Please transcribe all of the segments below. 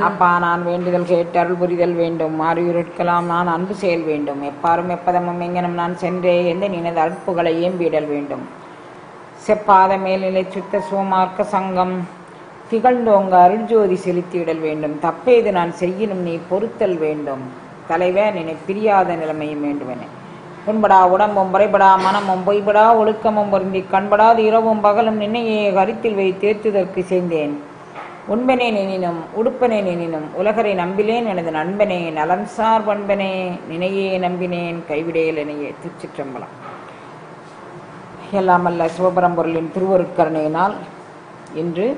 அப்பா, நான் வேண்டுதல் கேட்டு அருள் புரிதல் வேண்டும். அறிவுறுக்கலாம் நான் அன்பு செயல் வேண்டும். எப்பாரும் எப்பதமும் எங்கனும் நான் சென்றே எந்த நினைத அற்புகளை ஏம்பிடல் வேண்டும். செப்பாத மேல்நிலை சுத்த சுவமார்க்க சங்கம் திகழ்ந்தோங்க அருள்ஜோதி செலுத்திவிடல் வேண்டும். தப்பேது நான் செய்யினும் நீ பொறுத்தல் வேண்டும். தலைவர் நினை பிரியாத நிலைமையும் வேண்டுமென புண்படா உடம்பும் புறைபடா மனமும் பொய்படா ஒழுக்கமும் பொருந்தி கண்படாது இரவும் பகலும் நின்னையே கருத்தில் வை தேர்த்துதற்கு செய்தேன். உண்பனே நினினும் உடுப்பனே நினினும் உலகரை நம்பிலேன் எனது நண்பனே நலன்சார் பண்பனே நினையே நம்பினேன் கைவிடேல் எனையே. திருச்சிற்றம்பலம். எல்லாம் அல்ல சிவபரம்பொருளின் திருவருட்கருணையினால் இன்று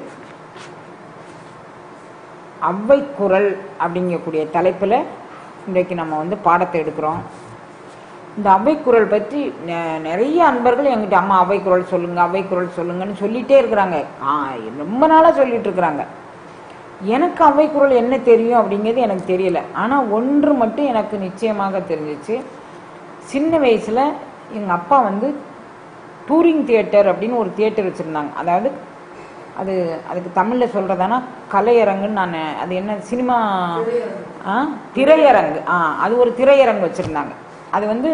அவ்வை குரல் அப்படிங்கக்கூடிய தலைப்பில் இன்றைக்கு நம்ம பாடத்தை எடுக்கிறோம். இந்த அவ்வை குரல் பற்றி நிறைய அன்பர்கள் என்கிட்ட அம்மா அவ்வை குரல் சொல்லுங்க அவ்வை குரல் சொல்லுங்கன்னு சொல்லிகிட்டே இருக்கிறாங்க. ரொம்ப நாளாக சொல்லிட்டு இருக்கிறாங்க. எனக்கு அவ்வை குரல் என்ன தெரியும் அப்படிங்கிறது எனக்கு தெரியல. ஆனால் ஒன்று மட்டும் எனக்கு நிச்சயமாக தெரிஞ்சிச்சு. சின்ன வயசில் எங்கள் அப்பா டூரிங் தியேட்டர் அப்படின்னு ஒரு தியேட்டர் வச்சுருந்தாங்க. அதாவது அதுக்கு தமிழில் சொல்கிறதானா கலையரங்குன்னு நான் அது என்ன சினிமா திரையரங்கு அது ஒரு திரையரங்கு வச்சுருந்தாங்க. அது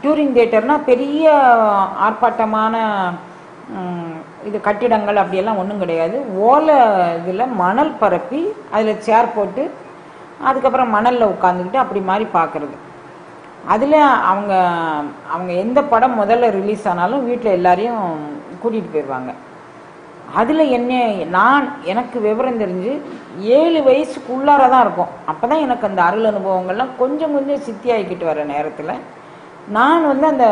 டூரிங் தியேட்டர்னால் பெரிய ஆர்ப்பாட்டமான இது கட்டிடங்கள் அப்படியெல்லாம் ஒன்றும் கிடையாது. ஓலை இதில் மணல் பரப்பி அதில் சேர் போட்டு அதுக்கப்புறம் மணலில் உட்காந்துக்கிட்டு அப்படி மாதிரி பார்க்குறது. அதில் அவங்க எந்த படம் முதல்ல ரிலீஸ் ஆனாலும் வீட்டில் எல்லாரையும் கூட்டிகிட்டு போயிடுவாங்க. அதில் எனக்கு விவரம் தெரிஞ்சு 7 வயசுக்குள்ளார தான் இருக்கும். அப்போ தான் எனக்கு அந்த அருள் அனுபவங்கள்லாம் கொஞ்சம் கொஞ்சம் சித்தி ஆகிக்கிட்டு வர நேரத்தில் நான் அந்த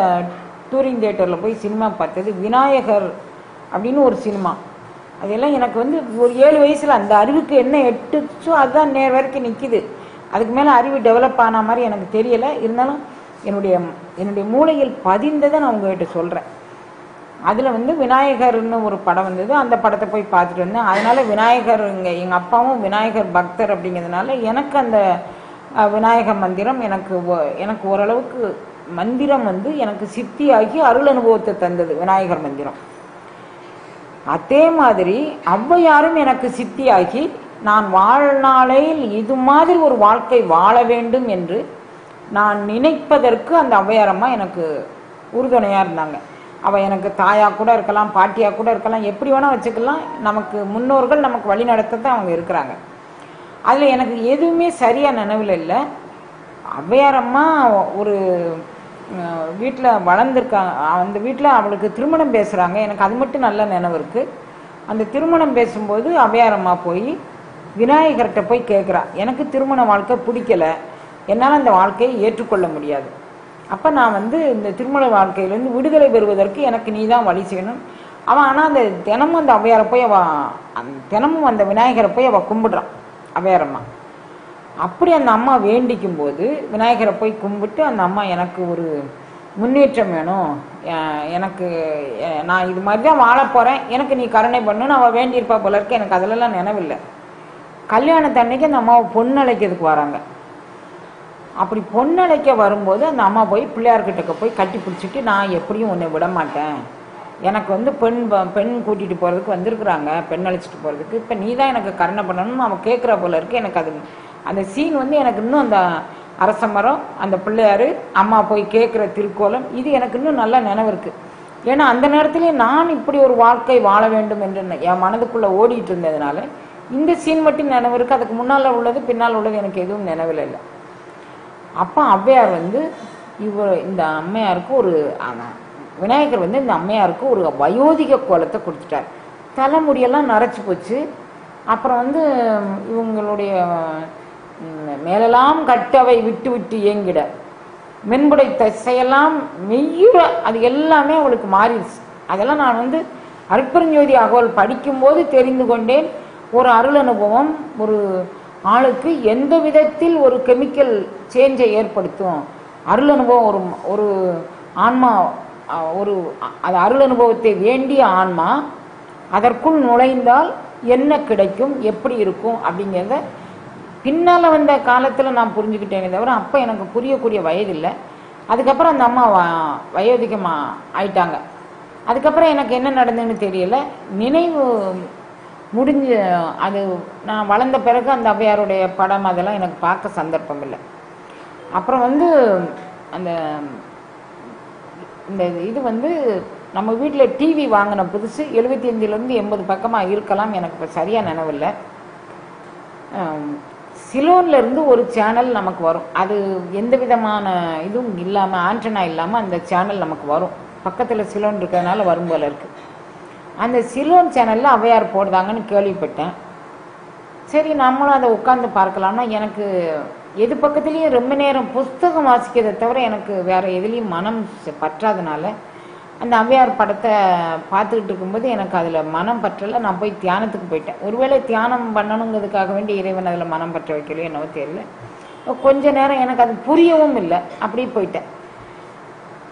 டூரிங் தியேட்டரில் போய் சினிமா பார்த்தது விநாயகர் அப்படின்னு ஒரு சினிமா. அதெல்லாம் எனக்கு ஒரு 7 வயசில் அந்த அறிவுக்கு என்ன எட்டுச்சோ அதுதான் நேர் வரைக்கும் நிற்கிது. அதுக்கு மேலே அறிவு டெவலப் ஆன மாதிரி எனக்கு தெரியலை. இருந்தாலும் என்னுடைய மூளையில் பதிந்ததை நான் உங்கள்கிட்ட சொல்கிறேன். அதில் விநாயகர்னு ஒரு படம் வந்தது. அந்த படத்தை போய் பார்த்துட்டு வந்தேன். அதனால் விநாயகர் எங்கள் அப்பாவும் விநாயகர் பக்தர் அப்படிங்கிறதுனால எனக்கு அந்த விநாயகர் மந்திரம் எனக்கு ஓரளவுக்கு மந்திரம் எனக்கு சித்தியாகி அருள் அனுபவத்தை தந்தது விநாயகர் மந்திரம். அதே மாதிரி ஔவையாரும் எனக்கு சித்தியாகி நான் வாழ்நாளில் இது மாதிரி ஒரு வாழ்க்கை வாழ வேண்டும் என்று நான் நினைப்பதற்கு அந்த ஔவையாரம்மா எனக்கு உறுதுணையாக இருந்தாங்க. அவள் எனக்கு தாயாக கூட இருக்கலாம், பாட்டியாக கூட இருக்கலாம், எப்படி வேணால் வச்சுக்கலாம். நமக்கு முன்னோர்கள் நமக்கு வழி நடத்தத்தான் அவங்க இருக்கிறாங்க. அதில் எனக்கு எதுவுமே சரியாக நினைவில் இல்லை. ஔவையாரம்மா ஒரு வீட்டில் வளர்ந்துருக்காங்க. அந்த வீட்டில் அவளுக்கு திருமணம் பேசுகிறாங்க. எனக்கு அது மட்டும் நல்ல நினைவு இருக்குது. அந்த திருமணம் பேசும்போது ஔவையாரம்மா போய் விநாயகர்கிட்ட போய் கேட்குறா, எனக்கு திருமண வாழ்க்கை பிடிக்கலை, என்னால் அந்த வாழ்க்கையை ஏற்றுக்கொள்ள முடியாது. அப்போ நான் இந்த திருமண வாழ்க்கையிலேருந்து விடுதலை பெறுவதற்கு எனக்கு நீ தான் வழி செய்யணும். அவன் ஆனால் அந்த தினமும் அந்த ஔவையாரை போய் தினமும் அந்த விநாயகரை போய் அவள் கும்பிடுறான் ஔவையாரம்மா. அப்படி அந்த அம்மா வேண்டிக்கும் போது விநாயகரை போய் கும்பிட்டு அந்த அம்மா எனக்கு ஒரு முன்னேற்றம் வேணும், எனக்கு நான் இது மாதிரி தான் வாழ போகிறேன், எனக்கு நீ கருணை பண்ணுன்னு அவள் வேண்டியிருப்பா போல இருக்கு. எனக்கு அதிலெல்லாம் நினைவில்லை. கல்யாணத்தன்னைக்கு அந்த அம்மாவை பொண்ணழைக்கிறதுக்கு வராங்க. அப்படி பொண்ணழைக்க வரும்போது அந்த அம்மா போய் பிள்ளையார்கிட்ட போய் கட்டி பிடிச்சிட்டு, நான் எப்படியும் உன்னை விட மாட்டேன், எனக்கு பெண் கூட்டிகிட்டு போகிறதுக்கு வந்திருக்குறாங்க, பெண் அழைச்சிட்டு போகிறதுக்கு, இப்போ நீ தான் எனக்கு கருணை பண்ணணும்னு அவன் கேட்குற போல இருக்கு. எனக்கு அந்த சீன் எனக்கு இன்னும் அந்த அரச மரம், அந்த பிள்ளையார், அம்மா போய் கேட்குற திருக்கோலம், இது எனக்கு இன்னும் நல்லா நினைவு இருக்குது. ஏன்னா அந்த நேரத்துலேயே நான் இப்படி ஒரு வாழ்க்கை வாழ வேண்டும் என்று என் மனதுக்குள்ளே ஓடிட்டு இருந்ததுனால இந்த சீன் மட்டும் நினைவு இருக்குது. அதுக்கு முன்னால் உள்ளது பின்னால் உள்ளது எனக்கு எதுவும் நினைவில் இல்லை. அப்போ ஔவையார் இந்த அம்மையாருக்கு ஒரு விநாயகர் இந்த அம்மையாருக்கு ஒரு வயோதிக கோலத்தை கொடுத்துட்டார். தலைமுடியெல்லாம் நரைச்சி போச்சு. அப்புறம் இவங்களுடைய மேலெல்லாம் கட்டவை விட்டு விட்டு ஏங்கிட மென்புடை தசையெல்லாம் மெய்யுற அது எல்லாமே அவளுக்கு மாறிடுச்சு. அதெல்லாம் நான் அருட்பெருஞ்சோதி அகவல் படிக்கும்போது தெரிந்து கொண்டேன். ஒரு அருள் அனுபவம் ஒரு ஆளுக்கு எந்த விதத்தில் ஒரு கெமிக்கல் சேஞ்சை ஏற்படுத்தும். அருள் அனுபவம் ஒரு ஆன்மா அது அருள் அனுபவத்தை வேண்டிய ஆன்மா அதற்குள் நுழைந்தால் என்ன கிடைக்கும், எப்படி இருக்கும் அப்படிங்கிறத பின்னால் வந்த காலத்தில் நான் புரிஞ்சுக்கிட்டேனே தவிர அப்போ எனக்கு புரியக்கூடிய வயது இல்லை. அதுக்கப்புறம் அந்த அம்மா வயோதிகமாக ஆயிட்டாங்க. அதுக்கப்புறம் எனக்கு என்ன நடந்ததுன்னு தெரியல. நினைவு முடிஞ்ச அது நான் வளர்ந்த பிறகு அந்த ஔவையாருடைய படம் அதெல்லாம் எனக்கு பார்க்க சந்தர்ப்பம் இல்லை. அப்புறம் வந்து அந்த இந்த இது வந்து நம்ம வீட்டில் டிவி வாங்கின புதுசு 75லேருந்து 80 பக்கமாக இருக்கலாம், எனக்கு இப்போ சரியாக நினைவில்லை. சிலோன்லேருந்து ஒரு சேனல் நமக்கு வரும். அது எந்த விதமான இதுவும் இல்லாமல், ஆண்டனா இல்லாமல் அந்த சேனல் நமக்கு வரும். பக்கத்தில் சிலோன் இருக்கிறதுனால வரும் போல இருக்குது. அந்த சிலோன் சேனலில் ஔவையார் போடுதாங்கன்னு கேள்விப்பட்டேன். சரி நம்மளும் அதை உட்காந்து பார்க்கலாம்னா, எனக்கு எது பக்கத்துலேயும் ரொம்ப நேரம் புஸ்தகம் வாசிக்கிறதை தவிர எனக்கு வேறு எதுலேயும் மனம் பற்றாதனால அந்த ஔவையார் படத்தை பார்த்துக்கிட்டு இருக்கும்போது எனக்கு அதில் மனம் பற்றலை. நான் போய் தியானத்துக்கு போயிட்டேன். ஒருவேளை தியானம் பண்ணணுங்கிறதுக்காக வேண்டி இறைவன் அதில் மனம் பற்ற வைக்கலையோ என்னவோ தெரியல. கொஞ்ச நேரம் எனக்கு அது புரியவும் இல்லை, அப்படியே போயிட்டேன்.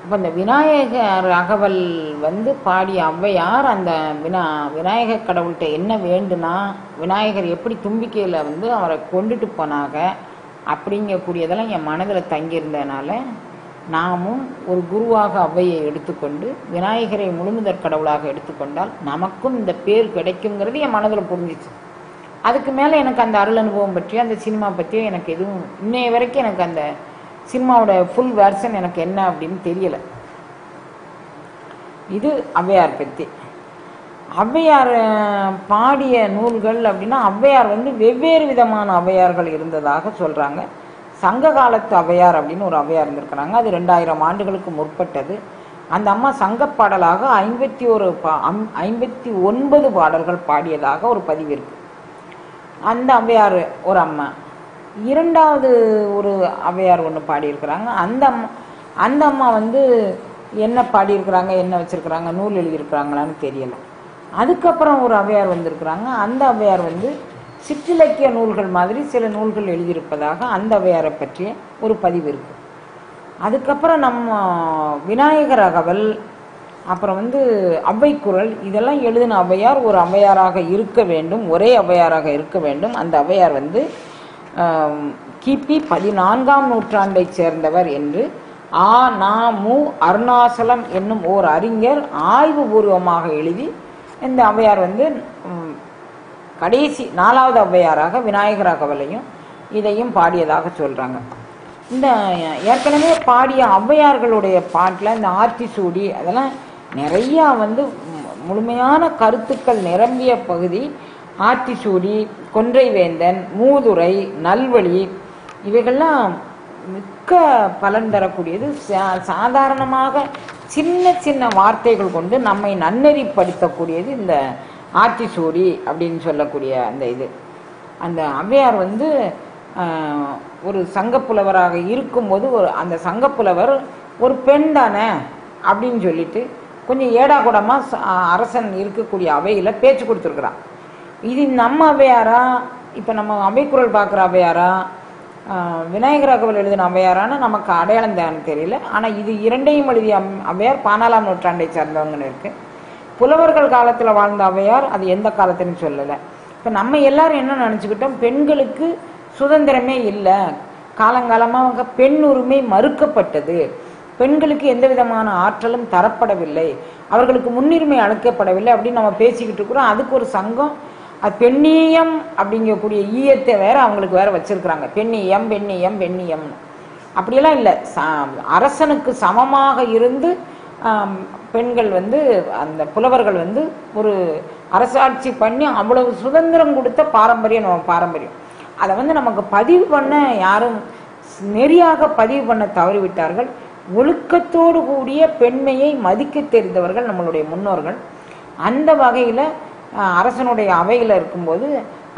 இப்போ இந்த விநாயகர் அகவல் வந்து பாடிய ஔவையார் அந்த விநாயகர் கடவுள்கிட்ட என்ன வேண்டுனா, விநாயகர் எப்படி தும்பிக்கையில் வந்து அவரை கொண்டுட்டு போனாங்க அப்படிங்கக்கூடியதெல்லாம் என் மனதில் தங்கியிருந்ததுனால நாமும் ஒரு குருவாக ஔவையை எடுத்துக்கொண்டு விநாயகரை முழுமுதற் கடவுளாக எடுத்துக்கொண்டால் நமக்கும் இந்த பேர் கிடைக்குங்கிறது என் மனதில் புரிஞ்சிச்சு. அதுக்கு மேலே எனக்கு அந்த அருள் அனுபவம் பற்றியோ அந்த சினிமா பற்றியோ எனக்கு எதுவும் இன்னைய வரைக்கும் எனக்கு அந்த சினிமாவோட ஃபுல் வெர்ஷன் எனக்கு என்ன அப்படின்னு தெரியலை. இது ஔவையார் பற்றி. ஔவையார் பாடிய நூல்கள் அப்படின்னா, ஔவையார் வந்து வெவ்வேறு விதமான ஔவையார்கள் இருந்ததாக சொல்கிறாங்க. சங்க காலத்து ஔவையார் அப்படின்னு ஒரு ஔவையார் இருந்திருக்கிறாங்க. அது 2000 ஆண்டுகளுக்கு முற்பட்டது. அந்த அம்மா சங்கப்பாடலாக 59 பாடல்கள் பாடியதாக ஒரு பதிவு இருக்கு. அந்த ஔவையார் ஒரு அம்மா. இரண்டாவது ஒரு ஔவையார் ஒன்று பாடியிருக்கிறாங்க. அந்த அம்மா வந்து என்ன பாடியிருக்கிறாங்க, என்ன வச்சிருக்கிறாங்க, நூல் எழுதியிருக்கிறாங்களான்னு தெரியலை. அதுக்கப்புறம் ஒரு ஔவையார் வந்திருக்கிறாங்க. அந்த ஔவையார் வந்து சிற்றிலக்கிய நூல்கள் மாதிரி சில நூல்கள் எழுதியிருப்பதாக அந்த ஔவையாரை பற்றிய ஒரு பதிவு இருக்கு. அதுக்கப்புறம் நம்ம விநாயகர் அகவல், அப்புறம் வந்து ஔவைக்குறள், இதெல்லாம் எழுதின ஔவையார் ஒரு ஔவையாராக இருக்க வேண்டும், ஒரே ஔவையாராக இருக்க வேண்டும். அந்த ஔவையார் வந்து கிபி 14ஆம் நூற்றாண்டை சேர்ந்தவர் என்று மு அருணாசலம் என்னும் ஓர் அறிஞர் ஆய்வுபூர்வமாக எழுதி இந்த ஔவையார் வந்து கடைசி 4வது ஔவையாராக விநாயகர் அகவலையும் இதையும் பாடியதாக சொல்கிறாங்க. இந்த ஏற்கனவே பாடிய ஔவையார்களுடைய பாட்டில் இந்த ஆத்திசூடி அதெல்லாம் நிறையா வந்து முழுமையான கருத்துக்கள் நிரம்பிய பகுதி. ஆத்திசூடி, கொன்றைவேந்தன், மூதுரை, நல்வழி இவைகள்லாம் மிக்க பலன் தரக்கூடியது. சாதாரணமாக சின்ன சின்ன வார்த்தைகள் கொண்டு நம்மை நன்னெறிப்படுத்தக்கூடியது இந்த ஆத்திசூடி அப்படின்னு சொல்லக்கூடிய அந்த இது. அந்த ஔவையார் வந்து ஒரு சங்கப்புலவராக இருக்கும்போது அந்த சங்கப்புலவர் ஒரு பெண் தானே அப்படின்னு சொல்லிட்டு கொஞ்சம் ஏடாகூடமாக அரசன் இருக்கக்கூடிய அவையில் பேச்சு கொடுத்துருக்குறான். இது நம்ம ஔவையாரா, இப்போ நம்ம ஔவைக்குறள் பார்க்குற ஔவையாரா, விநாயகர் அகவல் எழுதின ஔவையாரான்னு நமக்கு அடையாளம் தான் தெரியல. ஆனால் இது இரண்டையும் எழுதிய ஔவையார் 14ஆம் நூற்றாண்டை சேர்ந்தவங்கன்னு இருக்குது. புலவர்கள் காலத்தில் வாழ்ந்த ஔவையார் அது எந்த காலத்துன்னு சொல்லலை. இப்போ நம்ம எல்லாரும் என்ன நினச்சிக்கிட்டோம், பெண்களுக்கு சுதந்திரமே இல்லை, காலங்காலமாக பெண் உரிமை மறுக்கப்பட்டது, பெண்களுக்கு எந்த விதமான ஆற்றலும் தரப்படவில்லை, அவர்களுக்கு முன்னுரிமை அளிக்கப்படவில்லை அப்படின்னு நம்ம பேசிக்கிட்டு இருக்கிறோம். அதுக்கு ஒரு சங்கம், அது பெண்ணியம் அப்படிங்கக்கூடிய ஈயத்தை வேற அவங்களுக்கு வேற வச்சிருக்கிறாங்க. பெண்ணியம் பெண்ணியம் பெண்ணியம்னு அப்படியெல்லாம் இல்லை. அரசனுக்கு சமமாக இருந்து பெண்கள் வந்து அந்த புலவர்கள் வந்து ஒரு அரசாட்சி பண்ணி அவ்வளவு சுதந்திரம் கொடுத்த பாரம்பரியம் நம்ம பாரம்பரியம். அதை வந்து நமக்கு பதிவு பண்ண யாரும் நெறியாக பதிவு பண்ண தவறிவிட்டார்கள். ஒழுக்கத்தோடு கூடிய பெண்மையை மதிக்க தெரிந்தவர்கள் நம்மளுடைய முன்னோர்கள். அந்த வகையில் அரசனுடைய அவையில் இருக்கும்போது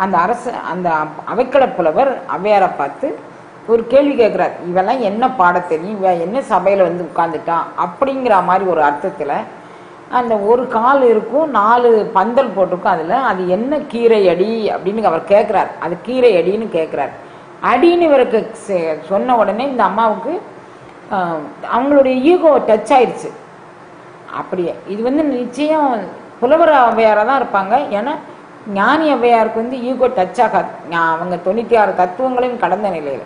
அந்த அவைக்கள புலவர் ஔவையாரை பார்த்து ஒரு கேள்வி கேட்குறார். இவெல்லாம் என்ன பாட தெரியும், இவ என்ன சபையில் வந்து உட்காந்துட்டான் அப்படிங்கிற மாதிரி ஒரு அர்த்தத்தில். அந்த ஒரு கால் இருக்கும், 4 பந்தல் போட்டிருக்கும், அதில் அது என்ன கீரை அடி அப்படின்னு அவர் கேட்குறார். அது கீரை அடின்னு கேட்குறார். அடின்னு இவருக்கு சொன்ன உடனே இந்த அம்மாவுக்கு அவங்களுடைய ஈகோ டச் ஆயிடுச்சு. அப்படியே இது வந்து நிச்சயம் புலவர் ஔவையாராக தான் இருப்பாங்க. ஏன்னா ஞானி ஔவையாருக்கு வந்து ஈகோ டச் ஆகாது. அவங்க 96 தத்துவங்களையும் கடந்த நிலையில்.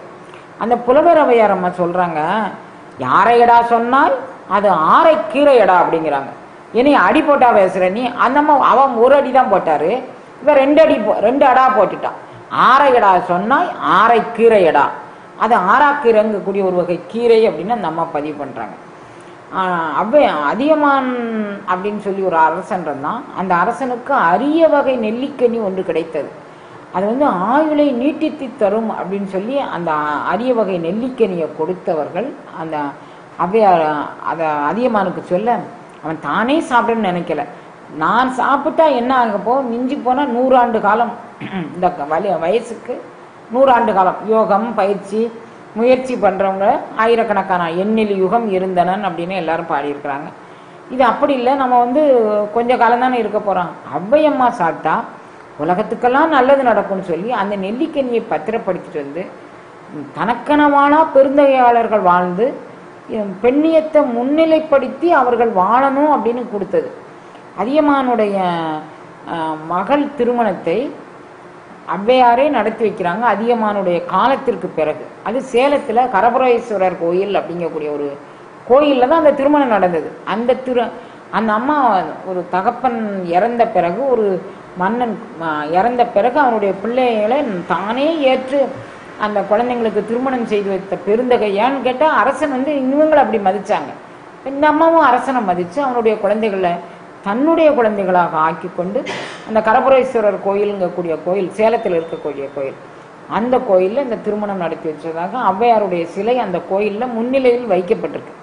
அந்த புலவர் ஔவையார் அம்மா சொல்கிறாங்க, யாரையடா சொன்னால் அது ஆரை கீரையடா அப்படிங்கிறாங்க. என்னை அடி போட்டா பேசுற நீ. அந்த அம்மா அவன் ஒரு அடி தான் போட்டாரு, இவன் 2 அடா போட்டுட்டான். ஆரையடா சொன்னாய் ஆரை கீரையடா. அது ஆராக்கீரைங்கக்கூடிய ஒரு வகை கீரை அப்படின்னு அந்த அம்மா பதிவு பண்றாங்க. அதியமான் அப்படின்னு சொல்லி ஒரு அரசன் இருந்தான். அந்த அரசனுக்கு அரிய வகை நெல்லிக்கனி ஒன்று கிடைத்தது. அது வந்து ஆயுளை நீட்டித்து தரும் அப்படின்னு சொல்லி அந்த அரிய வகை நெல்லிக்கனியை கொடுத்தவர்கள் அந்த ஔவையார் அதை அதியமானுக்கு சொல்ல, அவன் தானே சாப்பிடணும்னு நினைக்கல. நான் சாப்பிட்டா என்ன ஆகப்போ, மிஞ்சி போனா 100 ஆண்டு காலம், இந்த வயசுக்கு 100 ஆண்டு காலம் யோகம் பயிற்சி முயற்சி பண்றவங்க ஆயிரக்கணக்கான எண்ணில் யுகம் இருந்தனன் அப்படின்னு எல்லாரும் பாடியிருக்கிறாங்க. இது அப்படி இல்லை, நம்ம வந்து கொஞ்ச காலம் தானே இருக்க போறோம். ஔவையம்மா சாப்பிட்டா உலகத்துக்கெல்லாம் நல்லது நடக்கும்னு சொல்லி அந்த நெல்லிக்கனியை பத்திரப்படுத்திட்டு வந்து தனக்கனவானா பெருந்தகையாளர்கள் வாழ்ந்து பெண்ணியத்தை முன்னிலைப்படுத்தி அவர்கள் வாழணும் அப்படின்னு கொடுத்தது. அதியமானுடைய மகள் திருமணத்தை ஔவையாரே நடத்தி வைக்கிறாங்க அதியமானுடைய காலத்திற்கு பிறகு. அது சேலத்துல கரபுரேஸ்வரர் கோயில் அப்படிங்கக்கூடிய ஒரு கோயில்ல தான் அந்த திருமணம் நடந்தது. அந்த அம்மா ஒரு தகப்பன் இறந்த பிறகு, ஒரு மன்னன் இறந்த பிறகு அவனுடைய பிள்ளைகளை தானே ஏற்று அந்த குழந்தைங்களுக்கு திருமணம் செய்து வைத்த பெருந்தகை. ஏன்னு கேட்டா அரசன் வந்து இவங்களை அப்படி மதிச்சாங்க. இந்த அம்மாவும் அரசனை மதிச்சு அவனுடைய குழந்தைகளை தன்னுடைய குழந்தைகளாக ஆக்கி கொண்டு அந்த கரபுரேஸ்வரர் கோயிலுங்கக்கூடிய கோயில், சேலத்தில் இருக்கக்கூடிய கோயில், அந்த கோயிலில் இந்த திருமணம் நடத்தி வச்சதாக ஔவையாருடைய சிலை அந்த கோயிலில் முன்னிலையில் வைக்கப்பட்டிருக்கு.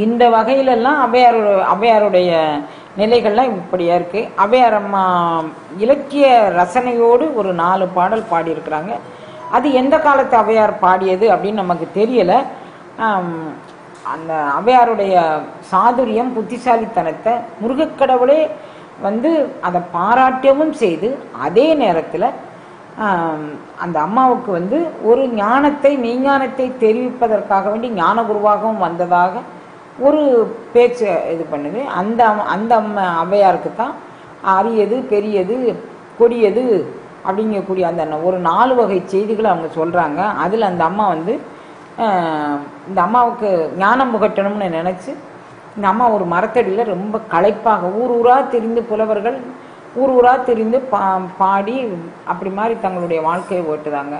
இந்த வகையிலெல்லாம் ஔவையாருடைய நிலைகள்லாம் இப்படியா இருக்கு. ஔவையார் அம்மா இலக்கிய ரசனையோடு ஒரு 4 பாடல் பாடியிருக்கிறாங்க. அது எந்த காலத்து ஔவையார் பாடியது அப்படின்னு நமக்கு தெரியல. அந்த ஔவையாருடைய சாதுரியம் புத்திசாலித்தனத்தை முருகக்கடவுளே வந்து அதை பாராட்டவும் செய்து, அதே நேரத்தில் அந்த அம்மாவுக்கு வந்து ஒரு ஞானத்தை மெய்ஞானத்தை தெரிவிப்பதற்காக வேண்டி ஞான குருவாகவும் வந்ததாக ஒரு பேச்சு இது பண்ணுது. அந்த ஔவையாருக்கு தான் அரியது பெரியது கொடியது அப்படிங்கக்கூடிய அந்த ஒரு 4 வகை செய்திகளை அவங்க சொல்றாங்க. அதில் அந்த அம்மா வந்து இந்த அம்மாவுக்கு ஞானம் புகட்டணும்னு நினைச்சு இந்த அம்மா ஒரு மரத்தடியில் ரொம்ப களைப்பாக ஊர் ஊரா திரிந்து புலவர்கள் ஊர் ஊரா திரிந்து பாடி அப்படி மாதிரி தங்களுடைய வாழ்க்கையை ஓட்டுதாங்க.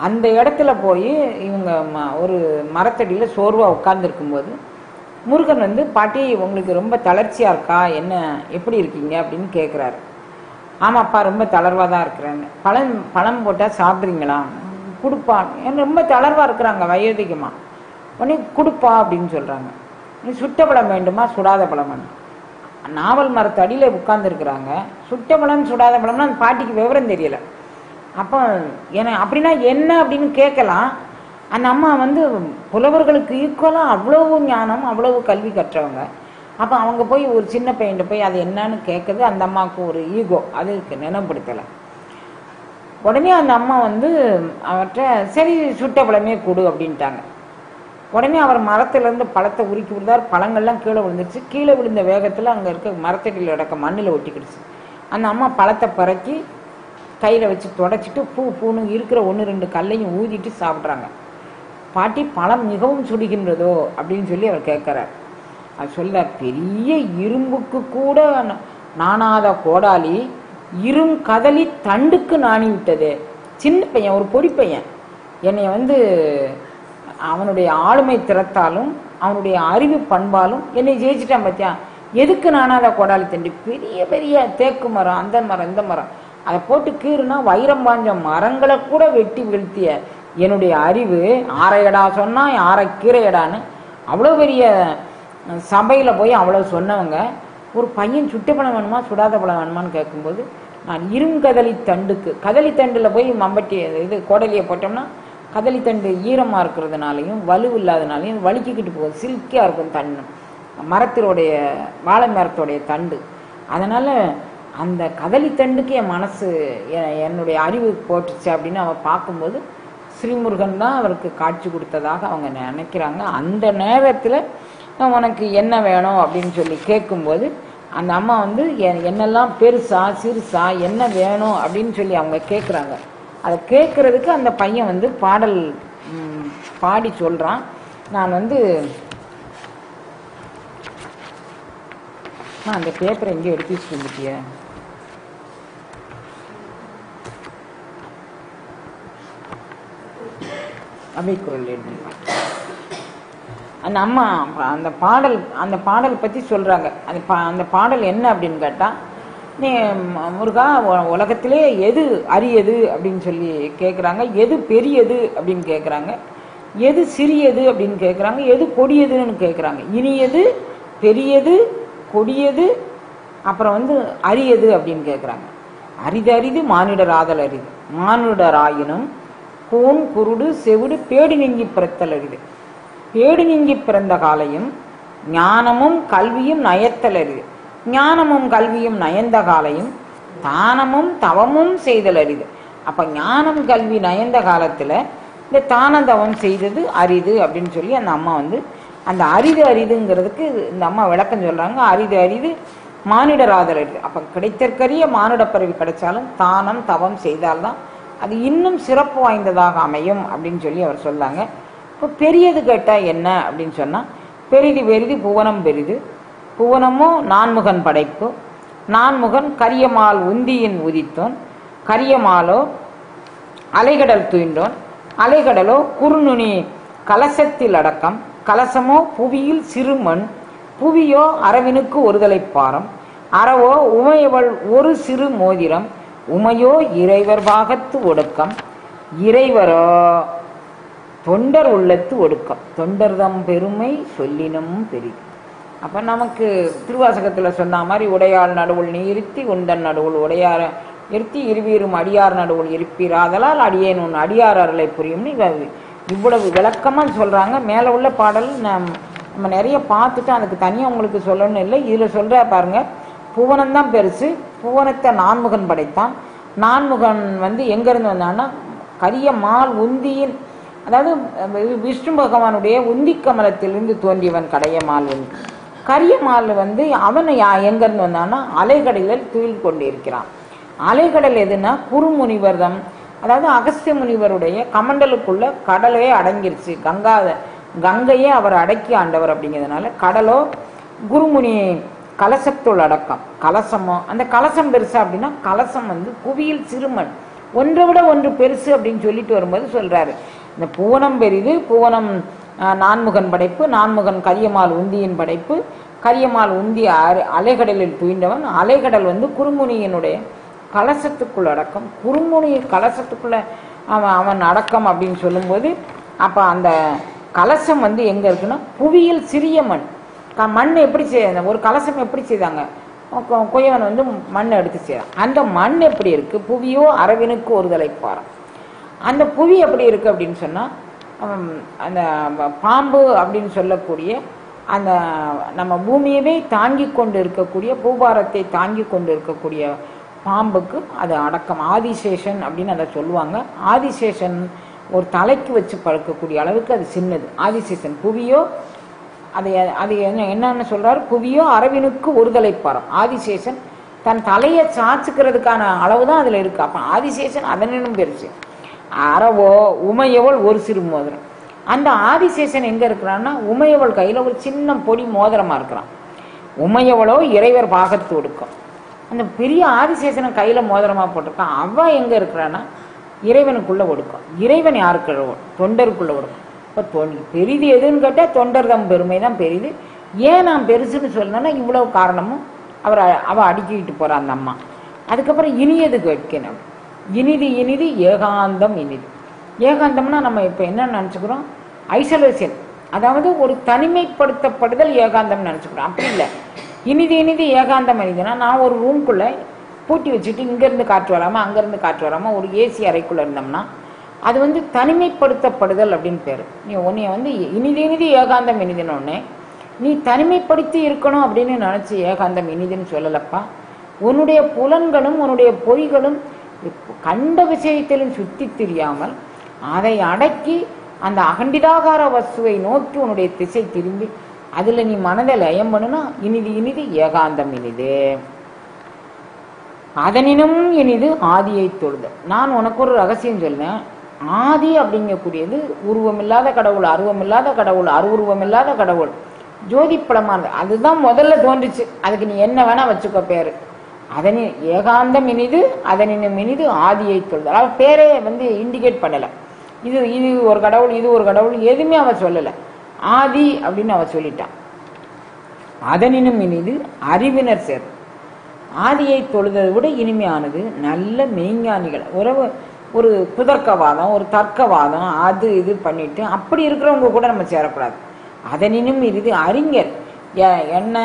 அந்த இடத்துல போய் இவங்க ஒரு மரத்தடியில் சோர்வாக உட்கார்ந்துருக்கும்போது முருகன் வந்து, பாட்டி உங்களுக்கு ரொம்ப தளர்ச்சியா இருக்கா, என்ன எப்படி இருக்கீங்க அப்படின்னு கேட்குறாரு. ஆமாப்பா ரொம்ப தளர்வாக தான் இருக்கிறேன்னு. பழம் போட்டால் சாப்பிட்றீங்களா, கொடுப்பா. ஏன்னா ரொம்ப தளர்வாக இருக்கிறாங்க வயோதிகமா. உடனே கொடுப்பா அப்படின்னு சொல்கிறாங்க. நீ சுட்ட பழம் வேண்டுமா சுடாத பழம் வேணும். நாவல் மரத்து அடியில் உட்கார்ந்துருக்குறாங்க. சுட்ட பழம் சுடாத பழம்னா அந்த பாட்டிக்கு விவரம் தெரியல. அப்போ அப்படின்னா என்ன அப்படின்னு கேட்கலாம். அந்த அம்மா வந்து புலவர்களுக்கு ஈக்குவலாக அவ்வளவு ஞானம் அவ்வளவு கல்வி கற்றவங்க. அப்போ அவங்க போய் ஒரு சின்ன பையன்ட்டு போய் அது என்னன்னு கேட்குறது அந்த அம்மாவுக்கு ஒரு ஈகோ, அதுக்கு நினைப்படுத்தலை. உடனே அந்த அம்மா வந்து அவர்கிட்ட சரி சுட்ட பழமே கொடு அப்படின்ட்டாங்க. உடனே அவர் மரத்துலேருந்து பழத்தை உருக்கி விடுதார். பழங்கள்லாம் கீழே விழுந்துருச்சு. கீழே விழுந்த வேகத்தில் அங்கே இருக்க மரத்தடியில் இடக்க மண்ணில் ஒட்டிக்கிடுச்சு. அந்த அம்மா பழத்தை பறக்கி கையில் வச்சு தொடச்சிட்டு பூன்னு இருக்கிற 1-2 கல்லையும் ஊதிட்டு சாப்பிட்றாங்க. பாட்டி பழம் மிகவும் சுடுகின்றதோ அப்படின்னு சொல்லி அவர் கேட்குறார். அது சொல்ல, பெரிய இரும்புக்கு கூட நாணாத கோடாலி கதலி தண்டுக்கு நாணி விட்டது. சின்ன பையன், ஒரு பொடி பையன், என்னை வந்து அவனுடைய ஆளுமை திறத்தாலும் அவனுடைய அறிவு பண்பாலும் என்னை ஜெயிச்சிட்டான் பார்த்தியா. எதுக்கு நாணாத கோடாலி தண்டு, பெரிய பெரிய தேக்கு மரம், அந்த மரம் இந்த மரம், அதை போட்டு கீறுனா வைரம் பாஞ்ச மரங்களை கூட வெட்டி வீழ்த்திய என்னுடைய அறிவு ஆரையடா சொன்னா ஆரை கீரையடான்னு அவ்வளோ பெரிய சபையில் போய் அவ்வளோ சொன்னவங்க ஒரு பையன் சுட்ட பழம் வேணுமா சுடாத பழம் வேணுமான்னு கேட்கும்போது, நான் கதலி தண்டுக்கு, கதலி தண்டில் போய் மம்பட்டி இது கோடலியை போட்டோம்னா கதலி தண்டு ஈரமாக இருக்கிறதுனாலையும் வலு இல்லாதனாலையும் வலிக்கிக்கிட்டு போகுது, சில்கியாக இருக்கும் தண்டு, மரத்தினுடைய வாழை மரத்தோடைய தண்டு. அதனால் அந்த கதலி தண்டுக்கு என் மனசு என்னுடைய அறிவு போட்டுச்சு அப்படின்னு அவன் பார்க்கும்போது ஸ்ரீமுருகன் தான் அவருக்கு காட்சி கொடுத்ததாக அவங்க நினைக்கிறாங்க. அந்த நேரத்தில் உனக்கு என்ன வேணும் அப்படின்னு சொல்லி கேட்கும்போது அந்த அம்மா வந்து என்னெல்லாம் பெருசா சிறுசா என்ன வேணும் அப்படின்னு சொல்லி அவங்க கேட்குறாங்க. அதை கேட்குறதுக்கு அந்த பையன் வந்து பாடல் பாடி சொல்கிறான். நான் வந்து நான் அந்த பேப்பரை எங்கேயும் எடுத்து வச்சுட்டு வந்துட்டிய? அவைக்குறள் எழுதி அந்த அம்மா அந்த பாடல் பற்றி சொல்கிறாங்க. அந்த பாடல் என்ன அப்படின்னு கேட்டால், நீ முருகா உலகத்திலே எது அரியது அப்படின்னு சொல்லி கேட்குறாங்க, எது பெரியது அப்படின்னு கேட்குறாங்க, எது சிறியது அப்படின்னு கேட்குறாங்க, எது கொடியதுன்னு கேட்குறாங்க. இனியது, பெரியது, கொடியது, அப்புறம் அரியது அப்படின்னு கேட்குறாங்க. அரிது அரிது மானிடர் ஆதல் அரிது, மானுடராயினும் கூன் குருடு செவிடு பேடி நீங்கி பிறத்தல் அரிது. பேடி நீங்கி பிறந்த காலையும் ஞானமும் கல்வியும் நயத்தல் அரிது. ஞானமும் கல்வியும் நயந்த காலையும் தானமும் தவமும் செய்தல் அரிது. அப்போ ஞானம் கல்வி நயந்த காலத்தில் இந்த தான தவம் செய்தது அரிது அப்படின்னு சொல்லி அந்த அம்மா அந்த அரிது அரிதுங்கிறதுக்கு இந்த அம்மா விளக்கம் சொல்கிறாங்க. அரிது அரிது மானிடராதல் அரிது. அப்போ கிடைத்தற்கரிய மானுட பிறவி கிடைச்சாலும் தானம் தவம் செய்தால்தான் அது இன்னும் சிறப்பு வாய்ந்ததாக அமையும் அப்படின்னு சொல்லி அவர் சொல்லாங்க. இப்போ பெரியது கேட்டால் என்ன அப்படின்னு சொன்னால், பெரிது பெரிது புவனம் பெரிது, புவனமோ நான்முகன் படைப்பு, நான்முகன் கரியமால் உந்தியின் உதித்தோன், கரியமாலோ அலைகடல் துயின்றோன், அலைகடலோ குறுநுனி கலசத்தில் அடக்கம், கலசமோ புவியில் சிறுமண், புவியோ அரவினுக்கு ஒருதலை பாரம், அறவோ உமையவள் ஒரு சிறு மோதிரம், உமையோ இறைவர் பாகத்து ஒடுக்கம், இறைவரோ தொண்டர் உள்ளத்து ஒடுக்கம், தொண்டர்தம் பெருமை சொல்லினும் பெரிது. அப்போ நமக்கு திருவாசகத்தில் சொன்ன மாதிரி உடையாள் நடுவுள் நீ இருத்தி உந்தன் நடுவுள் உடையார இருத்தி இருவீரும் அடியார் நடுவுள் இருப்பீர், ஆதலால் அடியேன் உன் அடியார் அருளை புரியும்னு இவ்வளவு விளக்கமாக சொல்கிறாங்க. மேலே உள்ள பாடல் நம்ம நிறைய பார்த்துட்டு அதுக்கு தனியாக உங்களுக்கு சொல்லணும்னு இல்லை. இதில் சொல்கிற பாருங்க, புவனம்தான் பெருசு, புவனத்தை நான்முகன் படைத்தான். நான்முகன் எங்கேருந்து வந்தான்னா கரிய மால் உந்தியின், அதாவது விஷ்ணு பகவானுடைய உந்தி கமலத்திலிருந்து தோன்றியவன் கடையமால். கரியமால் அவன் எங்கேருந்து வந்தான்னா அலைகடலில் துயில் கொண்டு இருக்கிறான். அலைகடல் எதுனா குறுமுனிவர்தம், அதாவது அகஸ்திய முனிவருடைய கமண்டலுக்குள்ள கடலே அடங்கிருச்சு. கங்கையே அவர் அடக்கி ஆண்டவர் அப்படிங்கிறதுனால கடலோ குருமுனி கலசத்துள் அடக்கம். கலசமோ அந்த கலசம் பெருசா அப்படின்னா கலசம் புவியில் சிறுமண், ஒன்றை விட ஒன்று பெருசு அப்படின்னு சொல்லிட்டு வரும்போது சொல்றாரு, இந்த புவனம் பெரிது, புவனம் நான்முகன் படைப்பு, நான்முகன் கரியமால் உந்தியின் படைப்பு, கரியமால் உந்தி அலைகடலில் துயின்றவன், அலைகடல் குறுமுனியினுடைய கலசத்துக்குள் அடக்கம். குறுமுனி கலசத்துக்குள்ள அவன் அடக்கம் அப்படின்னு சொல்லும்போது, அப்போ அந்த கலசம் எங்கே இருக்குன்னா புவியில் சிறிய மண். மண் எப்படி செய்ய, ஒரு கலசம் எப்படி செய்தாங்க, குயவன் மண் எடுத்து செய்தான். அந்த மண் எப்படி இருக்கு, புவியோ அரவினுக்கு ஒரு தலைப்பாரம். அந்த புவி எப்படி இருக்கு அப்படின்னு சொன்னால், அந்த பாம்பு அப்படின்னு சொல்லக்கூடிய அந்த நம்ம பூமியவே தாங்கி கொண்டு இருக்கக்கூடிய, பூபாரத்தை தாங்கி கொண்டு இருக்கக்கூடிய பாம்புக்கு அது அடக்கம். ஆதிசேஷன் அப்படின்னு அதை சொல்லுவாங்க. ஆதிசேஷன் ஒரு தலைக்கு வச்சு படுக்கக்கூடிய அளவுக்கு அது சின்னது ஆதிசேஷன். புவியோ அது என்னன்னு சொல்றாரு, புவியோ அரவினுக்கு ஒரு தலைப்பாரம். ஆதிசேஷன் தன் தலையை சாச்சுக்கிறதுக்கான அளவு தான் அதில் இருக்கு. அப்போ ஆதிசேஷன் அதனினும் பெருசு. அறவோ உமையவள் ஒரு சிறு மோதிரம். அந்த ஆதிசேஷன் எங்க இருக்கிறான்னா உமையவள் கையில ஒரு சின்ன பொடி மோதிரமா இருக்கிறான். உமையவளோ இறைவர் பாகத்து ஒடுக்கம். அந்த பெரிய ஆதிசேஷனை கையில மோதிரமா போட்டிருக்கான். அவ எங்க இருக்கிறான்னா இறைவனுக்குள்ள ஒடுக்கம். இறைவன் யாருக்குள்ள? தொண்டருக்குள்ள ஒடுக்கம். இப்போ பெரிது எதுன்னு கேட்டால் தொண்டர் தம் பெருமை தான் பெரிது. ஏன் நான் பெருசுன்னு சொல்லணும்னா இவ்வளவு காரணமும் அவ அடுக்கிட்டு போற அந்த அம்மா. அதுக்கப்புறம் இனியது கேட்கணும். இனிது இனிது ஏகாந்தம் இனிது. ஏகாந்தம்னா நம்ம இப்போ என்ன நினச்சிக்கிறோம், ஐசோலேஷன், அதாவது ஒரு தனிமைப்படுத்தப்படுதல் ஏகாந்தம் நினச்சிக்கிறோம். அப்படி இல்லை. இனிது இனிது ஏகாந்தம் இனிதுன்னா, நான் ஒரு ரூம்குள்ளே பூட்டி வச்சுட்டு இங்கேருந்து காற்று வராமல் அங்கேருந்து காற்று வராமல் ஒரு ஏசி அறைக்குள்ளே இருந்தோம்னா அது தனிமைப்படுத்தப்படுதல் அப்படின்னு பேர். நீ உன்னைய இனிது இனிது ஏகாந்தம் இனிதுன்னு ஒன்று நீ தனிமைப்படுத்தி இருக்கணும் அப்படின்னு நினச்சி ஏகாந்தம் இனிதுன்னு சொல்லலப்பா. உன்னுடைய புலன்களும் உன்னுடைய பொய்களும் கண்ட விஷயத்திலும் சுற்றி தெரியாமல் அதை அடக்கி அந்த அகண்டிதாகார வஸ்துவை நோக்கி உன்னுடைய திசை திரும்பி அதில் நீ மனதை லயம் பண்ணுனா இனிது இனிது ஏகாந்தம் இனிது. அதனினும் இனிது ஆதியை தொழுதல். நான் உனக்கு ஒரு ரகசியம் சொல்லேன். ஆதி அப்படிங்கக்கூடியது உருவமில்லாத கடவுள், அருவமில்லாத கடவுள், அருவுருவமில்லாத கடவுள், ஜோதி படமானது. அதுதான் முதல்ல தோன்றுச்சு. அதுக்கு நீ என்ன வேணா வச்சுக்கோ பேரு. அதனி ஏகாந்தம் இனிது அதனினும் இனிது ஆதியை தொழுது. அதாவது பேரே இண்டிகேட் பண்ணலை. இது இது ஒரு கடவுள், இது ஒரு கடவுள், எதுவுமே அவ சொல்லலை. ஆதி அப்படின்னு அவ சொல்லிட்டான். அதனினும் இனிது அறிவினர் சேர். ஆதியை தொழுதை விட இனிமையானது நல்ல மெய்ஞானிகள். ஒரு குதர்க்கவாதம், ஒரு தர்க்கவாதம், அது இது பண்ணிட்டு அப்படி இருக்கிறவங்க கூட நம்ம சேரக்கூடாது. அதனினும் இனிது அறிஞர். என்ன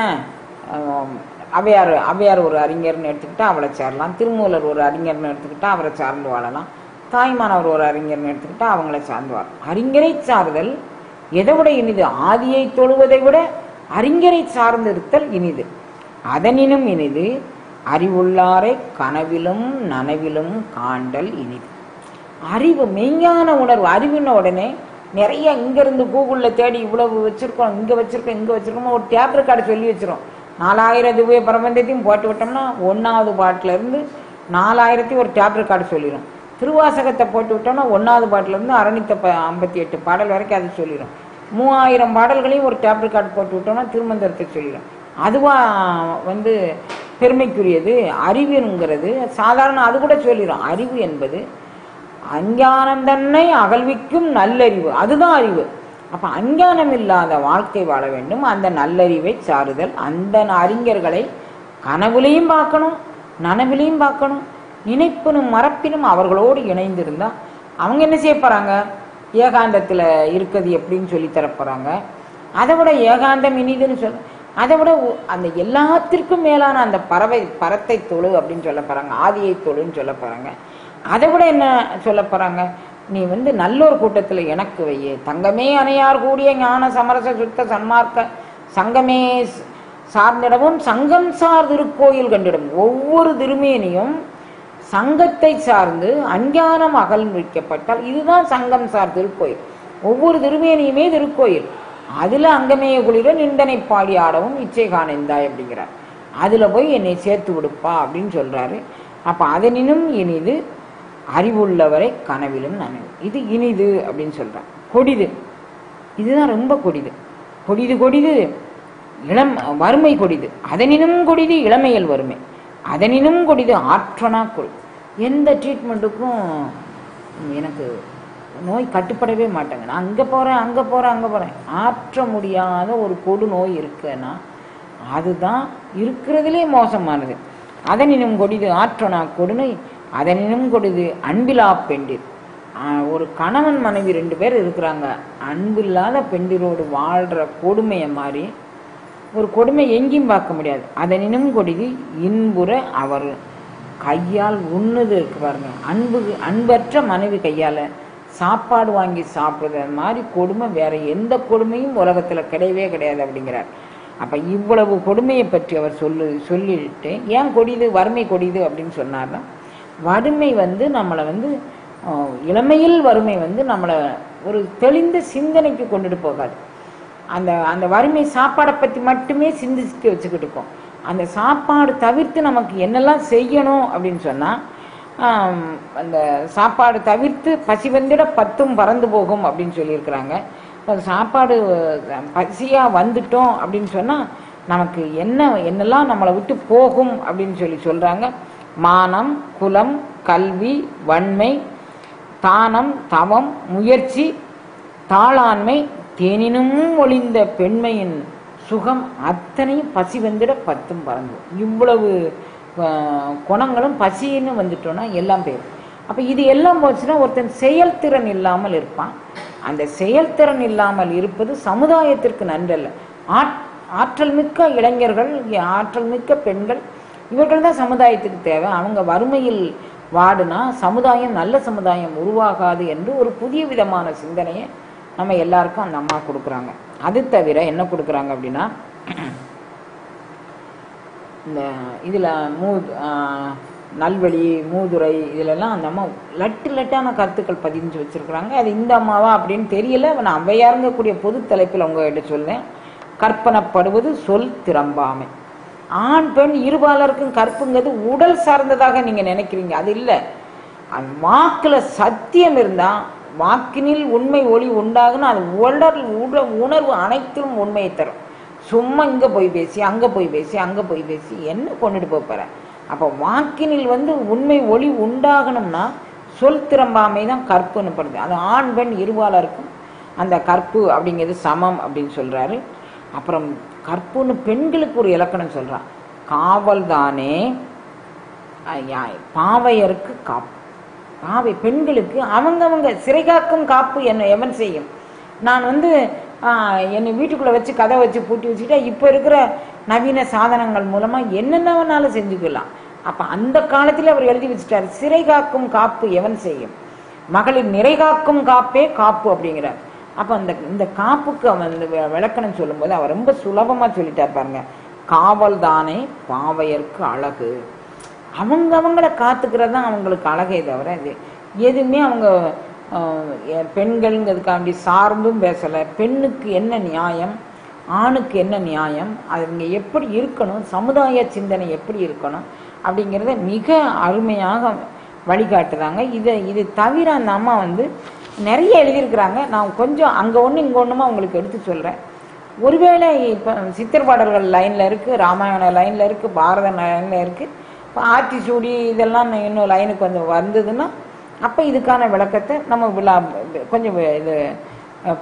அவையார் ஒரு அறிஞர்னு எடுத்துக்கிட்டா அவளை சேரலாம். திருமூலர் ஒரு அறிஞர்னு எடுத்துக்கிட்டா அவரை சார்ந்து வாழலாம். தாய்மானவர் ஒரு அறிஞர்னு எடுத்துக்கிட்டா அவங்கள சார்ந்து வாழலாம். அறிஞரை சார்தல் எதை விட இனிது? ஆதியை தொழுவதை விட அறிஞரை சார்ந்து இருத்தல் இனிது. அதனினும் இனிது அறிவுள்ளாரை கனவிலும் நனவிலும் காண்டல் இனிது. அறிவு, மெய்ஞான உணர்வு. அறிவுன உடனே நிறைய இங்கிருந்து கூகுளில் தேடி இவ்வளவு வச்சிருக்கோம், இங்கே வச்சிருக்கோம், இங்கே வச்சிருக்கோம், ஒரு டேப் ரெக்கார்டு சொல்லி வச்சிரும். 4000 திவ்ய பிரபந்தத்தையும் போட்டு விட்டோம்னா 1வது பாட்டிலேருந்து 4000 ஒரு டேப் ரெக்கார்டு சொல்லிடும். திருவாசகத்தை போட்டு விட்டோம்னா 1வது பாட்டிலேருந்து 658 பாடல் வரைக்கும் அது சொல்லிடும். 3000 பாடல்களையும் ஒரு டேப் ரெக்கார்டு போட்டு விட்டோம்னா திருமந்திரத்தை சொல்லிடும். அதுவாக பெருமைக்குரியது. அறிவுங்கிறது சாதாரண, அது கூட சொல்லிடும். அறிவு என்பது அஞ்ஞானம் தன்னை அகழ்விக்கும் நல்லறிவு, அதுதான் அறிவு. அப்போ அஞ்ஞானம் இல்லாத வாழ்க்கை வாழ வேண்டும். அந்த நல்லறிவை சாருதல். அந்த அறிஞர்களை கனவுலையும் பார்க்கணும், நனவிலையும் பார்க்கணும். நினைப்பினும் மறப்பினும் அவர்களோடு இணைந்திருந்தா அவங்க என்ன செய்ய போறாங்க? ஏகாந்தத்தில் இருக்கிறது எப்படின்னு சொல்லி தரப்போறாங்க. அதை விட ஏகாந்தம் இனிதுன்னு சொல்ல, அதை விட அந்த எல்லாத்திற்கும் மேலான அந்த பரத்தை தொழு அப்படின்னு சொல்ல போறாங்க. ஆதியை தொழுன்னு சொல்ல போறாங்க. அதை விட என்ன சொல்ல போறாங்க? நீ நல்லொரு கூட்டத்தில் எனக்கு வையே. தங்கமே அணையார் கூடிய ஞான சமரச சுத்த சன்மார்க்க சங்கமே சார்ந்திடவும் சங்கம் சார் திருக்கோயில் கண்டிடும். ஒவ்வொரு திருமேனியும் சங்கத்தை சார்ந்து அஞ்ஞானம் அகழ்விக்கப்பட்டால் இதுதான் சங்கம் சார் திருக்கோயில். ஒவ்வொரு திருமேனியுமே திருக்கோயில். அதுல அங்கமேய குளிர நிந்தனை பாடி ஆடவும் இச்சை காணந்தாய் அப்படிங்கிறார். அதுல போய் என்னை சேர்த்து விடுப்பா அப்படின்னு சொல்றாரு. அப்ப அதனினும் இனிது அறிவுள்ளவரை கனவிலும் நனவு. இது இனிது அப்படின்னு சொல்றான். கொடிது, இதுதான் ரொம்ப கொடிது. கொடிது கொடிது வறுமை கொடிது. அதனினும் கொடிது இளமையல் வறுமை. அதனினும் கொடிது ஆற்றனா கொள். எந்த ட்ரீட்மெண்ட்டுக்கும் எனக்கு நோய் கட்டுப்படவே மாட்டேங்க. நான் அங்கே போகிறேன், அங்கே போகிறேன், அங்கே போகிறேன். ஆற்ற முடியாத ஒரு கொடு நோய் இருக்குன்னா அதுதான் இருக்கிறதுலே மோசமானது. அதனினும் கொடிது ஆற்றனா கொடுமை. அதனினும் கொடிது அன்பிலா பெண்டிர். ஒரு கணவன் மனைவி 2 பேர் இருக்கிறாங்க. அன்பில்லாத பெண்டிரோடு வாழ்கிற கொடுமையை மாதிரி ஒரு கொடுமை எங்கேயும் பார்க்க முடியாது. அதனினும் கொடிது இன்புற அவர் கையால் உண்ணுது இருக்கு பாருங்க. அன்பற்ற மனைவி கையால் சாப்பாடு வாங்கி சாப்பிடுறது மாதிரி கொடுமை வேற எந்த கொடுமையும் உலகத்தில் கிடையவே கிடையாது அப்படிங்கிறார். அப்போ இவ்வளவு கொடுமையை பற்றி அவர் சொல்லிட்டு ஏன் கொடிது வறுமை கொடிது அப்படின்னு சொன்னார்னா, வறுமை நம்மளை இளமையில் வறுமை நம்மளை ஒரு தெளிந்த சிந்தனைக்கு கொண்டுட்டு போகாது. அந்த வறுமை சாப்பாடை பற்றி மட்டுமே சிந்திக்க வச்சுக்கிட்டு இருக்கோம். அந்த சாப்பாடு தவிர்த்து நமக்கு என்னெல்லாம் செய்யணும் அப்படின்னு சொன்னால், அந்த சாப்பாடு தவிர்த்து பசி வந்திட 10 பறந்து போகும் அப்படின்னு சொல்லியிருக்கிறாங்க. சாப்பாடு பசியாக வந்துட்டோம் அப்படின்னு சொன்னால் நமக்கு என்னெல்லாம் நம்மளை விட்டு போகும் அப்படின்னு சொல்கிறாங்க. மானம், குலம், கல்வி, வன்மை, தானம், தவம், முயற்சி, தாளாண்மை, தேனினும் ஒளிந்த பெண்மையின் சுகம் அத்தனையும் பசி வந்துட 10 பறந்து. இவ்வளவு குணங்களும் பசின்னு வந்துட்டோன்னா எல்லாம் போயிடும். அப்போ இது எல்லாம் போச்சுன்னா ஒருத்தன் செயல்திறன் இல்லாமல் இருப்பான். அந்த செயல்திறன் இல்லாமல் இருப்பது சமுதாயத்திற்கு நன்றல்ல. ஆற்றல் மிக்க இளைஞர்கள், ஆற்றல் மிக்க பெண்கள், இவர்கள் தான் சமுதாயத்துக்கு தேவை. அவங்க வறுமையில் வாடுனா சமுதாயம் நல்ல சமுதாயம் உருவாகாது என்று ஒரு புதிய விதமான சிந்தனையை நம்ம எல்லாருக்கும் அந்த அம்மா கொடுக்குறாங்க. அது தவிர என்ன கொடுக்குறாங்க அப்படின்னா, இந்த இதில் நல்வழி, மூதுரை, இதிலெல்லாம் அந்த அம்மா லட்டான கருத்துக்கள் பதிஞ்சு வச்சுருக்குறாங்க. அது இந்த அம்மாவா அப்படின்னு தெரியல. நான் அவ்வையாருங்கக்கூடிய பொது தலைப்பில் உங்ககிட்ட சொல்லேன். கற்பனப்படுவது சொல் திறம்பாமை. ஆண் பெண் இருபாலருக்கும் கற்புங்கிறது உடல் சார்ந்ததாக நீங்கள் நினைக்கிறீங்க. அது இல்லை. அது வாக்கில் சத்தியம் இருந்தால், வாக்கினில் உண்மை ஒளி உண்டாகுன்னு அது உணர்வு அனைத்திலும் உண்மையை தரும். சும்மா இங்கே போய் பேசி அங்கே போய் பேசி அங்கே போய் பேசி என்ன கொண்டுட்டு போகிற? அப்போ வாக்கினில் வந்து உண்மை ஒளி உண்டாகணும்னா சொல் திறம்பாமை தான் கற்புன்னு படுது. அது ஆண் பெண் இருபாலருக்கும் அந்த கற்பு அப்படிங்கிறது சமம் அப்படின்னு சொல்கிறாரு. அப்புறம் கற்புன்னு பெண்களுக்கு ஒரு இலக்கணம் சொல்கிறான். காவல் தானே பாவையருக்கு காப்பு. பாவை பெண்களுக்கு அவங்கவங்க சிறை காக்கும் காப்பு என்ன எவன் செய்யும்? நான் வந்து என்னை வீட்டுக்குள்ளே வச்சு கதை வச்சு பூட்டி வச்சுக்கிட்டா இப்போ இருக்கிற நவீன சாதனங்கள் மூலமாக என்னென்னவனாலும் செஞ்சுக்கலாம். அப்போ அந்த காலத்தில் அவர் எழுதி வச்சுட்டார், சிறை காக்கும் காப்பு எவன் செய்யும், மகளிர் நிறை காக்கும் காப்பே காப்பு அப்படிங்கிறார். அப்போ இந்த காப்புக்கு அவன் இந்த விளக்கணம் சொல்லும்போது அவர் ரொம்ப சுலபமாக சொல்லிட்டார் பாருங்க. காவல் தானே பாவையருக்கு அழகு. அவங்கள காத்துக்கிறது தான் அவங்களுக்கு அழகே தவிர இது எதுவுமே அவங்க பெண்கள்ங்கிறதுக்காண்டி சார்ந்தும் பேசலை. பெண்ணுக்கு என்ன நியாயம், ஆணுக்கு என்ன நியாயம், அவங்க எப்படி இருக்கணும், சமுதாய சிந்தனை எப்படி இருக்கணும் அப்படிங்கிறத மிக அருமையாக வழிகாட்டுறாங்க. இது தவிர அந்த அம்மா வந்து நிறைய எழுதியிருக்கிறாங்க. நான் கொஞ்சம் அங்கே ஒன்று இங்கே ஒன்றுமா உங்களுக்கு எடுத்து சொல்கிறேன். ஒருவேளை இப்போ சித்தர் பாடல்கள் லைனில் இருக்குது, ராமாயண லைனில் இருக்குது, பாரத லைனில் இருக்குது, இப்போ ஆத்திசூடி இதெல்லாம் இன்னும் லைனுக்கு கொஞ்சம் வந்ததுன்னா அப்போ இதுக்கான விளக்கத்தை நம்ம கொஞ்சம் இது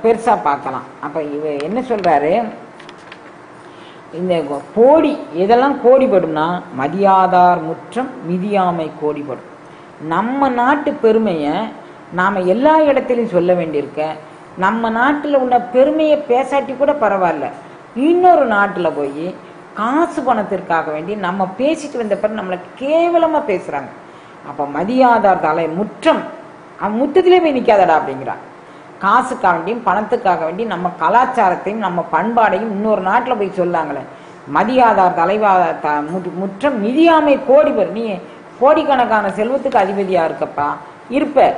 பெருசாக பார்க்கலாம். அப்போ என்ன சொல்கிறாரு, இந்த கோடி எதெல்லாம் கோடிப்படும்னா மதியாதார் முற்றம் மிதியாமை கோடிப்படும். நம்ம நாட்டு பெருமையை நாம் எல்லா இடத்துலையும் சொல்ல வேண்டியிருக்க, நம்ம நாட்டில் உள்ள பெருமையை பேசாட்டி கூட பரவாயில்ல, இன்னொரு நாட்டில் போய் காசு பணத்திற்காக வேண்டி நம்ம பேசிட்டு வந்த பிறகு நம்மளை கேவலமாக பேசுகிறாங்க. அப்போ மதியாதார் தலை முற்றம், முற்றத்திலே போய் நிற்காதடா அப்படிங்கிறான். காசுக்காக வேண்டியும் பணத்துக்காக வேண்டி நம்ம கலாச்சாரத்தையும் நம்ம பண்பாடையும் இன்னொரு நாட்டில் போய் சொல்லாங்களே. மதியாதார் முற்றம் மிதியாமை கோடிபர். நீ கோடிக்கணக்கான செல்வத்துக்கு அதிபதியாக இருக்கப்பா இருப்ப,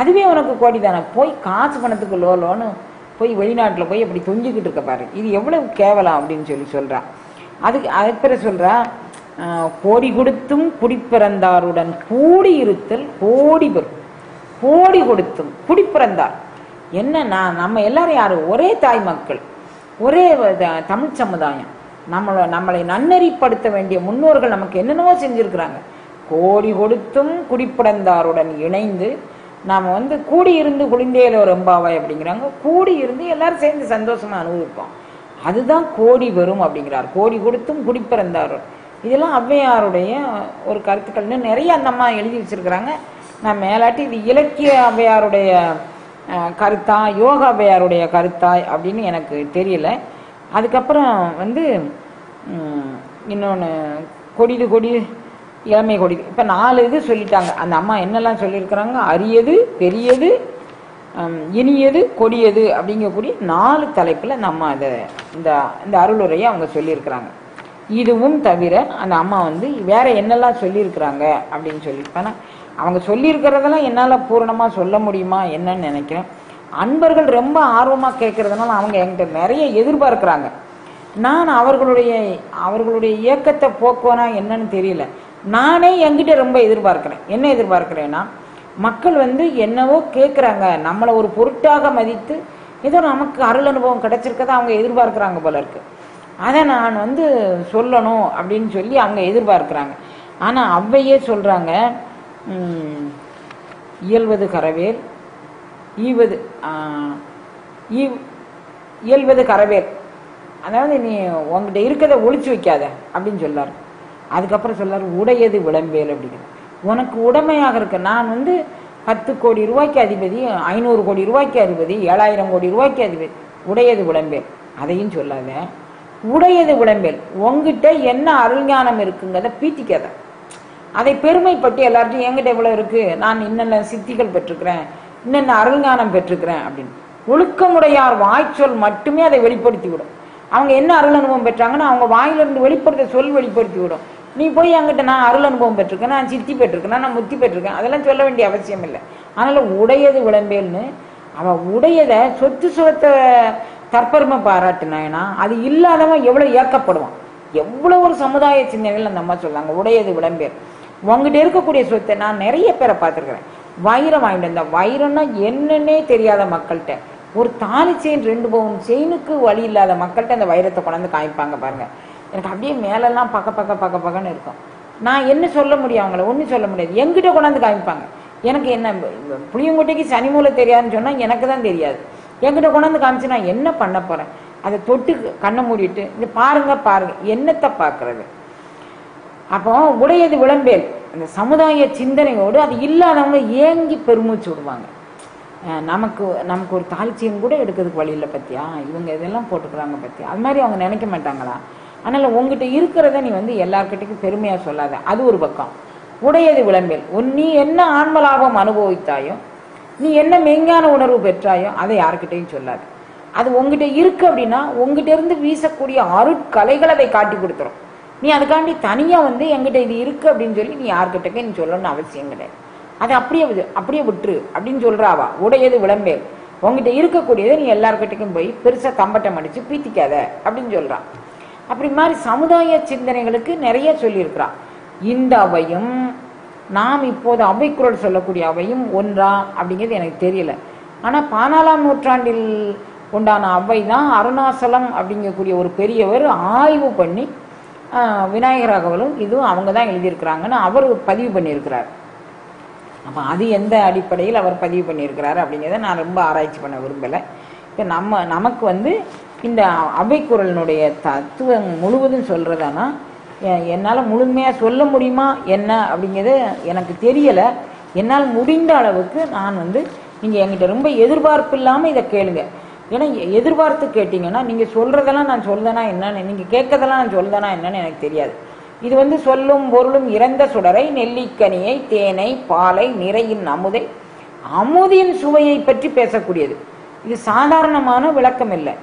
அதுவே உனக்கு கோடி தானே. போய் காசு பணத்துக்கு லோன்னு போய் வெளிநாட்டில் போய் அப்படி தொங்கிக்கிட்டு இருக்க பாரு, இது எவ்வளவு கேவலம் அப்படின்னு சொல்கிறான். அதுக்கு பிறகு சொல்கிறா, கோடி கொடுத்தும் குடிப்பிறந்தாருடன் கூடி இருத்தல் கோடி பெறும். கோடி கொடுத்தும் குடிப்பிறந்தார் என்னன்னா, நம்ம எல்லாரும் யாரு, ஒரே தாய் மக்கள், ஒரே தமிழ் சமுதாயம். நம்மளை நன்னறிப்படுத்த வேண்டிய முன்னோர்கள் நமக்கு என்னென்னவோ செஞ்சிருக்கிறாங்க. கோடி கொடுத்தும் குடிப்பிறந்தாருடன் இணைந்து நாம் வந்து கூடியிருந்து குளிந்தேல ரொம்பாவாய் அப்படிங்கிறாங்க. கூடியிருந்து எல்லாரும் சேர்ந்து சந்தோஷமா அனுபவிப்போம், அதுதான் கோடி வரும் அப்படிங்கிறார். கோடி கொடுத்தும் குடிப்பிறந்தார், இதெல்லாம் ஔவையாருடைய ஒரு கருத்துக்கள்னு நிறைய அந்த அம்மா எழுதி வச்சிருக்கிறாங்க. நான் மேலாட்டி இது இலக்கிய ஔவையாருடைய கருத்தா யோகா ஔவையாருடைய கருத்தா அப்படின்னு எனக்கு தெரியல. அதுக்கப்புறம் வந்து இன்னொன்று கொடிது கொடி இளமை கொடி, இப்போ 4 இது சொல்லிட்டாங்க அந்த அம்மா. என்னெல்லாம் சொல்லியிருக்கிறாங்க, அரியது, பெரியது, இனியது, கொடியது அப்படிங்கக்கூடிய 4 தலைப்பில் நம்ம அதை இந்த அருளுரையை அவங்க சொல்லியிருக்கிறாங்க. இதுவும் தவிர அந்த அம்மா வந்து வேற என்னெல்லாம் சொல்லியிருக்கிறாங்க அப்படின்னு சொல்லியிருப்பாங்க. அவங்க சொல்லியிருக்கிறதெல்லாம் என்னால் பூரணமாக சொல்ல முடியுமா என்னன்னு நினைக்கிறேன். அன்பர்கள் ரொம்ப ஆர்வமாக கேட்கறதுனால அவங்க என்கிட்ட நிறைய எதிர்பார்க்குறாங்க. நான் அவர்களுடைய இயக்கத்தை போக்குவனா என்னன்னு தெரியல. நானே என்கிட்ட ரொம்ப எதிர்பார்க்கிறேன். என்ன எதிர்பார்க்கிறேன்னா, மக்கள் வந்து என்னவோ கேட்குறாங்க, நம்மளை ஒரு பொருட்டாக மதித்து ஏதோ நமக்கு அருள் அனுபவம் கிடைச்சிருக்கதான் அவங்க எதிர்பார்க்குறாங்க போல இருக்கு. அதை நான் வந்து சொல்லணும் அப்படின்னு சொல்லி அவங்க எதிர்பார்க்குறாங்க. ஆனால் ஔவையே சொல்கிறாங்க, இயல்வது கரவேல் இயல்வது கரவேல், அதாவது நீ உங்ககிட்ட இருக்கிறத ஒழிச்சு வைக்காத அப்படின்னு சொல்லார். அதுக்கப்புறம் சொல்லார் உடையது விளம்பேல் அப்படிங்கிற, உனக்கு உடைமையாக இருக்க, நான் வந்து 10 கோடி ரூபாய்க்கு அதிபதி, 500 கோடி ரூபாய்க்கு அதிபதி, 7000 கோடி ரூபாய்க்கு அதிபதி, உடையது விளம்பேல் அதையும் சொல்லாத. உடையது விளம்பேல், உங்ககிட்ட என்ன அருஞானம் இருக்குங்கிறத பீத்திக்காத, அதை பெருமைப்பட்டு எல்லார்ட்டையும் என்கிட்ட எவ்வளோ இருக்கு, நான் இன்னென்ன சித்திகள் பெற்றிருக்கிறேன், இன்னென்ன அருஞானம் பெற்றிருக்கிறேன் அப்படின்னு. ஒழுக்கமுடையார் வாய்ச்சொல் மட்டுமே அதை வெளிப்படுத்தி விடும். அவங்க என்ன அருள் அனுபவம் பெற்றாங்கன்னா அவங்க வாயிலிருந்து வெளிப்படுத்த சொல் வெளிப்படுத்தி விடும். நீ போய் என்கிட்ட நான் அருள் அனுபவம் பெற்றிருக்கேன், நான் சித்தி பெற்றிருக்கேன், நான் முத்தி பெற்றிருக்கேன், அதெல்லாம் சொல்ல வேண்டிய அவசியம் இல்லை. அதனால உடையது விளம்பேல்னு அவன் உடையதை சொத்து சுகத்தை தற்பெருமை பாராட்டினான்னா அது இல்லாதவன் எவ்வளோ ஏக்கப்படுவான். எவ்வளோ ஒரு சமுதாய சிந்தனைகள் அந்த அம்மா சொல்லாங்க. உடையது விளம்பேல், உங்ககிட்ட இருக்கக்கூடிய சொத்தை நான் நிறைய பேரை பார்த்துருக்குறேன். வைரம் வாங்கிட்டு வந்தேன், வைரம்னா என்னன்னே தெரியாத மக்கள்கிட்ட ஒரு தாலி செயின் 2 பவுன் செயினுக்கு வழி இல்லாத மக்கள்கிட்ட அந்த வைரத்தை கொண்டாந்து காமிப்பாங்க பாருங்க. எனக்கு அப்படியே மேலெல்லாம் பக்கன்னு இருக்கும். நான் என்ன சொல்ல முடியும், அவங்கள ஒன்றும் சொல்ல முடியாது. எங்கிட்ட கொண்டாந்து காமிப்பாங்க. எனக்கு என்ன புளியங்கொட்டைக்கு சனி மூலை தெரியாதுன்னு சொன்னால் எனக்கு தான் தெரியாது. என்கிட்ட கொண்டாந்து காமிச்சு நான் என்ன பண்ண போகிறேன்? அதை தொட்டு கண்ணை மூடிட்டு இது பாருங்க என்னத்தை பார்க்கறது? அப்போ உடையது விளம்பேல் அந்த சமுதாய சிந்தனையோடு அது இல்லாதவங்க ஏங்கி பெருமூச்சு விடுவாங்க. நமக்கு ஒரு தாழ்ச்சியும் கூட எடுக்கிறதுக்கு வழி இல்லை பத்தியா, இவங்க இதெல்லாம் போட்டுக்கிறாங்க பத்தியா, அது மாதிரி அவங்க நினைக்க மாட்டாங்களா? அதனால உங்ககிட்ட இருக்கிறத நீ எல்லார்கிட்டையும் பெருமையா சொல்லாத. அது ஒரு பக்கம். உடையது விளம்பேல் நீ என்ன ஆன்ம லாபம் அனுபவித்தாயோ, நீ என்ன மெய்ஞான உணர்வு பெற்றாயோ அதை யாருக்கிட்டையும் சொல்லாது. அது உங்ககிட்ட இருக்கு அப்படின்னா உங்ககிட்ட இருந்து வீசக்கூடிய அருட்கலைகள் அதை காட்டி கொடுத்துரும். நீ அதுக்காண்டி தனியா என்கிட்ட இது இருக்கு அப்படின்னு சொல்லி நீ யார்கிட்டக்கே நீ சொல்லணும்னு அவசியம் கிடையாது. அதை அப்படியே விட்டுரு அப்படின்னு சொல்றாவா. உடையது விளம்பேல் உங்ககிட்ட இருக்கக்கூடியதை நீ எல்லார்கிட்டையும் போய் பெருசா தம்பட்டம் அடிச்சு பீத்திக்காத அப்படின்னு சொல்றான். அப்படி மாதிரி சமுதாய சிந்தனைகளுக்கு நிறைய சொல்லியிருக்கிறான். இந்த அவையும் நாம் இப்போது அவைக்குரல் சொல்லக்கூடிய அவையும் ஒன்றா அப்படிங்கிறது எனக்கு தெரியல. ஆனா 14ஆம் நூற்றாண்டில் உண்டான அவை தான் அருணாசலம் அப்படிங்கக்கூடிய ஒரு பெரியவர் ஆய்வு பண்ணி விநாயகராகவலும் இதுவும் அவங்க தான் எழுதியிருக்கிறாங்கன்னு அவர் பதிவு பண்ணியிருக்கிறார். அப்போ அது எந்த அடிப்படையில் அவர் பதிவு பண்ணியிருக்கிறாரு அப்படிங்கிறத நான் ரொம்ப ஆராய்ச்சி பண்ண விரும்பலை. இப்போ நமக்கு இந்த அவைக்குரலினுடைய தத்துவம் முழுவதும் சொல்றதானா என்னால் முழுமையாக சொல்ல முடியுமா என்ன அப்படிங்கிறது எனக்கு தெரியலை. என்னால் முடிந்த அளவுக்கு நான் நீங்கள் என்கிட்ட ரொம்ப எதிர்பார்ப்பு இல்லாமல் இதை கேளுங்க. ஏன்னா எதிர்பார்த்து கேட்டீங்கன்னா நீங்கள் சொல்றதெல்லாம் நான் சொல்றேனா என்னன்னு, நீங்கள் கேட்கறதெல்லாம் நான் சொல்றேனா என்னன்னு எனக்கு தெரியாது. இது சொல்லும் பொருளும் இறந்த சுடரை, நெல்லிக்கனியை, தேனை, பாலை, நிறையின் அமுதின் சுவையை பற்றி பேசக்கூடியது. இது சாதாரணமான விளக்கம் இல்லை.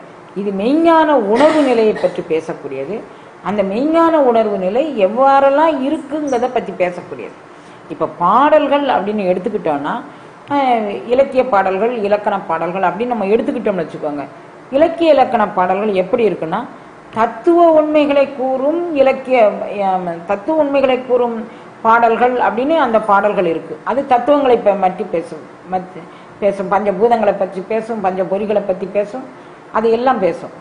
இது மெய்ஞான உணர்வு நிலையை பற்றி பேசக்கூடியது. அந்த மெய்ஞான உணர்வு நிலை எவ்வாறெல்லாம் இருக்குங்கிறத பற்றி பேசக்கூடியது. இப்போ பாடல்கள் அப்படின்னு எடுத்துக்கிட்டோம்னா இலக்கிய பாடல்கள், இலக்கண பாடல்கள் அப்படின்னு நம்ம எடுத்துக்கிட்டோம்னு வச்சுக்கோங்க. இலக்கிய இலக்கண பாடல்கள் எப்படி இருக்குன்னா தத்துவ உண்மைகளை கூறும் தத்துவ உண்மைகளை கூறும் பாடல்கள் அப்படின்னு அந்த பாடல்கள் இருக்கு. அது தத்துவங்களை பற்றி பேசும் பஞ்சபூதங்களை பற்றி பேசும், பஞ்ச பொறிகளை பற்றி பேசும், அது எல்லாம் பேசும்.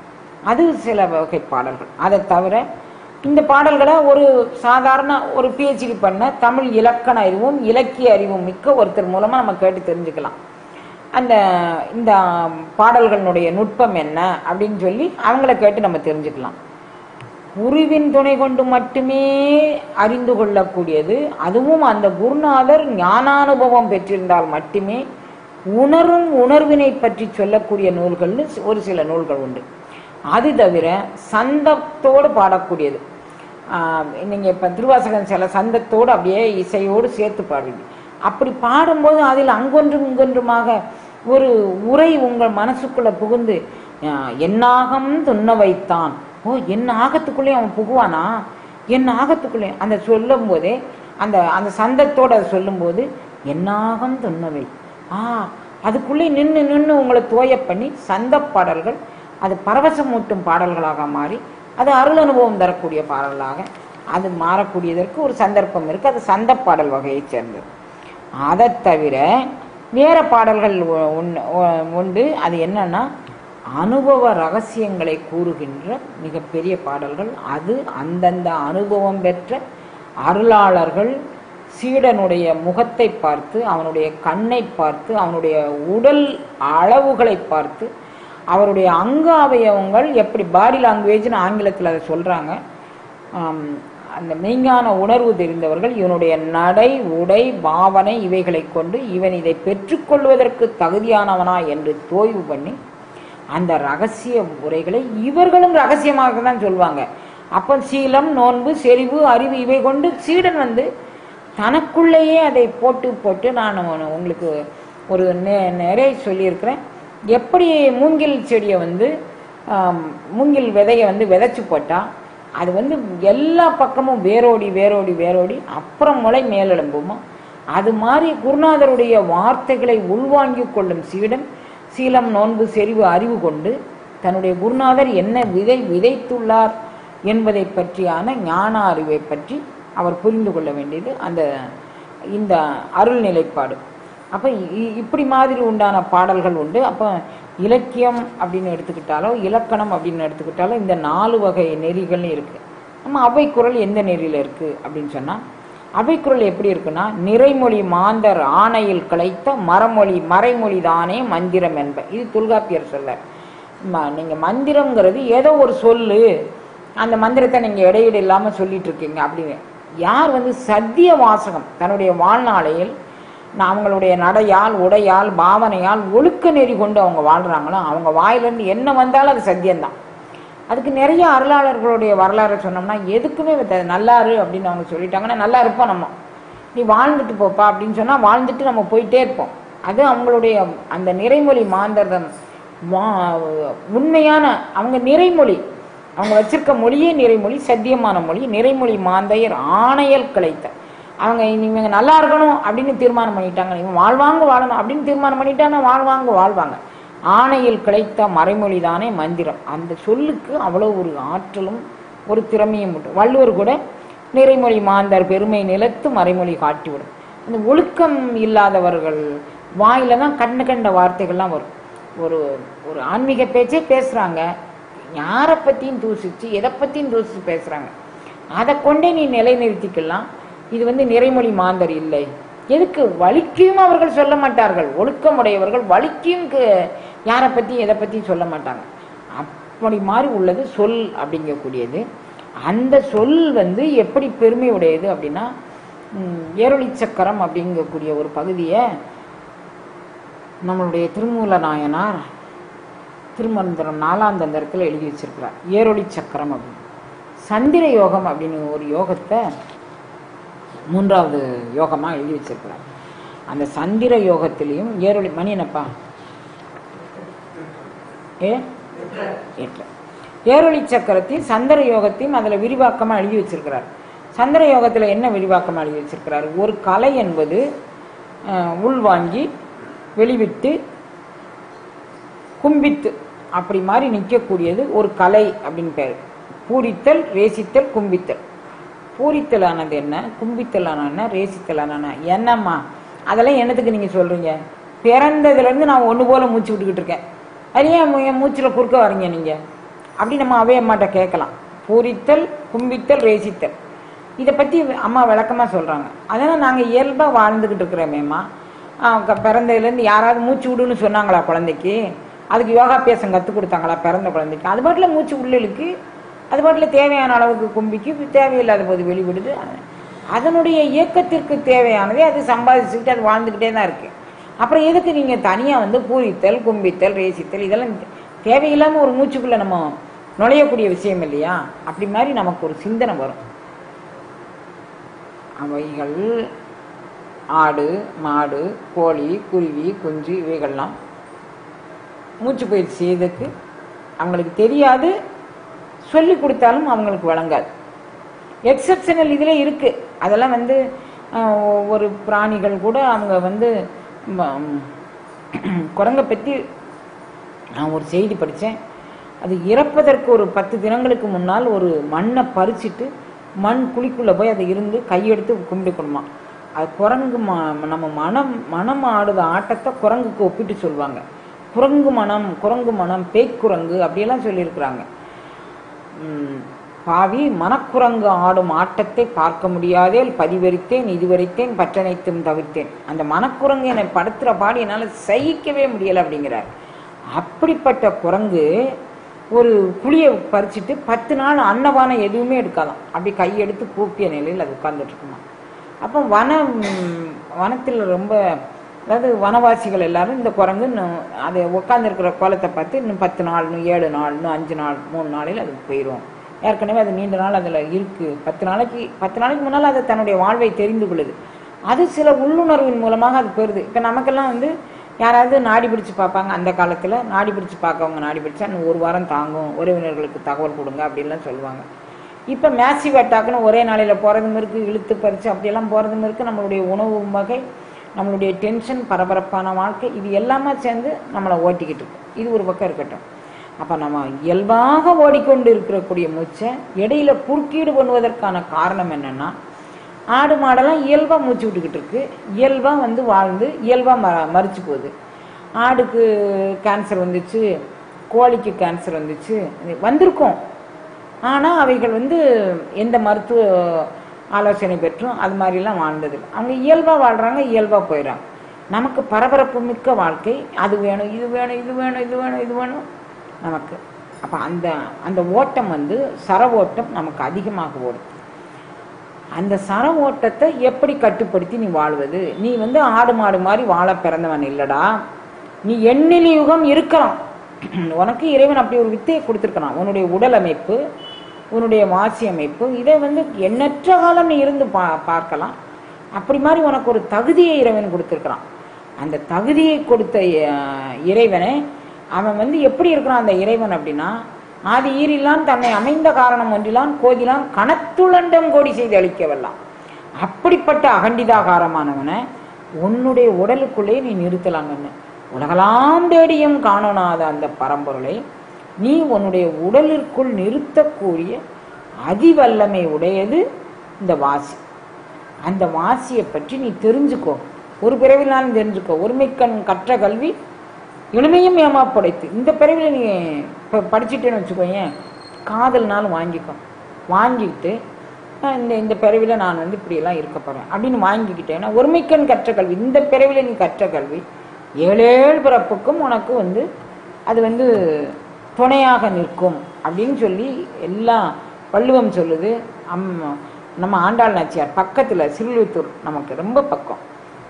அது சில வகை பாடல்கள். அதை தவிர இந்த பாடல்களை ஒரு சாதாரண ஒரு PhD பண்ண தமிழ் இலக்கண அறிவும் இலக்கிய அறிவும் மிக்க ஒருத்தர் மூலமா நம்ம கேட்டு தெரிஞ்சுக்கலாம். இந்த பாடல்களுடைய நுட்பம் என்ன அப்படின்னு சொல்லி அவங்கள கேட்டு நம்ம தெரிஞ்சுக்கலாம். குருவின் துணை கொண்டு மட்டுமே அறிந்து கொள்ளக்கூடியது. அதுவும் அந்த குருநாதர் ஞானானுபவம் பெற்றிருந்தால் மட்டுமே உணரும் உணர்வினை பற்றி சொல்லக்கூடிய நூல்கள்னு ஒரு சில நூல்கள் உண்டு. அது தவிர சந்தத்தோடு பாடக்கூடியது. நீங்க இப்ப திருவாசகம் சில சந்தத்தோடு அப்படியே இசையோடு சேர்த்து பாடுவீங்க. அப்படி பாடும்போது அதில் அங்கொன்றும் இங்கொன்றுமாக ஒரு உரை உங்கள் மனசுக்குள்ள புகுந்து என்னாகம் துண்ண வைத்தான். ஓ, என் ஆகத்துக்குள்ளே அவன் புகுவானா, என் ஆகத்துக்குள்ளே அந்த சொல்லும் போதே அந்த சந்தத்தோடு அதை சொல்லும் போது என்னாகம் துண்ணவை அதுக்குள்ளே நின்று உங்களை தோய பண்ணி சந்த பாடல்கள் அது பரவசமூட்டும் பாடல்களாக மாறி அது அருள் அனுபவம் தரக்கூடிய பாடல்களாக அது மாறக்கூடியதற்கு ஒரு சந்தர்ப்பம் இருக்கு. அது சந்த பாடல் வகையை சேர்ந்தது. அதை தவிர வேற பாடல்கள் உண்டு. அது என்னன்னா அனுபவ ரகசியங்களை கூறுகின்ற மிகப்பெரிய பாடல்கள். அது அந்தந்த அனுபவம் பெற்ற அருளாளர்கள் சீடனுடைய முகத்தை பார்த்து, அவனுடைய கண்ணை பார்த்து, அவனுடைய உடல் அளவுகளை பார்த்து, அவருடைய அங்க அவயவங்கள் எப்படி பாடி லாங்குவேஜ்னு ஆங்கிலத்தில் அதை சொல்றாங்க. அந்த மெய்ஞான உணர்வு தெரிந்தவர்கள் இவனுடைய நடை, உடை, பாவனை இவைகளை கொண்டு இவன் இதை பெற்றுக்கொள்வதற்கு தகுதியானவனா என்று தோய்வு பண்ணி அந்த ரகசிய உரைகளை இவர்களும் ரகசியமாக தான் சொல்லுவாங்க. அப்போ சீலம், நோன்பு, செறிவு, அறிவு இவை கொண்டு சீடன் தனக்குள்ளேயே அதை போட்டு நான் உங்களுக்கு ஒரு நிறைய சொல்லியிருக்கிறேன். எப்படி மூங்கில் செடியை மூங்கில் விதையை விதைச்சு போட்டா அது எல்லா பக்கமும் வேரோடி அப்புறம் முளை மேலெழும்புமா, அது மாதிரி குருநாதருடைய வார்த்தைகளை உள்வாங்கி கொள்ளும் சீடன் சீலம், நோன்பு, செறிவு, அறிவு கொண்டு தன்னுடைய குருநாதர் என்ன விதைத்துள்ளார் என்பதை பற்றியான ஞான அறிவை பற்றி அவர் புரிந்து கொள்ள வேண்டியது இந்த அருள் நிலைப்பாடு. அப்போ இப்படி மாதிரி உண்டான பாடல்கள் உண்டு. அப்போ இலக்கியம் அப்படின்னு எடுத்துக்கிட்டாலோ இலக்கணம் அப்படின்னு எடுத்துக்கிட்டாலோ இந்த 4 வகை நெறிகள்னு இருக்குது. நம்ம அவைக்குறள் எந்த நெறியில் இருக்குது அப்படின்னு சொன்னால், அவைக்குறள் எப்படி இருக்குன்னா, நிறைமொழி மாந்தர் ஆணையில் கிளைத்த மறைமொழி தானே மந்திரம் என்ப. இது தொல்காப்பியர் சொல்ல. நீங்கள் மந்திரங்கிறது ஏதோ ஒரு சொல்லு, அந்த மந்திரத்தை நீங்கள் இடையீடு இல்லாமல் சொல்லிட்டு இருக்கீங்க அப்படின்னு. யார் சத்திய வாசகம் தன்னுடைய வாழ்நாளையில் அவங்களுடைய நடையால் உடையால் பாவனையால் ஒழுக்க நெறி கொண்டு அவங்க வாழ்கிறாங்களோ அவங்க வாயிலிருந்து என்ன வந்தாலும் அது சத்தியம்தான். அதுக்கு நிறைய அருளாளர்களுடைய வரலாறு சொன்னோம்னா எதுக்குமே நல்லாரு அப்படின்னு அவங்க சொல்லிட்டாங்கன்னா நல்லா இருப்போம். நம்ம நீ வாழ்ந்துட்டு போப்பா அப்படின்னு சொன்னால் வாழ்ந்துட்டு நம்ம போயிட்டே இருப்போம். அது அவங்களுடைய அந்த நிறைமொழி மாந்தர்தம் உண்மையான அவங்க நிறைமொழி, அவங்க வச்சிருக்க மொழியே நிறைமொழி, சத்தியமான மொழி. நிறைமொழி மாந்தையர் ஆணையல் கிளைத்த அவங்க இவங்க நல்லா இருக்கணும் அப்படின்னு தீர்மானம் பண்ணிட்டாங்க. இவங்க வாழ்வாங்க வாழணும் அப்படின்னு தீர்மானம் பண்ணிட்டாங்கன்னா வாழ்வாங்க. ஆணையில் கிடைத்த மறைமொழி தானே மந்திரம். அந்த சொல்லுக்கு அவ்வளோ ஒரு ஆற்றலும் ஒரு திறமையும் உண்டு. வள்ளுவர் கூட நிறைமொழி மாந்தர் பெருமை நிலத்து மறைமொழி காட்டிவிடும். அந்த ஒழுக்கம் இல்லாதவர்கள் வாயில தான் கண்ட வார்த்தைகள்லாம் வரும். ஒரு ஆன்மீக பேச்சே பேசுறாங்க, யாரை பற்றியும் தூசிச்சு எதை பற்றியும் தூசிச்சு பேசுறாங்க. அதை கொண்டே நீ நிலைநிறுத்திக்கலாம். இது நிறைமொழி மாந்தர் இல்லை. எதுக்கு வலிக்கும் அவர்கள் சொல்ல மாட்டார்கள். ஒழுக்கமுடையவர்கள் வலிக்கும் யாரை பற்றி எதை பற்றியும் சொல்ல மாட்டாங்க. அப்படி மாதிரி உள்ளது சொல் அப்படிங்கக்கூடியது. அந்த சொல் எப்படி பெருமை உடையது அப்படின்னா, ஏரொளி சக்கரம் அப்படிங்கக்கூடிய ஒரு பகுதியை நம்மளுடைய திருமூல நாயனார் திருமந்திரம் 4ஆம் தந்திரத்தில் எழுதி வச்சிருக்கிறார். ஏரொளி சக்கரம் அப்படின்னு சந்திர யோகம் அப்படின்னு ஒரு யோகத்தை 3வது யோகமாக எழுதி வச்சிருக்கிறார். அந்த சந்திர யோகத்திலையும் ஏரொளி மணி என்னப்பா ஏரொளி சக்கரத்தையும் சந்திர யோகத்தையும் அதில் விரிவாக்கமாக எழுதி வச்சிருக்கிறார். சந்திர யோகத்தில் என்ன விரிவாக்கமாக எழுதி வச்சிருக்கிறார்? ஒரு கலை என்பது உள்வாங்கி வெளிவிட்டு கும்பித்து அப்படி மாதிரி நிற்கக்கூடியது ஒரு கலை அப்படின்னு பேர். பூரித்தல், ரேசித்தல், கும்பித்தல். பூரித்தலானது என்ன, கும்பித்தலான என்ன, ரேசித்தலான என்னம்மா அதெல்லாம் என்னத்துக்கு நீங்கள் சொல்கிறீங்க? பிறந்ததுலேருந்து நான் ஒன்று போல் மூச்சு விட்டுக்கிட்டு இருக்கேன், அது ஏன் என் மூச்சில் குறுக்க வரீங்க நீங்கள் அப்படி நம்ம அம்மாட்ட கேட்கலாம். பூரித்தல், கும்பித்தல், ரேசித்தல் இதை பற்றி அம்மா விளக்கமாக சொல்கிறாங்க. அதனால் நாங்கள் இயல்பாக வாழ்ந்துக்கிட்டு இருக்கிறோமேம்மா. பிறந்ததுலேருந்து யாராவது மூச்சு விடுன்னு சொன்னாங்களா குழந்தைக்கு? அதுக்கு யோகாபியாசம் கற்றுக் கொடுத்தாங்களா பிறந்த குழந்தைக்கு? அது பாட்டில் மூச்சு உள்ளலுக்கு, அது பாட்டில் தேவையான அளவுக்கு கும்பிக்கு, தேவையில்லாத போது வெளிவிடுது. அதனுடைய இயக்கத்திற்கு தேவையானதே அது சம்பாதிச்சுக்கிட்டு அது வாழ்ந்துக்கிட்டே தான் இருக்குது. அப்புறம் எதுக்கு நீங்கள் தனியாக பூரித்தல், கும்பித்தல், ரேசித்தல் இதெல்லாம் தேவையில்லாமல் ஒரு மூச்சுக்குள்ளே நம்ம நுழையக்கூடிய விஷயம் இல்லையா? அப்படி மாதிரி நமக்கு ஒரு சிந்தனை வரும். அவைகள் ஆடு, மாடு, கோழி, குருவி, குஞ்சு இவைகள்லாம் மூச்சு பயிற்சி செய்ததுக்கு அவங்களுக்கு தெரியாது, சொல்லி கொடுத்தாலும் அவங்களுக்கு வழங்காது. எக்ஸப்ஷனல் இதில் இருக்குது. அதெல்லாம் ஒரு பிராணிகள் கூட அவங்க குரங்கை பற்றி நான் ஒரு செய்தி படித்தேன். அது இறப்பதற்கு ஒரு 10 தினங்களுக்கு முன்னால் ஒரு மண்ணை பறிச்சுட்டு மண் குழிக்குள்ளே போய் அதை இருந்து கையெடுத்து கும்பிடுக்கணுமா. அது குரங்கு நம்ம மனம் ஆடுத ஆட்டத்தை குரங்குக்கு ஒப்பிட்டு சொல்லுவாங்க. குரங்கு மனம் பேய்க்குரங்கு அப்படியெல்லாம் சொல்லியிருக்கிறாங்க. பாவி மனக்குரங்கு ஆடும் ஆட்டத்தை பார்க்க முடியாதே பதிவரித்தேன் இதுவரைத்தேன் பற்றனைத்தும் தவிர்த்தேன். அந்த மனக்குரங்கு என்னை படுத்துகிற பாடி என்னால் சகிக்கவே முடியலை அப்படிங்கிறார். அப்படிப்பட்ட குரங்கு ஒரு புளியை பறிச்சுட்டு 10 நாள் அன்னபானம் எதுவுமே எடுக்காதான், அப்படி கையெடுத்து கூப்பிய நிலையில் அது உட்கார்ந்துட்டு இருக்குமா. அப்போ வனத்தில் ரொம்ப அதாவது வனவாசிகள் எல்லாரும் இந்த குரங்கு அதை உட்காந்துருக்கிற கோலத்தை பார்த்து இன்னும் 10 நாள், இன்னும் 7 நாள், இன்னும் 5 நாள், 3 நாளில் அது போயிடும். ஏற்கனவே அது நீண்ட நாள் அதில் இருக்குது. 10 நாளைக்கு முன்னால் அது தன்னுடைய வாழ்வை தெரிந்து கொள்ளுது. அது சில உள்ளுணர்வின் மூலமாக அது போயிடுது. இப்போ நமக்கெல்லாம் யாராவது நாடி பிடிச்சி பார்ப்பாங்க. அந்த காலத்தில் நாடி பிடிச்சி பார்க்கவங்க நாடி பிடிச்சா இன்னும் 1 வாரம் தாங்கும், உறவினர்களுக்கு தகவல் கொடுங்க அப்படின்லாம் சொல்லுவாங்க. இப்போ மேசிவ் அட்டாக்குன்னு ஒரே நாளையில் போகிறதும் இருக்குது, இழுத்து பறித்து அப்படியெல்லாம் போகிறதும் இருக்குது. நம்மளுடைய உணவு வகை, நம்மளுடைய டென்ஷன், பரபரப்பான வாழ்க்கை, இது எல்லாமே சேர்ந்து நம்மளை ஓட்டிக்கிட்டு இருக்கு. இது ஒரு பக்கம் இருக்கட்டும். அப்போ நம்ம இயல்பாக ஓடிக்கொண்டு இருக்கக்கூடிய மூச்சை இடையில குறுக்கீடு பண்ணுவதற்கான காரணம் என்னென்னா, ஆடு மாடெல்லாம் இயல்பாக மூச்சு விட்டுக்கிட்டு இருக்கு, இயல்பாக வந்து வாழ்ந்து இயல்பாக மறிச்சு போகுது. ஆடுக்கு கேன்சர் வந்துச்சு, கோழிக்கு கேன்சர் வந்துச்சு, வந்திருக்கும். ஆனால் அவைகள் வந்து எந்த மருத்துவ ஆலோசனை பெற்றும் அது மாதிரிலாம் வாழ்ந்ததில்லை. அவங்க இயல்பாக வாழ்கிறாங்க, இயல்பாக போயிடறாங்க. நமக்கு பரபரப்பு மிக்க வாழ்க்கை, அது வேணும், இது வேணும், இது வேணும், இது வேணும், இது வேணும் நமக்கு. அப்போ அந்த அந்த ஓட்டம் வந்து சர ஓட்டம் நமக்கு அதிகமாக ஓடும். அந்த சர ஓட்டத்தை எப்படி கட்டுப்படுத்தி நீ வாழ்வது? நீ வந்து ஆடு மாடு மாதிரி வாழ பிறந்தவன் இல்லடா. நீ எண்ணிலி யுகம் இருக்கலாம். உனக்கு இறைவன் அப்படி ஒரு வித்தையை கொடுத்துருக்கான். உன்னுடைய உடல் அமைப்பு, உன்னுடைய வாசி அமைப்பு, இதை வந்து எண்ணற்ற காலம் நீ இருந்து பார்க்கலாம். அப்படி மாதிரி உனக்கு ஒரு தகுதியை இறைவன் கொடுத்துருக்கிறான். அந்த தகுதியை கொடுத்த இறைவனை அவன் வந்து எப்படி இருக்கிறான் அந்த இறைவன் அப்படின்னா, ஆதி ஈரில்லான் தன்னை அமைந்த காரணம் ஒன்றிலான் கோதிலான் கணத்துளண்டம் கோடி செய்து அளிக்கவெல்லாம். அப்படிப்பட்ட அகண்டிதாகாரமானவனை உன்னுடைய உடலுக்குள்ளே நீ நிறுத்தலாங்கன்னு. உலகலாம் தேடியும் காணோனாத அந்த பரம்பொருளை நீ உன்னுடைய உடலிற்குள் நிறுத்தக்கூடிய அதிவல்லமை உடையது இந்த வாசி. அந்த வாசியை பற்றி நீ தெரிஞ்சுக்கோ, ஒரு பிறவினாலும் தெரிஞ்சுக்கோ. ஒருமைக்கண் கற்ற கல்வி எளிமையும் ஏமாப்படைத்து. இந்த பிறவில நீ இப்போ படிச்சுட்டேன்னு வச்சுக்கோங்க, காதல்னாலும் வாங்கிக்கோ. வாங்கிக்கிட்டு இந்த பிறவில நான் வந்து இப்படியெல்லாம் இருக்க போகிறேன் அப்படின்னு வாங்கிக்கிட்டேன்னா, ஒருமைக்கண் கற்ற கல்வி, இந்த பிறவில நீ கற்ற கல்வி 7 பிறப்புக்கும் உனக்கு வந்து அது வந்து துணையாக நிற்கும் அப்படின்னு சொல்லி எல்லாம் வள்ளுவம் சொல்லுது. நம்ம ஆண்டாள் நாச்சியார் பக்கத்தில் சிறுவித்தூர் நமக்கு ரொம்ப பக்கம்,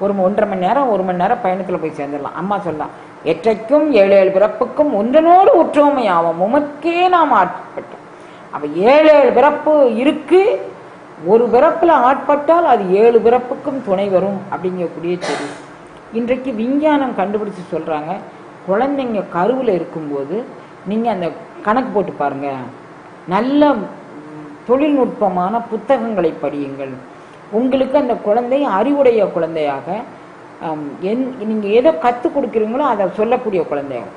ஒரு 1.5 மணி நேரம் 1 மணி நேரம் பயணத்தில் போய் சேர்ந்துடலாம். அம்மா சொல்லலாம், எற்றைக்கும் 7 பிறப்புக்கும் ஒன்றனோடு உற்றோமை ஆவோம் உமக்கே நாம் ஆட்பட்டோம். அப்போ 7 பிறப்பு இருக்கு, ஒரு பிறப்பில் ஆட்பட்டால் அது 7 பிறப்புக்கும் துணை வரும் அப்படிங்கக்கூடிய சரி. இன்றைக்கு விஞ்ஞானம் கண்டுபிடிச்சு சொல்கிறாங்க, குழந்தைங்க கருவில் இருக்கும்போது நீங்கள் அந்த கணக்கு போட்டு பாருங்கள், நல்ல தொழில்நுட்பமான புத்தகங்களை படியுங்கள். உங்களுக்கு அந்த குழந்தை அறிவுடைய குழந்தையாக, நீங்கள் எதை கற்றுக் கொடுக்குறீங்களோ அதை சொல்லக்கூடிய குழந்தையாக.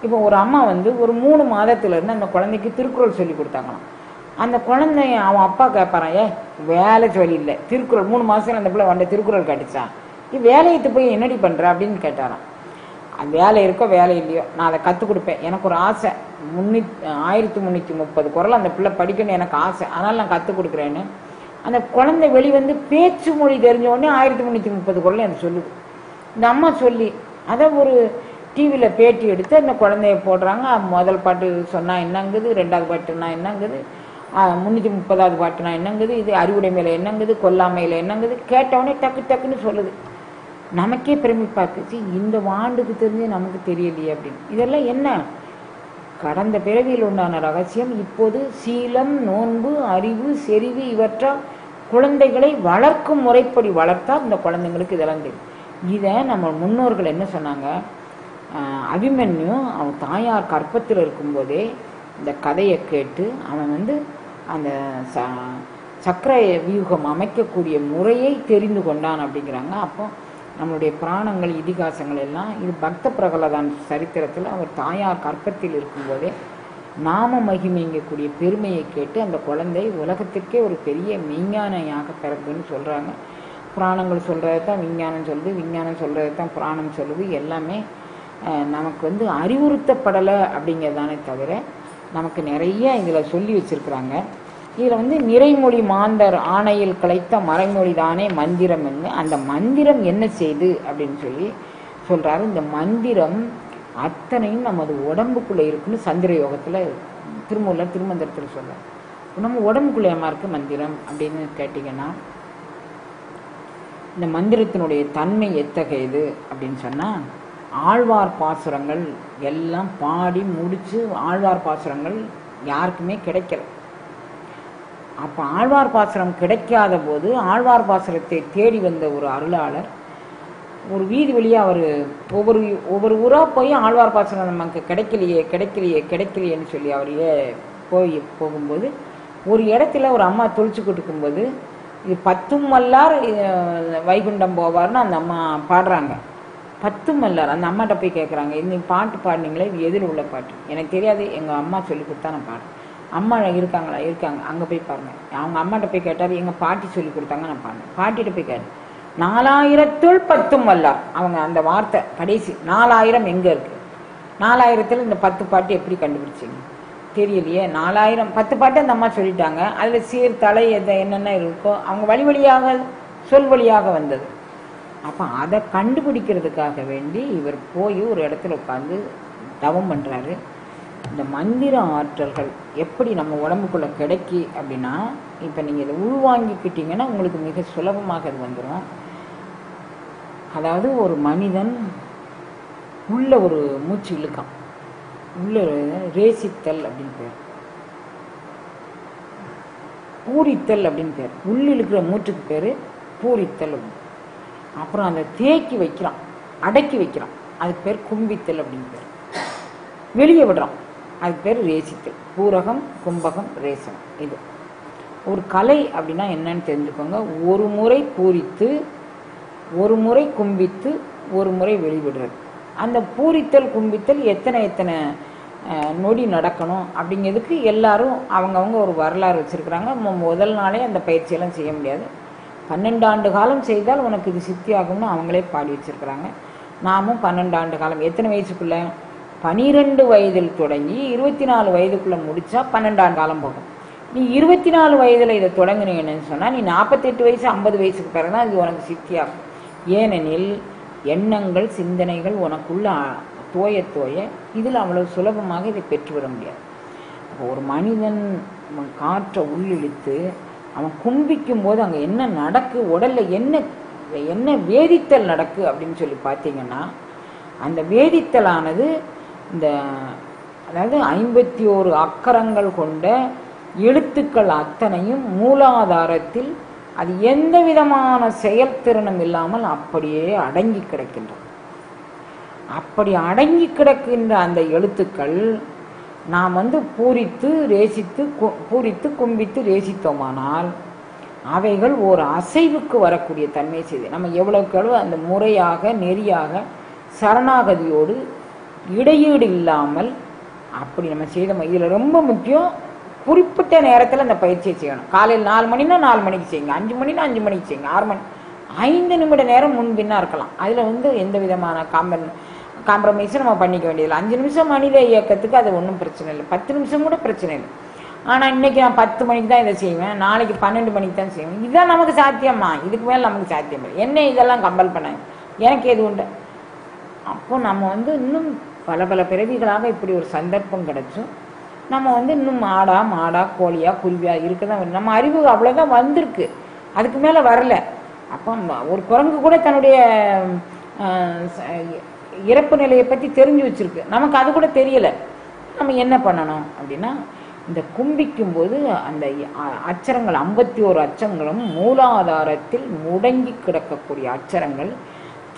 இப்போ ஒரு அம்மா வந்து ஒரு 3 மாதத்துலேருந்து அந்த குழந்தைக்கு திருக்குறள் சொல்லி கொடுத்தாங்களாம். அந்த குழந்தைய அவன் அப்பா கேட்பாரான், வேலை சொல்லி இல்லை, திருக்குறள் 3 மாதத்துல அந்த பிள்ளை வந்த திருக்குறள் கடிச்சான், நீ வேலையிட்டு போய் என்னடி பண்ணுற அப்படின்னு கேட்டாரான். வேலை இருக்கோ வேலை இல்லையோ நான் அதை கற்றுக் கொடுப்பேன், எனக்கு ஒரு ஆசை, 1330 குறள் அந்த பிள்ளை படிக்கணும்னு எனக்கு ஆசை, அதனால் நான் கற்றுக் கொடுக்குறேன்னு. அந்த குழந்தை வெளிவந்து பேச்சு மொழி தெரிஞ்ச உடனே 1330 குறள் எனக்கு சொல்லுது. இந்த அம்மா சொல்லி அதை ஒரு டிவியில் பேட்டி எடுத்து அந்த குழந்தைய போடுறாங்க. முதல் பாட்டு சொன்னால் என்னங்குது, 2வது பாட்டுனா என்னங்குது, 330வது பாட்டுனா என்னங்குது, இது அறிவுடைமையில் என்னங்குது, கொல்லாமையில் என்னங்குது, கேட்டவொடனே டக்கு டக்குன்னு சொல்லுது. நமக்கே பிரமிப்பாக்குச்சு, இந்த வாண்டுக்கு தெரிஞ்சு நமக்கு தெரியலையே அப்படின்னு. இதெல்லாம் என்ன? கடந்த பிறவியில் உண்டான ரகசியம் இப்போது சீலம், நோன்பு, அறிவு, செறிவு இவற்றால் குழந்தைகளை வளர்க்கும் முறைப்படி வளர்த்தால் இந்த குழந்தைங்களுக்கு இதெல்லாம் தெரியும். இதை நம்ம முன்னோர்கள் என்ன சொன்னாங்க, அபிமன்யு அவன் தாயார் கற்பத்தில் இருக்கும்போதே இந்த கதையை கேட்டு அவன் வந்து அந்த சக்கர வியூகம் அமைக்கக்கூடிய முறையை தெரிந்து கொண்டான் அப்படிங்கிறாங்க. அப்போ நம்மளுடைய புராணங்கள் இதிகாசங்கள் எல்லாம் இது பக்த பிரகலாதான் சரித்திரத்தில் அவர் தாயார் கற்பத்தில் இருக்கும்போதே நாம மகிமைங்கக்கூடிய பெருமையை கேட்டு அந்த குழந்தை உலகத்திற்கே ஒரு பெரிய விஞ்ஞானியாக பிறகுன்னு சொல்கிறாங்க. புராணங்கள் சொல்கிறது தான் விஞ்ஞானம் சொல்லுது, விஞ்ஞானம் சொல்கிறது தான் புராணம் சொல்லுது. எல்லாமே நமக்கு வந்து அறிவுறுத்தப்படலை அப்படிங்கிறதானே தவிர நமக்கு நிறைய இதில் சொல்லி வச்சுருக்குறாங்க. இதில் வந்து நிறைமொழி மாந்தர் ஆணையில் கிடைத்த மறைமொழி தானே மந்திரம் என்று, அந்த மந்திரம் என்ன செய்து அப்படின்னு சொல்லி சொல்கிறாரு. இந்த மந்திரம் அத்தனையும் நமது உடம்புக்குள்ளே இருக்குன்னு சந்திர யோகத்தில் திருமூலர் திருமந்திரத்தில் சொல்கிறார். நம்ம உடம்புக்குள்ளே ஏமா இருக்குது மந்திரம் அப்படின்னு கேட்டிங்கன்னா, இந்த மந்திரத்தினுடைய தன்மை எத்தகையது அப்படின்னு சொன்னால், ஆழ்வார் பாசுரங்கள் எல்லாம் பாடி முடித்து ஆழ்வார் பாசுரங்கள் யாருக்குமே கிடைக்கல. அப்போ ஆழ்வார் பாசுரம் கிடைக்காத போது ஆழ்வார் பாசுரத்தை தேடி வந்த ஒரு அருளாளர் ஒரு வீதி வழியாக அவர் ஒவ்வொரு ஊராக போய் ஆழ்வார் பாசுரம் நமக்கு கிடைக்கலையே கிடைக்கலையே கிடைக்கலையேன்னு சொல்லி அவர் போகும்போது ஒரு இடத்துல ஒரு அம்மா தொழிச்சுக்கிட்டு இருக்கும்போது, இது 10 மல்லார் வைகுண்டம் போவார்னு அந்த அம்மா பாடுறாங்க. 10 மல்லார் அந்த அம்மாட்ட போய் கேட்குறாங்க, இன்னைக்கு பாட்டு பாடினீங்களே இது எதில் உள்ள பாட்டு? எனக்கு தெரியாது, எங்கள் அம்மா சொல்லி கொடுத்தா நான் பாடுறேன். அம்மா இருக்காங்களா? இருக்காங்க. அங்கே போய் பாருங்க. அவங்க அம்மாட்ட போய் கேட்டார். எங்கள் பாட்டி சொல்லி கொடுத்தாங்க. நான் பாருங்க பாட்டிகிட்ட போய் கேட்டேன். 4000 10 வல்லார். அவங்க அந்த வார்த்தை கடைசி 4000 எங்கே இருக்குது? 4000 இந்த 10 பாட்டு எப்படி கண்டுபிடிச்சிங்க? தெரியலையே. 4000 10 பாட்டு அந்த அம்மா சொல்லிட்டாங்க. அதில் சீர் தலை என்னென்ன இருக்கோ அவங்க வழி வழியாக சொல் வழியாக வந்தது. அப்போ அதை கண்டுபிடிக்கிறதுக்காக வேண்டி இவர் போய் ஒரு இடத்துல உட்காந்து தவம் பண்ணுறாரு. இந்த மந்திர ஆற்றல்கள் எப்படி நம்ம உடம்புக்குள்ளே கிடைக்கி அப்படின்னா, இப்போ நீங்கள் இதை உள்வாங்கிக்கிட்டீங்கன்னா உங்களுக்கு மிக சுலபமாக இது வந்துடும். அதாவது ஒரு மனிதன் உள்ள ஒரு மூச்சு இழுக்கான். உள்ள ரேசித்தல் அப்படின்னு பேர், பூரித்தல் அப்படின்னு பேர். உள்ள இழுக்கிற மூச்சுக்கு பேர் பூரித்தல் அப்படின்னு. அப்புறம் அந்த தேக்கி வைக்கிறான், அடக்கி வைக்கிறான், அதுக்கு பேர் கும்பித்தல் அப்படின்னு பேர். வெளியே விடுறான், அதுக்கு பேர் ரேசித்தல். பூரகம், கும்பகம், ரேசம். இது ஒரு கலை அப்படின்னா என்னன்னு தெரிஞ்சுக்கோங்க. ஒரு முறை பூரித்து, ஒரு முறை கும்பித்து, ஒரு முறை வெளிவிடுறது. அந்த பூரித்தல் கும்பித்தல் எத்தனை நொடி நடக்கணும் அப்படிங்கிறதுக்கு எல்லாரும் அவங்கவுங்க ஒரு வரலாறு வச்சுருக்குறாங்க. முதல் நாளே அந்த பயிற்சியெல்லாம் செய்ய முடியாது. 12 ஆண்டு காலம் செய்தால் உனக்கு இது சித்தி ஆகும்னு அவங்களே பாடி வச்சுருக்குறாங்க. நாமும் 12 ஆண்டு காலம். எத்தனை வயசுக்குள்ளே? 12 வயதில் தொடங்கி 24 வயதுக்குள்ளே முடித்தா 12 ஆண்டு காலம் போகும். நீ 24 வயதில் இதை தொடங்கினீங்கன்னு சொன்னால் நீ 48 வயசு 50 வயசுக்கு பிறகு தான் இது உனக்கு சித்தியாகும். ஏனெனில் எண்ணங்கள் சிந்தனைகள் உனக்குள்ள தோய தோய இதில் அவ்வளவு சுலபமாக இதை பெற்றுவிட முடியாது. அப்போ ஒரு மனிதன் காற்றை உள்ளிழுத்து அவன் கும்பிக்கும் போது அங்கே என்ன நடக்கு, உடலில் என்ன வேதித்தல் நடக்கு அப்படின்னு சொல்லி பார்த்தீங்கன்னா, அந்த வேதித்தலானது இந்த அதாவது 51 அக்கரங்கள் கொண்ட எழுத்துக்கள் அத்தனையும் மூலாதாரத்தில் அது எந்த விதமான செயல்திறனும் இல்லாமல் அப்படியே அடங்கி கிடக்கின்றன. அப்படி அடங்கி கிடக்கின்ற அந்த எழுத்துக்கள் நாம் பூரித்து கும்பித்து ரேசித்தோமானால் அவைகள் ஒரு அசைவுக்கு வரக்கூடிய தன்மை செய்து நம்ம எவ்வளவுக்கு எவ்வளவு அந்த முறையாக நெறியாக சரணாகதியோடு இடையீடு இல்லாமல் அப்படி நம்ம செய்தோம். இதில் ரொம்ப முக்கியம், குறிப்பிட்ட நேரத்தில் அந்த பயிற்சியை செய்யணும். காலையில் 4 மணினா 4 மணிக்கு செய்யுங்க, 5 மணினா 5 மணிக்கு செய்யுங்க, 6 மணி 5 நிமிட நேரம் முன்பின்னா இருக்கலாம். அதில் எந்த விதமான காம்ப்ரமைஸும் நம்ம பண்ணிக்க வேண்டியதில்லை. 5 நிமிஷம் மனித இயக்கத்துக்கு அது ஒன்றும் பிரச்சனை இல்லை, 10 நிமிஷம் கூட பிரச்சனை இல்லை. ஆனால் இன்றைக்கி நான் 10 மணிக்கு தான் இதை செய்வேன், நாளைக்கு 12 மணிக்கு தான் செய்வேன். இதுதான் நமக்கு சாத்தியமா? இதுக்கு மேலே நமக்கு சாத்தியம் இல்லை. என்ன இதெல்லாம் கம்பல் பண்ணாங்க, எனக்கு எது உண்டு? அப்போ நம்ம இன்னும் பல பிறவிகளாக இப்படி ஒரு சந்தர்ப்பம் கிடைச்சும் நம்ம இன்னும் மாடா கோழியா குருவியா இருக்க தான் நம்ம அறிவு அவ்வளோதான் வந்திருக்கு, அதுக்கு மேலே வரல. அப்போ ஒரு குரங்கு கூட தன்னுடைய இறப்பு நிலையை பற்றி தெரிஞ்சு வச்சிருக்கு, நமக்கு அது கூட தெரியலை. நம்ம என்ன பண்ணணும் அப்படின்னா, இந்த கும்பிக்கும் போது அந்த அச்சரங்கள் 51 அச்சரங்களும் மூலாதாரத்தில் முடங்கி கிடக்கக்கூடிய அச்சரங்கள்,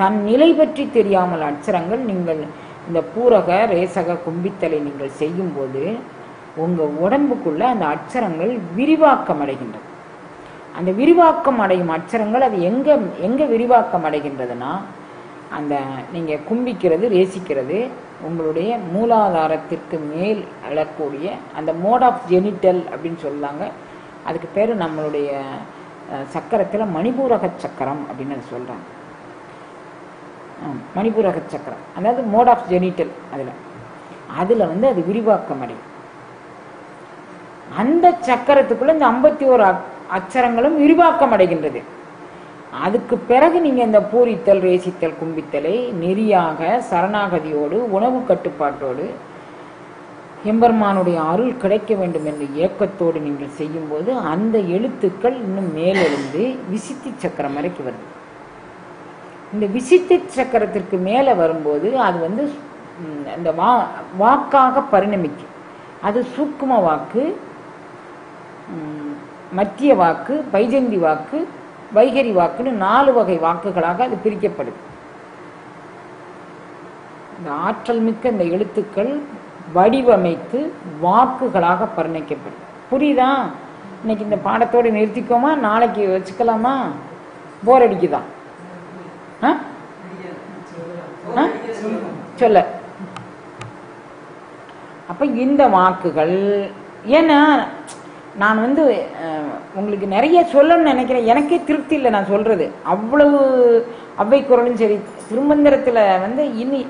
தன் நிலை பற்றி தெரியாமல் அச்சரங்கள். நீங்கள் இந்த பூரக ரேசக கும்பித்தலை நீங்கள் செய்யும்போது உங்கள் உடம்புக்குள்ள அந்த அச்சரங்கள் விரிவாக்கம் அடைகின்றது. அந்த விரிவாக்கம் அடையும் அச்சரங்கள் அது எங்கே விரிவாக்கம் அடைகின்றதுன்னா, அந்த நீங்கள் கும்பிக்கிறது ரேசிக்கிறது உங்களுடைய மூலாதாரத்திற்கு மேல் எழக்கூடிய அந்த மோட் ஆஃப் ஜெனிட்டல் அப்படின்னு சொல்லுவாங்க. அதுக்கு பேர் நம்மளுடைய சக்கரத்தில் மணிபூரக சக்கரம் அப்படின்னு அது சொல்கிறாங்க. மணிபூரக சக்கரம் அதாவது மோட் ஆஃப் ஜெனிட்டல், அதில் அது விரிவாக்கம் அடையும். அந்த சக்கரத்துக்குள்ள இந்த 51 அச்சரங்களும் விரிவாக்கம் அடைகின்றது. அதுக்கு பிறகு நீங்கள் இந்த பூரித்தல் ரேசித்தல் கும்பித்தலை நெறியாக சரணாகதியோடு உணவு கட்டுப்பாட்டோடு எம்பெருமானுடைய அருள் கிடைக்க வேண்டும் என்ற இயக்கத்தோடு நீங்கள் செய்யும்போது அந்த எழுத்துக்கள் இன்னும் மேலெழுந்து விசித்தி சக்கரம் வரைக்கும் வருது. இந்த விசித்தி சக்கரத்திற்கு மேலே வரும்போது அது அந்த வாக்காக பரிணமிக்கும். அது சூக்கும வாக்கு, மத்திய வாக்கு, வைஜந்தி வாக்கு, வைகரி வாக்குன்னு 4 வகை வாக்குகளாக அது பிரிக்கப்படுது. இந்த ஆற்றல் மிக்க இந்த எழுத்துக்கள் வடிவமைத்து வாக்குகளாக பரிணமிக்கப்படும். புரியுதா? இன்னைக்கு இந்த பாடத்தோடு நிறுத்திக்கோமா, நாளைக்கு வச்சுக்கலாமா? போர் அடிக்குதா? சொல்ல. அப்ப இந்த வாக்குகள் ஏன்னா நான் வந்து உங்களுக்கு நிறைய சொல்லணும்னு நினைக்கிறேன். எனக்கே திருப்தி இல்லை நான் சொல்றது. அவ்வளவு அவ்வை குரலும் சரி, திருமந்திரத்துல வந்து இனி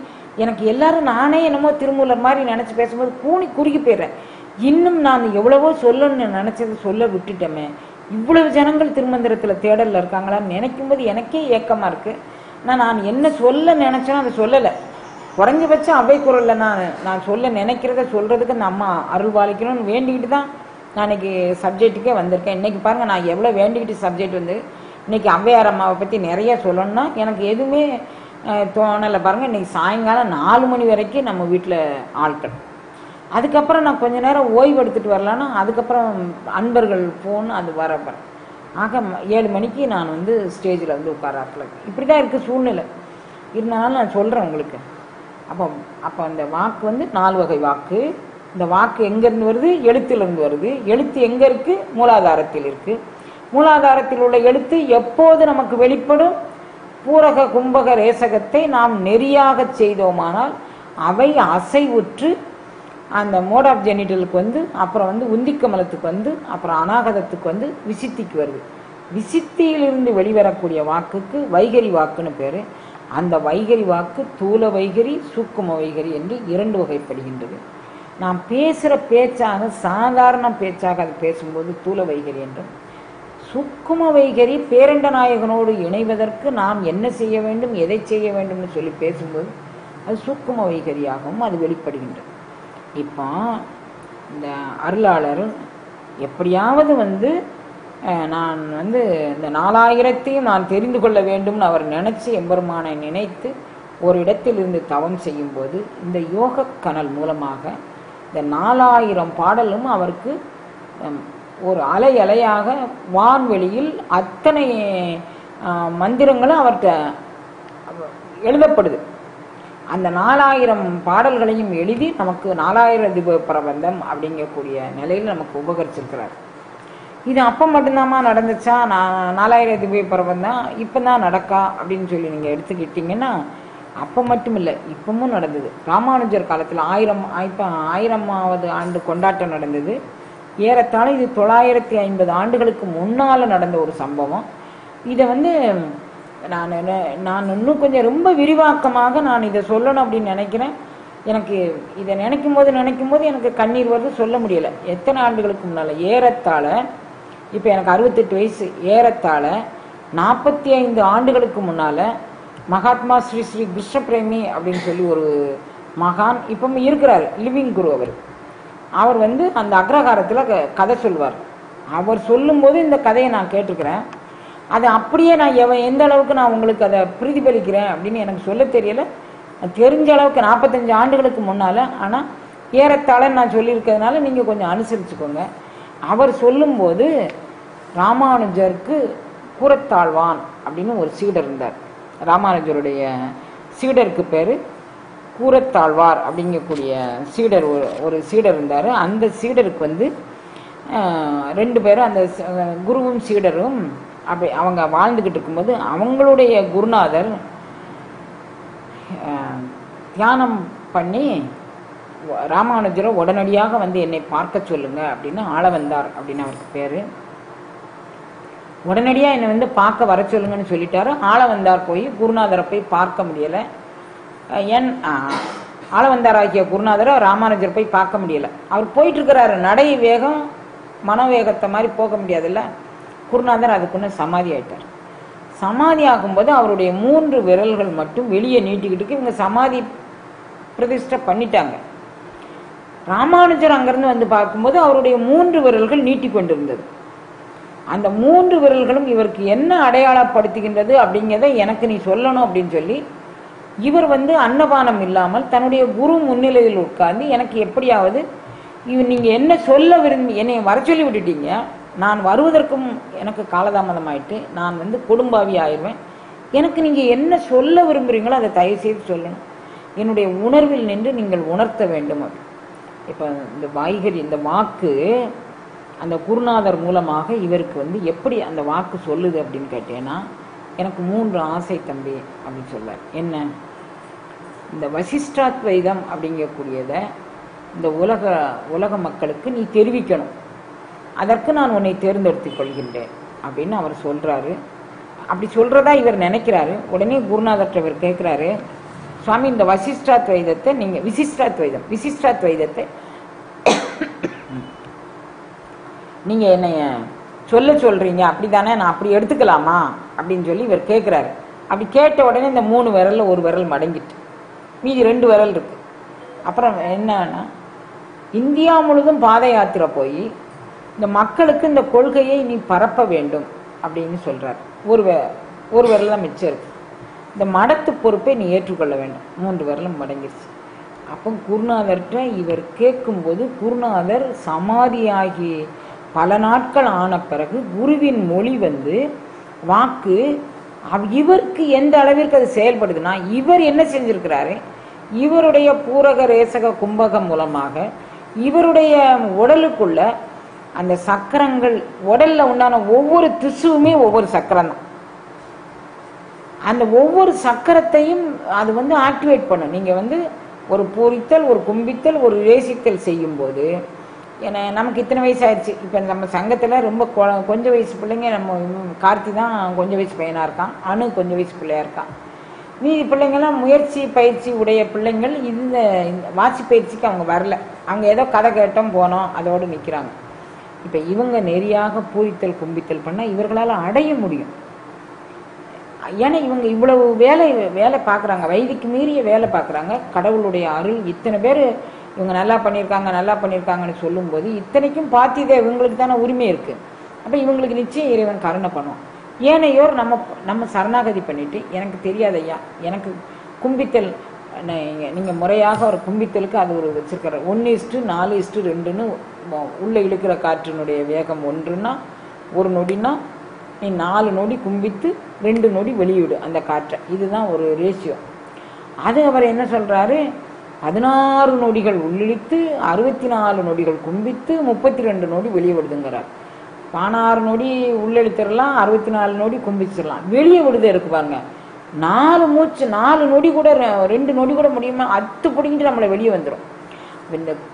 எனக்கு எல்லாரும் நானே என்னமோ திருமூலர் மாதிரி நினைச்சு பேசும்போது கூனி குறுகி போயிடுறேன். இன்னும் நான் எவ்வளவோ சொல்லணும்னு நினைச்சது சொல்ல விட்டுட்டோமே, இவ்வளவு ஜனங்கள் திருமந்திரத்துல தேடல்ல இருக்காங்களான்னு நினைக்கும் போது எனக்கே ஏக்கமா இருக்கு. நான் என்ன சொல்ல நினைச்சேனோ அதை சொல்லலை. குறைஞ்சபட்சம் அவ்வை குரல்ல நான் சொல்ல நினைக்கிறத சொல்றதுக்கு அந்த அம்மா அருள் பாலிக்கணும்னு வேண்டிக்கிட்டு தான் நான் இன்னைக்கு சப்ஜெக்ட்டுக்கே வந்திருக்கேன். இன்னைக்கு பாருங்க, நான் எவ்வளோ வேண்டிக்கிட்டு சப்ஜெக்ட் வந்து இன்னைக்கு ஔவையார் அம்மாவை பற்றி நிறைய சொல்லணும்னா எனக்கு எதுவுமே தோணலை. பாருங்க, இன்னைக்கு சாயங்காலம் 4 மணி வரைக்கும் நம்ம வீட்டில் ஆட்கள். அதுக்கப்புறம் நான் கொஞ்ச நேரம் ஓய்வு எடுத்துட்டு வரலான்னா அதுக்கப்புறம் அன்பர்கள் ஃபோன் அது வரப்பேன். ஆக 7 மணிக்கு நான் வந்து ஸ்டேஜில் வந்து உட்காராட்டில் இப்படி தான் இருக்குது சூழ்நிலை. இருந்தாலும் நான் சொல்கிறேன் உங்களுக்கு. அப்போ அந்த வாக்கு வந்து 4 வகை வாக்கு. இந்த வாக்கு எங்கேருந்து வருது? எழுத்திலிருந்து வருது. எழுத்து எங்கே இருக்குது? மூலாதாரத்தில் இருக்குது. மூலாதாரத்தில் உள்ள எழுத்து எப்போது நமக்கு வெளிப்படும்? பூரக கும்பக ரேசகத்தை நாம் நெறியாக செய்தோமானால் அவை அசைவுற்று அந்த மோட் ஆஃப் ஜெனிட்டலுக்கு வந்து, அப்புறம் வந்து உந்திக்கமலத்துக்கு வந்து, அப்புறம் அநாகதத்துக்கு வந்து விசித்திக்கு வருது. விசித்தியிலிருந்து வெளிவரக்கூடிய வாக்குக்கு வைகரி வாக்குன்னு பேர். அந்த வைகரி வாக்கு தூல வைகரி, சூக்கும வைகரி என்று 2 வகைப்படுகின்றது. நாம் பேசுகிற பேச்சாக, சாதாரண பேச்சாக அது பேசும்போது தூல வைகரி என்றும், சூக்கும வைகரி பேரண்ட நாயகனோடு இணைவதற்கு நாம் என்ன செய்ய வேண்டும், எதை செய்ய வேண்டும்னு சொல்லி பேசும்போது அது சூக்கும வைகரியாகவும் அது வெளிப்படுகின்றது. இப்போ இந்த அருளாளர் எப்படியாவது வந்து நான் வந்து இந்த 4000ஐயும் நான் தெரிந்து கொள்ள வேண்டும்னு அவர் நினைச்சு எம்பெருமானை நினைத்து ஒரு இடத்தில் இருந்து தவம் செய்யும்போது இந்த யோக கனல் மூலமாக இந்த 4000 பாடலும் அவருக்கு ஒரு அலை அலையாக வான்வெளியில் அத்தனை மந்திரங்களும் அவர்கிட்ட எழுதப்படுது. அந்த 4000 பாடல்களையும் எழுதி நமக்கு 4000 திவ்ய பிரபந்தம் அப்படிங்கக்கூடிய நிலையில் நமக்கு உபகரிச்சிருக்கிறார். இது அப்போ மட்டும்தாம்மா நடந்துச்சா? 4000 திவ்ய பிரபந்தம் இப்போ தான் நடக்கா அப்படின்னு சொல்லி நீங்கள் எடுத்துக்கிட்டீங்கன்னா அப்போ மட்டும் இல்லை, இப்பவும் நடந்தது. ராமானுஜர் காலத்தில் 1000வது ஆண்டு கொண்டாட்டம் நடந்தது. ஏறத்தாழ இது 950 ஆண்டுகளுக்கு முன்னால் நடந்த ஒரு சம்பவம். இதை வந்து நான் இன்னும் கொஞ்சம் ரொம்ப விரிவாக்கமாக நான் இதை சொல்லணும் அப்படின்னு நினைக்கிறேன். எனக்கு இதை நினைக்கும் போது எனக்கு கண்ணீர் வருது, சொல்ல முடியலை. எத்தனை ஆண்டுகளுக்கு முன்னால்? ஏறத்தாழ இப்போ எனக்கு 68 வயசு. ஏறத்தாழ 45 ஆண்டுகளுக்கு முன்னால் மகாத்மா ஸ்ரீ ஸ்ரீ கிருஷ்ண பிரேமி அப்படின்னு சொல்லி ஒரு மகான் இப்போ இருக்கிறார், லிவிங் குரு. அவர் வந்து அந்த அக்ரஹாரத்தில் கதை சொல்வார். அவர் சொல்லும்போது இந்த கதையை நான் கேட்டிருக்கிறேன். அதை அப்படியே நான் எந்த அளவுக்கு நான் உங்களுக்கு அதை பிரதிபலிக்கிறேன் அப்படின்னு எனக்கு சொல்ல தெரியலை. தெரிஞ்ச அளவுக்கு 45 ஆண்டுகளுக்கு முன்னால், ஆனால் ஏறத்தாழ நான் சொல்லியிருக்கிறதுனால நீங்கள் கொஞ்சம் அனுசரிச்சுக்கோங்க. அவர் சொல்லும்போது ராமானுஜருக்கு கூரத்தாழ்வான் அப்படின்னு ஒரு சீடர் இருந்தார். ராமானுஜருடைய சீடருக்கு பேர் கூரத்தாழ்வார் அப்படிங்கக்கூடிய சீடர், ஒரு சீடர் இருந்தார். அந்த சீடருக்கு வந்து 2 பேரும், அந்த குருவும் சீடரும் அப்படி அவங்க வாழ்ந்துக்கிட்டு இருக்கும்போது அவங்களுடைய குருநாதர் தியானம் பண்ணி ராமானுஜரை உடனடியாக வந்து என்னை பார்க்க சொல்லுங்க அப்படின்னு ஆளவந்தார் அப்படின்னு அவருக்கு பேர். உடனடியாக என்னை வந்து பார்க்க வர சொல்லுங்கன்னு சொல்லிட்டாரு. ஆளவந்தார் போய் குருநாதரை போய் பார்க்க முடியலை. ஏன் ஆளவந்தார் ஆகிய குருநாதரை ராமானுஜர் போய் பார்க்க முடியலை. அவர் போயிட்டு இருக்கிறாரு, நடை வேகம் மனோவேகத்தை மாதிரி போக முடியாதுல்ல. குருநாதர் அதுக்குன்னு சமாதி ஆயிட்டார். சமாதி ஆகும்போது அவருடைய 3 விரல்கள் மட்டும் வெளியே நீட்டிக்கிட்டு இவங்க சமாதி பிரதிஷ்டை பண்ணிட்டாங்க. ராமானுஜர் அங்கிருந்து வந்து பார்க்கும்போது அவருடைய 3 விரல்கள் நீட்டி கொண்டிருந்தது. அந்த 3 விரல்களும் இவருக்கு என்ன அடையாளப்படுத்துகின்றது அப்படிங்கிறத எனக்கு நீ சொல்லணும் அப்படின்னு சொல்லி இவர் வந்து அன்னபானம் இல்லாமல் தன்னுடைய குரு முன்னிலையில் உட்கார்ந்து எனக்கு எப்படியாவது நீங்க என்ன சொல்ல விரும்பி என்னை வர சொல்லி விட்டுட்டீங்க, நான் வருவதற்கும் எனக்கு காலதாமதம் ஆயிட்டு, நான் வந்து கொடும்பாவி ஆயிடுவேன், எனக்கு நீங்க என்ன சொல்ல விரும்புறீங்களோ அதை தயவு செய்து சொல்லணும், என்னுடைய உணர்வில் நின்று நீங்கள் உணர்த்த வேண்டும். அது இப்போ இந்த வைகரி, இந்த வாக்கு அந்த குருநாதர் மூலமாக இவருக்கு வந்து எப்படி அந்த வாக்கு சொல்லுது அப்படின்னு கேட்டேன்னா, எனக்கு 3 ஆசை தம்பி அப்படின்னு சொல்ல. என்ன? இந்த வசிஷ்டாத்வைதம் அப்படிங்கக்கூடியதை இந்த உலக மக்களுக்கு நீ தெரிவிக்கணும். அதற்கு நான் உன்னை தேர்ந்தெடுத்துக் கொள்கின்றேன் அப்படின்னு அவர் சொல்றாரு. அப்படி சொல்றதா இவர் நினைக்கிறாரு. உடனே குருநாதர் இவர் கேட்கிறாரு, சுவாமி இந்த வசிஷ்டாத்வைதத்தை நீங்க விசிஷ்டாத்வைதத்தை நீங்க என்னைய சொல்றீங்க அப்படித்தானே, நான் அப்படி எடுத்துக்கலாமா அப்படின்னு சொல்லி இவர் கேட்கிறாரு. அப்படி கேட்ட உடனே இந்த 3 விரல்ல ஒரு விரல் மடங்கிட்டு மீதி 2 விரல் இருக்கு. அப்புறம் என்னன்னா, இந்தியா முழுதும் பாத யாத்திரை போய் இந்த மக்களுக்கு இந்த கொள்கையை நீ பரப்ப வேண்டும் அப்படின்னு சொல்றாரு. ஒரு விரல் தான் மிச்சம் இருக்கு. இந்த மடத்து பொறுப்பை நீ ஏற்றுக்கொள்ள வேண்டும். 3 விரலும் மடங்கிருச்சு. அப்போ குருநாதர்கிட்ட இவர் கேட்கும்போது குருநாதர் சமாதியாகி பல நாட்கள் ஆன பிறகு குருவின் மொழி வாக்கு இவருக்கு எந்த அளவிற்கு அது செயல்படுதுன்னா, இவர் என்ன செஞ்சிருக்கிறாரு, இவருடைய பூரக ரேசக கும்பகம் மூலமாக இவருடைய உடலுக்குள்ள அந்த சக்கரங்கள், உடல்ல உண்டான ஒவ்வொரு திசுவுமே ஒவ்வொரு சக்கரம் தான். அந்த ஒவ்வொரு சக்கரத்தையும் அது ஆக்டிவேட் பண்ணும். நீங்க ஒரு பூரித்தல், ஒரு கும்பித்தல், ஒரு ரேசித்தல் செய்யும் போது, ஏன்னா நமக்கு இத்தனை வயசு ஆயிடுச்சு. இப்போ நம்ம சங்கத்தில் ரொம்ப கொஞ்சம் வயசு பிள்ளைங்க, நம்ம கார்த்தி தான் கொஞ்சம் வயசு பையனாக இருக்கான், அணு கொஞ்சம் வயசு பிள்ளையா இருக்கான். மீதி பிள்ளைங்கள்லாம் முயற்சி பயிற்சி உடைய பிள்ளைங்கள். இந்த வாட்சி பயிற்சிக்கு அவங்க வரல, அவங்க ஏதோ கதை கேட்டோம் போனோம் அதோடு நிற்கிறாங்க. இப்போ இவங்க நெறியாக பூரித்தல் கும்பித்தல் பண்ணால் இவர்களால் அடைய முடியும். ஏன்னா இவங்க இவ்வளவு வேலை பார்க்குறாங்க, வயதுக்கு மீறிய வேலை பார்க்குறாங்க. கடவுளுடைய அருள் இத்தனை பேர் இவங்க நல்லா பண்ணியிருக்காங்கன்னு சொல்லும்போது இத்தனைக்கும் பாத்தியதே இவங்களுக்கு தானே உரிமை இருக்குது. அப்போ இவங்களுக்கு நிச்சயம் இறைவன் கருணை பண்ணுவோம். ஏனையோர் நம்ம சரணாகதி பண்ணிட்டு, எனக்கு தெரியாது ஐயா, எனக்கு கும்பித்தல் நீங்கள் முறையாக ஒரு கும்பித்தலுக்கு அது ஒரு வச்சிருக்கிற 1:4:2ன்னு உள்ளே இழுக்கிற காற்றினுடைய வேகம் 1ன்னா 1 நொடினா நீ 4 நொடி கும்பித்து 2 நொடி வெளியிடு அந்த காற்றை. இதுதான் ஒரு ரேஷியோ. அது அவர் என்ன சொல்றாரு, 16 நொடிகள் உள்ளிழித்து 64 நொடிகள் கும்பித்து 32 நொடி வெளியே விடுதுங்கிறார். 16 நொடி உள்ளெழுத்திடலாம், 64 நொடி கும்பிச்சிடலாம். வெளியே விடுதே இருக்கு பாருங்க, 4 மூச்சு 4 நொடி கூட 2 நொடி கூட முடியுமா, அத்து பிடிங்கிட்டு நம்மளை வெளியே வந்துடும்.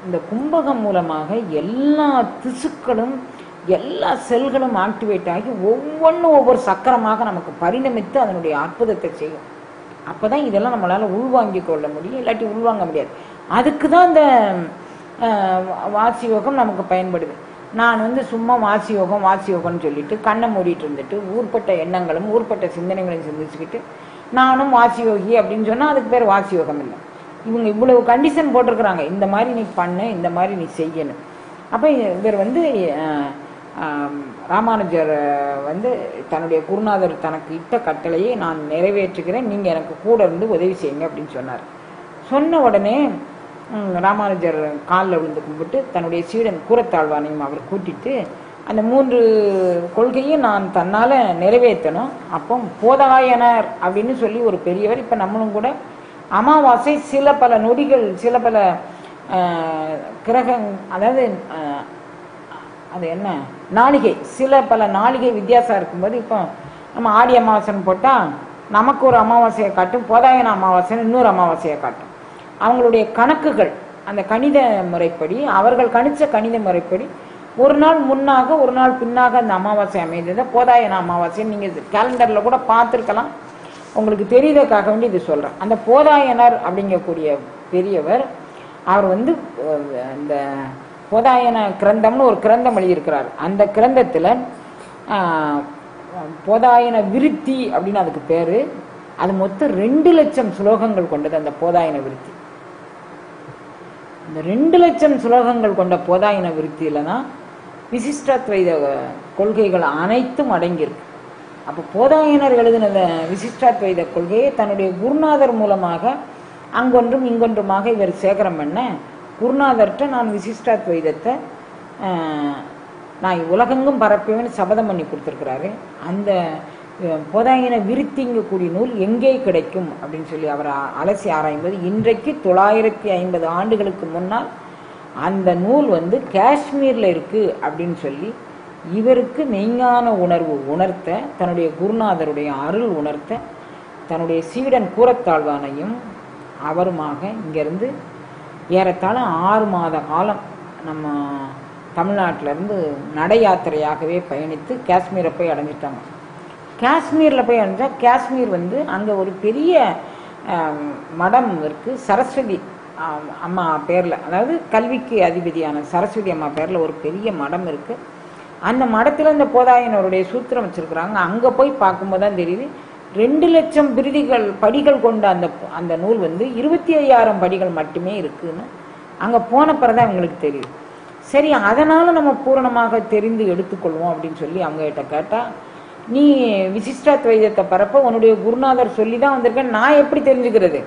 இந்த கும்பகம் மூலமாக எல்லா திசுக்களும் எல்லா செல்களும் ஆக்டிவேட் ஆகி ஒவ்வொன்றும் ஒவ்வொரு சக்கரமாக நமக்கு பரிணமித்து அதனுடைய அற்புதத்தை செய்யும். அப்போதான் இதெல்லாம் நம்மளால் உள்வாங்கி கொள்ள முடியும், இல்லாட்டி உள்வாங்க முடியாது. அதுக்கு தான் இந்த வாசி யோகம் நமக்கு பயன்படுது. நான் சும்மா வாசி யோகம்னு சொல்லிட்டு கண்ணை மூடிட்டு இருந்துட்டு ஊர்பட்ட எண்ணங்களும் ஊர்பட்ட சிந்தனைகளையும் சிந்திச்சுக்கிட்டு நானும் வாசி யோகி அப்படின்னு சொன்னால் அதுக்கு பேர் வாசி யோகம் இல்லை. இவங்க இவ்வளவு கண்டிஷன் போட்டிருக்கிறாங்க, இந்த மாதிரி நீ பண்ணு, இந்த மாதிரி நீ செய்யணும். அப்போ இவர் ராமானுஜர் தன்னுடைய குருநாதர் தனக்கு இட்ட கட்டளையை நான் நிறைவேற்றுகிறேன், நீங்கள் எனக்கு கூட இருந்து உதவி செய்யுங்க அப்படின்னு சொன்னார். சொன்ன உடனே ராமானுஜர் காலில் விழுந்து கும்பிட்டு தன்னுடைய சீடன் கூரத்தாழ்வானையும் அவர் கூட்டிட்டு அந்த 3 கொள்கையும் நான் தன்னால் நிறைவேற்றணும். அப்போ போதாயனர் அப்படின்னு சொல்லி ஒரு பெரியவர், இப்போ நம்மளும் கூட அமாவாசை சில பல நொடிகள் சில பல கிரகம், அதாவது அது என்ன நாளிகை, சில பல நாளிகை வித்தியாசம் இருக்கும்போது இப்போ நம்ம ஆடி அமாவாசைன்னு போட்டால் நமக்கு ஒரு அமாவாசையை காட்டும், போதாயன அமாவாசைன்னு இன்னொரு அமாவாசையை காட்டும். அவங்களுடைய கணக்குகள் அந்த கணித முறைப்படி, அவர்கள் கணிச்ச கணித முறைப்படி ஒரு நாள் முன்னாக ஒரு நாள் பின்னாக அந்த அமாவாசை அமைந்தது போதாயன அமாவாசை. நீங்கள் கேலண்டரில் கூட பார்த்துருக்கலாம், உங்களுக்கு தெரியுதற்காக வேண்டி இது சொல்கிறேன். அந்த போதாயனர் அப்படிங்கக்கூடிய பெரியவர் அவர் இந்த போதாயன கிரந்தம்னு ஒரு கிரந்தம் எழுதியிருக்கிறார். அந்த கிரந்தத்தில் போதாயன விருத்தி அப்படின்னு அதுக்கு பேர். அது மொத்தம் 2 லட்சம் ஸ்லோகங்கள் கொண்டது அந்த போதாயன விருத்தி. இந்த 2 லட்சம் ஸ்லோகங்கள் கொண்ட போதாயன விருத்தியில தான் விசிஷ்டாத்வைத கொள்கைகள் அனைத்தும் அடங்கியிருக்கு. அப்போ போதாயனர் எழுதின விசிஷ்டாத்வைத கொள்கையை தன்னுடைய குருநாதர் மூலமாக அங்கொன்றும் இங்கொன்றுமாக இவர் சேகரம் பண்ண, குருநாதர்கிட்ட நான் விசிஷ்டாத்வைதத்தை நான் உலகெங்கும் பரப்புவேன்னு சபதம் பண்ணி கொடுத்துருக்கிறாரு. அந்த போதாயன விருத்திங்கக்கூடிய நூல் எங்கே கிடைக்கும் அப்படின்னு சொல்லி அவர் அலசி ஆராயும்போது இன்றைக்கு 950 ஆண்டுகளுக்கு முன்னால் அந்த நூல் காஷ்மீரில் இருக்குது அப்படின்னு சொல்லி இவருக்கு மெய்ஞான உணர்வு உணர்த்த, தன்னுடைய குருநாதருடைய அருள் உணர்த்த தன்னுடைய சீடன் கூரத்தாழ்வானையும் அவருமாக இங்கேருந்து ஏறத்தாழ 6 மாத காலம் நம்ம தமிழ்நாட்டிலேருந்து நட யாத்திரையாகவே பயணித்து காஷ்மீரை போய் அடைஞ்சிட்டாங்க. காஷ்மீரில் போய் அடைஞ்சா காஷ்மீர் வந்து அங்கே ஒரு பெரிய மடம் இருக்குது. சரஸ்வதி அம்மா பேரில், அதாவது கல்விக்கு அதிபதியான சரஸ்வதி அம்மா பேரில் ஒரு பெரிய மடம் இருக்குது. அந்த மடத்தில் இந்த போதாயனருடைய சூத்திரம் வச்சுருக்குறாங்க. அங்கே போய் பார்க்கும்போது தான் தெரியுது 2 லட்சம் படிகள் கொண்ட அந்த நூல் வந்து 25,000 படிகள் மட்டுமே இருக்குன்னு அங்கே போன பிறதான் அவங்களுக்கு தெரியுது. சரி, அதனால் நம்ம பூரணமாக தெரிந்து எடுத்துக்கொள்வோம் அப்படின்னு சொல்லி அவங்ககிட்ட கேட்டால், நீ விசிஷ்டாத்வைதத்தை பரப்ப உன்னுடைய குருநாதர் சொல்லி தான் வந்திருக்கேன், நான் எப்படி தெரிஞ்சுக்கிறது?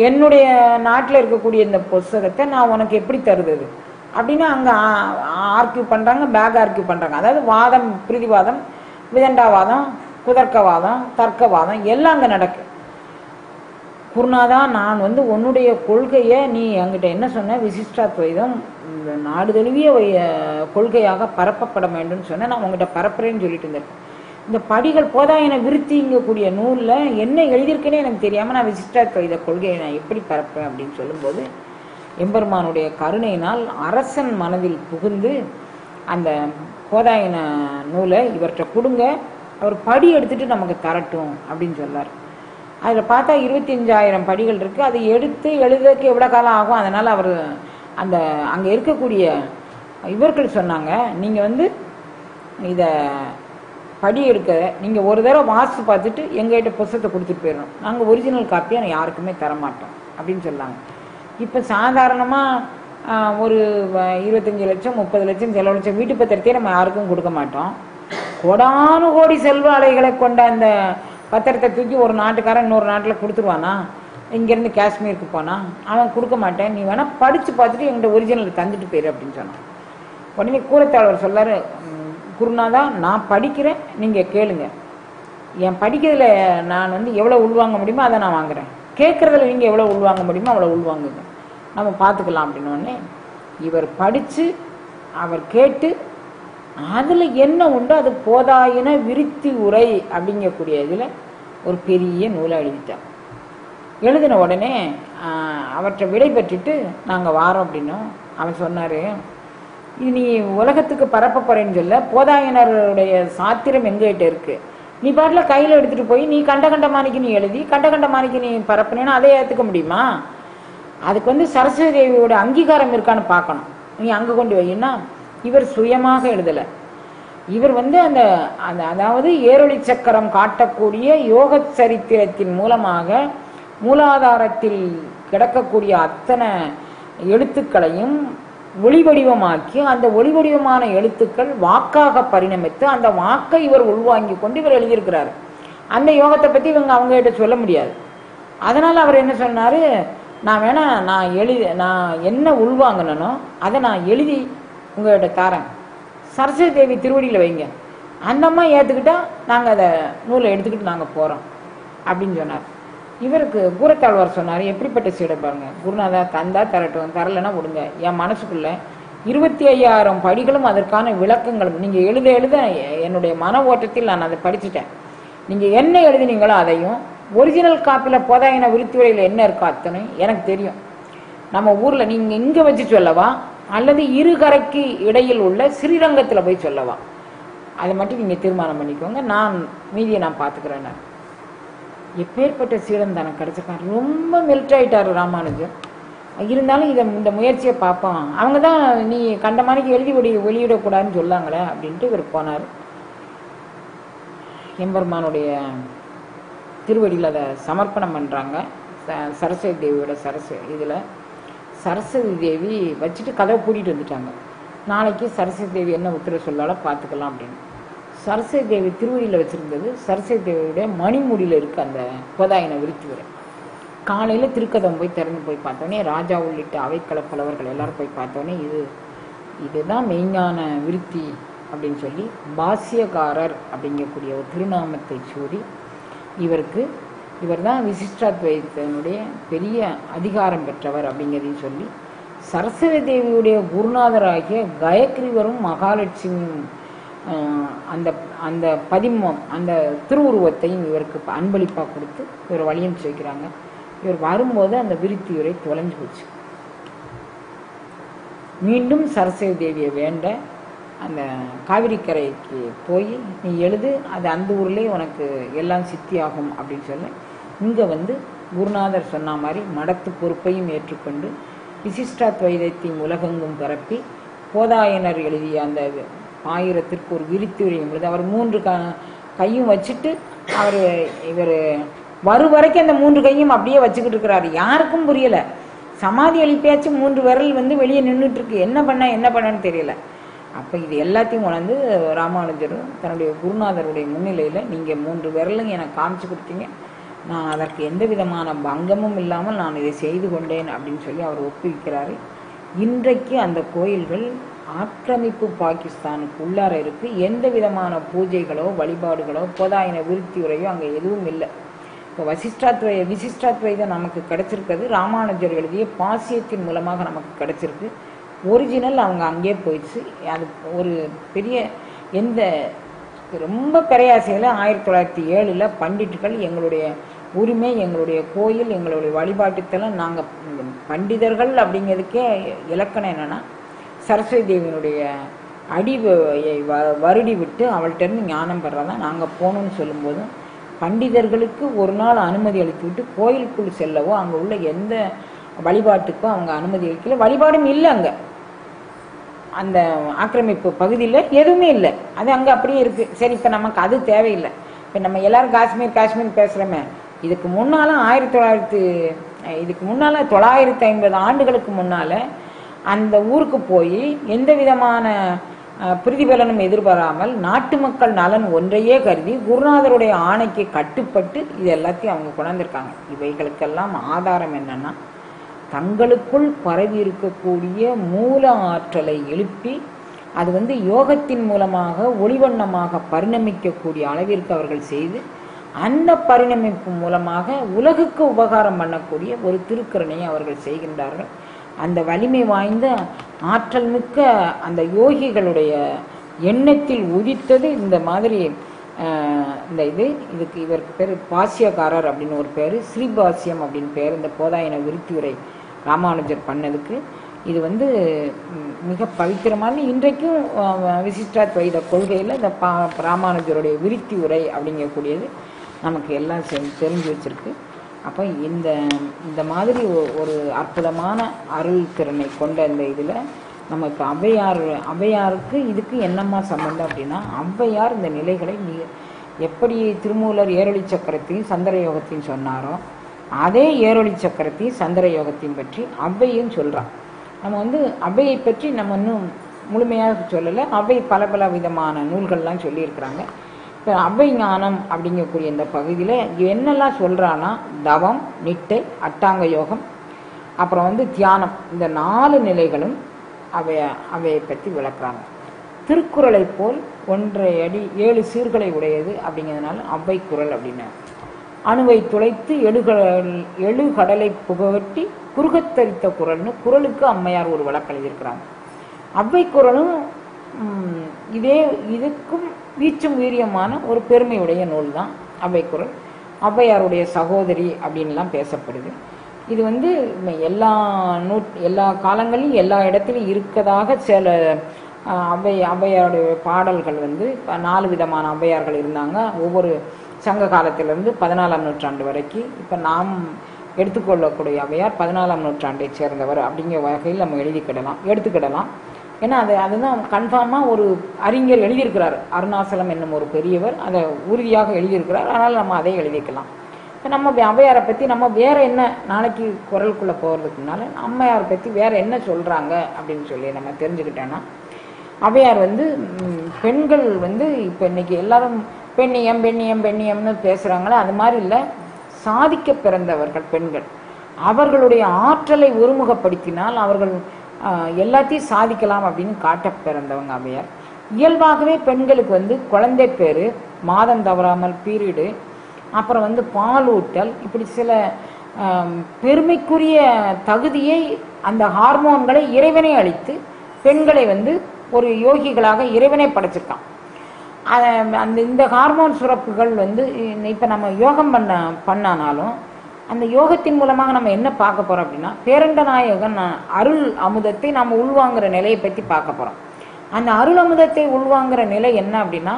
என்னுடைய நாட்டில் இருக்கக்கூடிய இந்த புஸ்தகத்தை நான் உனக்கு எப்படி தருது அப்படின்னா அங்கே ஆர்கியூ பண்ணுறாங்க, பேக் ஆர்கியூ பண்ணுறாங்க. அதாவது வாதம், பிரதிவாதம், விதண்டாவாதம், குதர்க்கவாதம், தர்க்கவாதம் எல்லாம் அங்கே நடக்கு. குருநாதா, நான் வந்து உன்னுடைய கொள்கையை நீ என்கிட்ட என்ன சொன்ன, விசிஷ்டாத்வைதம் நாடு தழுவிய கொள்கையாக பரப்பப்பட வேண்டும்னு சொன்ன, நான் உங்ககிட்ட பரப்புறேன்னு சொல்லிட்டு இருந்தேன். இந்த படிகள் போதாயன விருத்திங்கக்கூடிய நூலில் என்ன எழுதியிருக்கேனே எனக்கு தெரியாமல் நான் விசிஷ்டாத்வைத கொள்கையை நான் எப்படி பரப்பேன் அப்படின்னு சொல்லும்போது, எம்பெருமானுடைய கருணையினால் அரசன் மனதில் புகுந்து அந்த போதாயன நூலை இவர்கிட்ட கொடுங்க, அவர் படி எடுத்துட்டு நமக்கு தரட்டும் அப்படின்னு சொல்லார். அதில் பார்த்தா 25,000 படிகள் இருக்குது. அதை எடுத்து எழுதுறதுக்கு எவ்வளோ காலம் ஆகும்? அதனால் அவர் அந்த அங்கே இருக்கக்கூடிய இவர்கள் சொன்னாங்க, நீங்கள் வந்து இதை படி எடுக்க நீங்கள் ஒரு தடவை வாசித்து பார்த்துட்டு எங்கள்கிட்ட புஸ்தகத்தை கொடுத்துட்டு போயிடணும், நாங்கள் ஒரிஜினல் காப்பியை நான் யாருக்குமே தரமாட்டோம் அப்படின்னு சொன்னாங்க. இப்போ சாதாரணமாக ஒரு 25 லட்சம் 30 லட்சம் செலவழிச்ச வீட்டு பத்திரத்தையே நம்ம யாருக்கும் கொடுக்க மாட்டோம். கோடானு கோடி செல்வ அலைகளை கொண்ட அந்த பத்திரத்தை தூக்கி ஒரு நாட்டுக்காரன் இன்னொரு நாட்டில் கொடுத்துருவானா? இங்கேருந்து காஷ்மீருக்கு போனால் அவன் கொடுக்க மாட்டேன், நீ வேணால் படித்து பார்த்துட்டு எங்கிட்ட ஒரிஜினல் தந்துட்டு போயிரு அப்படின்னு சொன்னான். உடனே கூரத்தாளர் சொல்லார், குருநாதா, நான் படிக்கிறேன், நீங்கள் கேளுங்க. என் படிக்கிறதுல நான் வந்து எவ்வளோ உள்வாங்க முடியுமோ அதை நான் வாங்குறேன், கேட்குறதுல நீங்கள் எவ்வளோ உள்வாங்க முடியுமோ அவ்வளோ உள்வாங்குங்க, நம்ம பார்த்துக்கலாம் அப்படின்னோடனே இவர் படித்து அவர் கேட்டு அதில் என்ன உண்டோ அது போதாயின விருத்தி உரை அப்படிங்கக்கூடிய இதில் ஒரு பெரிய நூலை எழுதிட்டான். எழுதின உடனே அவற்றை விடை பெற்றுட்டு நாங்கள் வாரோம் அப்படின்னோம். அவன் சொன்னார், இது நீ உலகத்துக்கு பரப்ப போறேன்னு சொல்ல, போதாயனருடைய சாத்திரம் எங்ககிட்ட இருக்குது, நீ பாட்டில் கையில் எடுத்துகிட்டு போய் நீ கண்ட மாணிக்கு நீ எழுதி கண்ட மாணிக்கு நீ பரப்புனேன்னா அதை ஏற்றுக்க முடியுமா? அதுக்கு வந்து சரஸ்வதி தேவியோட அங்கீகாரம் இருக்கான்னு பார்க்கணும், நீ அங்கே கொண்டு வையின்னா. இவர் சுயமாக எழுதலை. இவர் வந்து அந்த அந்த அதாவது ஏரொளி சக்கரம் காட்டக்கூடிய யோக சரித்திரத்தின் மூலமாக மூலாதாரத்தில் கிடக்கக்கூடிய அத்தனை எழுத்துக்களையும் ஒளிவடிவமாக்கி அந்த ஒளிவடிவமான எழுத்துக்கள் வாக்காக பரிணமித்து அந்த வாக்கை இவர் உள்வாங்கி கொண்டு இவர் எழுதியிருக்கிறார். அந்த யோகத்தை பற்றி இவங்க அவங்ககிட்ட சொல்ல முடியாது. அதனால் அவர் என்ன சொன்னார், நான் என்ன உள்வாங்கினோ அதை நான் எழுதி உங்கள்கிட்ட தரேன், சரஸ்வதி தேவி திருவடியில் வைங்க, அந்த அம்மா ஏற்றுக்கிட்டா நாங்கள் அதை நூலை எடுத்துக்கிட்டு நாங்கள் போகிறோம் அப்படின்னு சொன்னார். இவருக்கு கூரத்தாழ்வார் சொன்னார், எப்படிப்பட்ட சீடை பாருங்க, குருநாதா தந்தா தரட்டும், தரலைன்னா விடுங்க, என் மனசுக்குள்ள 25,000 படிகளும் அதற்கான விளக்கங்களும் நீங்கள் எழுத எழுத என்னுடைய மன ஓட்டத்தில் நான் அதை படிச்சுட்டேன். நீங்கள் என்ன எழுதினீங்களோ அதையும் ஒரிஜினல் காப்பியில் போதாயின விருத்தி உரையில் என்ன இருக்கோ அத்தனை எனக்கு தெரியும். நம்ம ஊரில் நீங்கள் இங்கே வச்சு சொல்லவா அல்லது இருகரைக்கு இடையில் உள்ள ஸ்ரீரங்கத்தில் போய் சொல்லவா, அதை மட்டும் நீங்கள் தீர்மானம் பண்ணிக்கோங்க, நான் மீதியை நான் பார்த்துக்கிறேன். எப்பேற்பட்ட சீடன் தானே கிடச்சிருக்காரு. ரொம்ப மெல்ட் ஆகிட்டார் ராமானுஜர். இருந்தாலும் இந்த முயற்சியை பார்ப்போம், அவங்க தான் நீ கண்டமானிக்கு எழுதி வெளியிடக்கூடாதுன்னு சொல்லாங்களே அப்படின்ட்டு இவர் போனார். எம்பெருமானுடைய திருவடியில் அதை சமர்ப்பணம் பண்ணுறாங்க. சரஸ்வதி தேவியோட இதில் சரஸ்வதி தேவி வச்சுட்டு கதவை பூட்டிட்டு வந்துட்டாங்க. நாளைக்கு சரஸ்வதி தேவி என்ன உத்தரவு சொல்லாலும் பார்த்துக்கலாம் அப்படின்னு. சரஸ்வதி தேவி திருவடியில் வச்சுருந்தது சரஸ்வதி தேவியுடைய மணிமுடியில் இருக்குது அந்த போதாயின விருத்தி உரை. காலையில் திருக்கதம் போய் திறந்து போய் பார்த்தோன்னே ராஜா உள்ளிட்ட அவைக்கள புலவர்கள் எல்லாரும் போய் பார்த்தோன்னே இதுதான் மெய்ஞான விருத்தி அப்படின்னு சொல்லி பாஷ்யக்காரர் அப்படிங்கக்கூடிய ஒரு திருநாமத்தை சூடி இவர் தான் விசிஷ்டாத்வைதனுடைய பெரிய அதிகாரம் பெற்றவர் அப்படிங்கிறதையும் சொல்லி சரஸ்வதி தேவியுடைய குருநாதராகிய கயக்ரீவரும் மகாலட்சுமியும் அந்த பதிமம் அந்த திருவுருவத்தையும் இவருக்கு அன்பளிப்பாக கொடுத்து இவர் வழியும் செய்கிறாங்க. இவர் வரும்போது அந்த விருத்தி உரை தொலைஞ்சு போச்சு. மீண்டும் சரஸ்வதி தேவியை வேண்ட அந்த காவிரிக்கரைக்கு போய் நீ எழுது, அது அந்த ஊர்லேயே உனக்கு எல்லாம் சித்தியாகும் அப்படின்னு சொல்ல, இங்கே வந்து குருநாதர் சொன்ன மாதிரி மடத்து பொறுப்பையும் ஏற்றுக்கொண்டு விசிஷ்டாத்வைதத்தையும் உலகெங்கும் பரப்பி போதாயனர் எழுதிய அந்த 1000ற்கு ஒரு விரித்துரையும் எழுதி அவர் 3 கையும் வச்சுட்டு இவர் வரைக்கும் அந்த 3 கையும் அப்படியே வச்சுக்கிட்டு இருக்கிறாரு. யாருக்கும் புரியல. சமாதி எழுப்பியாச்சும் 3 விரல் வந்து வெளியே நின்றுட்டு இருக்கு. என்ன பண்ணன்னு தெரியல. அப்போ இது எல்லாத்தையும் உணர்ந்து ராமானுஜர் தன்னுடைய குருநாதருடைய முன்னிலையில் நீங்கள் 3 விரலும் எனக்கு காமிச்சு கொடுத்தீங்க, நான் அதற்கு எந்த விதமான பங்கமும் இல்லாமல் நான் இதை செய்து கொண்டேன் அப்படின்னு சொல்லி அவர் ஒப்புவிக்கிறாரு. இன்றைக்கு அந்த கோயில்கள் ஆக்கிரமிப்பு பாகிஸ்தானுக்கு உள்ளார இருக்கு. எந்த விதமான பூஜைகளோ வழிபாடுகளோ போதாயின விருத்தி உரையோ அங்கே எதுவும் இல்லை. இப்போ விசிஷ்டாத்வைதம் நமக்கு கிடைச்சிருக்கிறது ராமானுஜர் எழுதிய பாசியத்தின் மூலமாக நமக்கு கிடைச்சிருக்கு. ஒரிஜினல் அவங்க அங்கேயே போயிடுச்சு. அது ஒரு பெரிய எந்த ரொம்ப பெரியாசையில் 1907 பண்டிட்டுகள் எங்களுடைய உரிமை, எங்களுடைய கோயில், எங்களுடைய வழிபாட்டுத்தெல்லாம் நாங்கள் பண்டிதர்கள் அப்படிங்கிறதுக்கே இலக்கணம் என்னென்னா சரஸ்வதி தேவியினுடைய அடியை வருடி விட்டு அவள்கிட்ட இருந்து ஞானம் பெறதான் நாங்கள் போகணும்னு சொல்லும்போதும் பண்டிதர்களுக்கு ஒரு நாள் அனுமதி அளித்து விட்டு கோயிலுக்குள் செல்லவோ அங்கே உள்ள எந்த வழிபாட்டுக்கோ அவங்க அனுமதி அளிக்கல. வழிபாடும் இல்லை அங்கே அந்த ஆக்கிரமிப்பு பகுதியில் எதுவுமே இல்லை. அது அங்கே அப்படியே இருக்குது. சரி, இப்போ நமக்கு அது தேவையில்லை. இப்போ நம்ம எல்லாரும் காஷ்மீர் பேசுகிறோமே, இதுக்கு முன்னால் 950 ஆண்டுகளுக்கு முன்னால் அந்த ஊருக்கு போய் எந்த விதமான பிரதிபலனும் எதிர்பாராமல் நாட்டு மக்கள் நலன் ஒன்றையே கருதி குருநாதருடைய ஆணைக்கு கட்டுப்பட்டு இது எல்லாத்தையும் அவங்க கொண்டாந்துருக்காங்க. இவைகளுக்கெல்லாம் ஆதாரம் என்னன்னா தங்களுக்குள் பரவி இருக்கக்கூடிய மூல ஆற்றலை எழுப்பி அது வந்து யோகத்தின் மூலமாக ஒளிவண்ணமாக பரிணமிக்கக்கூடிய அளவிற்கு அவர்கள் செய்து அந்த பரிணமிப்பு மூலமாக உலகுக்கு உபகாரம் பண்ணக்கூடிய ஒரு திருக்கருணையை அவர்கள் செய்கின்றார்கள். அந்த வலிமை வாய்ந்த ஆற்றல் மிக்க அந்த யோகிகளுடைய எண்ணத்தில் உதித்தது இந்த மாதிரி இதுக்கு இவருக்கு பேர் பாசியக்காரர் அப்படின்னு ஒரு பேர், ஸ்ரீபாசியம் அப்படின்னு பேர். இந்த போதாயின விருத்தி உரை ராமானுஜர் பண்ணதுக்கு இது வந்து மிக பவித்திரமான இன்றைக்கும் விசிஷ்டாத்வைத கொள்கையில் இந்த ராமானுஜருடைய விருத்தி உரை அப்படிங்கக்கூடியது நமக்கு எல்லாம் தெரிஞ்சு வச்சிருக்கு. அப்போ இந்த மாதிரி ஒரு அற்புதமான அருள் திறனை கொண்ட இந்த இதில் நம்ம இப்போ ஔவையாருக்கு இதுக்கு என்னம்மா சம்பந்தம் அப்படின்னா, ஔவையார் இந்த நிலைகளை எப்படி திருமூலர் ஏரொளி சக்கரத்தையும் சந்திர யோகத்தையும் சொன்னாரோ அதே ஏரொளி சக்கரத்தையும் சந்திர யோகத்தையும் பற்றி ஔவையும் சொல்கிறான். நம்ம வந்து ஔவையை பற்றி நம்ம இன்னும் முழுமையாக சொல்லலை. ஔவை பல விதமான நூல்கள்லாம் சொல்லியிருக்கிறாங்க. இப்போ ஔவை ஞானம் அப்படிங்கக்கூடிய இந்த பகுதியில் என்னெல்லாம் சொல்கிறான்னா தவம், நிட்டை, அட்டாங்க யோகம், அப்புறம் வந்து தியானம், இந்த 4 நிலைகளும் அவையை பற்றி விளக்குறாங்க. திருக்குறளை போல் 1.5 அடி 7 சீர்களை உடையது அப்படிங்கிறதுனால ஔவை குறள் அப்படின்னு. அணுவை துளைத்து எழுகடலை புகட்டி குறுகத்தரித்த குறள்னு குறளுக்கு அம்மையார் ஒரு வழக்கு எழுதியிருக்கிறாங்க. ஔவை குறளும் இதுக்கும் வீச்சும் வீரியமான ஒரு பெருமையுடைய நூல் தான் ஔவை குறள். ஔவையாருடைய சகோதரி அப்படின்லாம் பேசப்படுது. இது வந்து எல்லா காலங்களிலும் எல்லா இடத்துலையும் இருக்கதாக சில ஔவையாருடைய பாடல்கள் வந்து 4 விதமான ஔவையார்கள் இருந்தாங்க. ஒவ்வொரு சங்க காலத்திலிருந்து 14ஆம் நூற்றாண்டு வரைக்கும். இப்போ நாம் எடுத்துக்கொள்ளக்கூடிய ஔவையார் 14ஆம் நூற்றாண்டை சேர்ந்தவர் அப்படிங்கிற வகையில் நம்ம எடுத்துக்கிடலாம். ஏன்னா அதுதான் கன்ஃபார்மாக ஒரு அறிஞர் எழுதியிருக்கிறார். அருணாசலம் என்னும் ஒரு பெரியவர் அதை உறுதியாக எழுதியிருக்கிறார். அதனால் நம்ம அதை எழுதிக்கலாம். இப்போ நம்ம ஔவையாரை பற்றி நம்ம வேறு என்ன நாளைக்கு குரலுக்குள்ளே போகிறதுக்கு முன்னால் அம்மையாரை பற்றி வேறு என்ன சொல்கிறாங்க அப்படின்னு சொல்லி நம்ம தெரிஞ்சுக்கிட்டோன்னா, ஔவையார் வந்து பெண்கள் வந்து இப்போ இன்றைக்கி எல்லாரும் பெண்ணியம்னு பேசுகிறாங்களே, அது மாதிரி இல்லை. சாதிக்க பிறந்தவர்கள் பெண்கள். அவர்களுடைய ஆற்றலை ஒருமுகப்படுத்தினால் அவர்கள் எல்லாத்தையும் சாதிக்கலாம் அப்படின்னு காட்ட பிறந்தவங்க ஔவையார். இயல்பாகவே பெண்களுக்கு வந்து குழந்தை பேர், மாதம் தவறாமல் பீரியடு, அப்புறம் வந்து பாலூட்டல், இப்படி சில பெருமைக்குரிய தகுதியை அந்த ஹார்மோன்களை இறைவனை அளித்து பெண்களை வந்து ஒரு யோகிகளாக இறைவனை படைச்சிருக்கான். இந்த ஹார்மோன் சுரப்புகள் வந்து இப்போ நம்ம யோகம் பண்ணானாலும் அந்த யோகத்தின் மூலமாக நம்ம என்ன பார்க்க போறோம் அப்படின்னா, பேரண்ட நாயகன் அருள் அமுதத்தை நாம் உள்வாங்குற நிலையை பற்றி பார்க்க போறோம். அந்த அருள் அமுதத்தை உள்வாங்குற நிலை என்ன அப்படின்னா,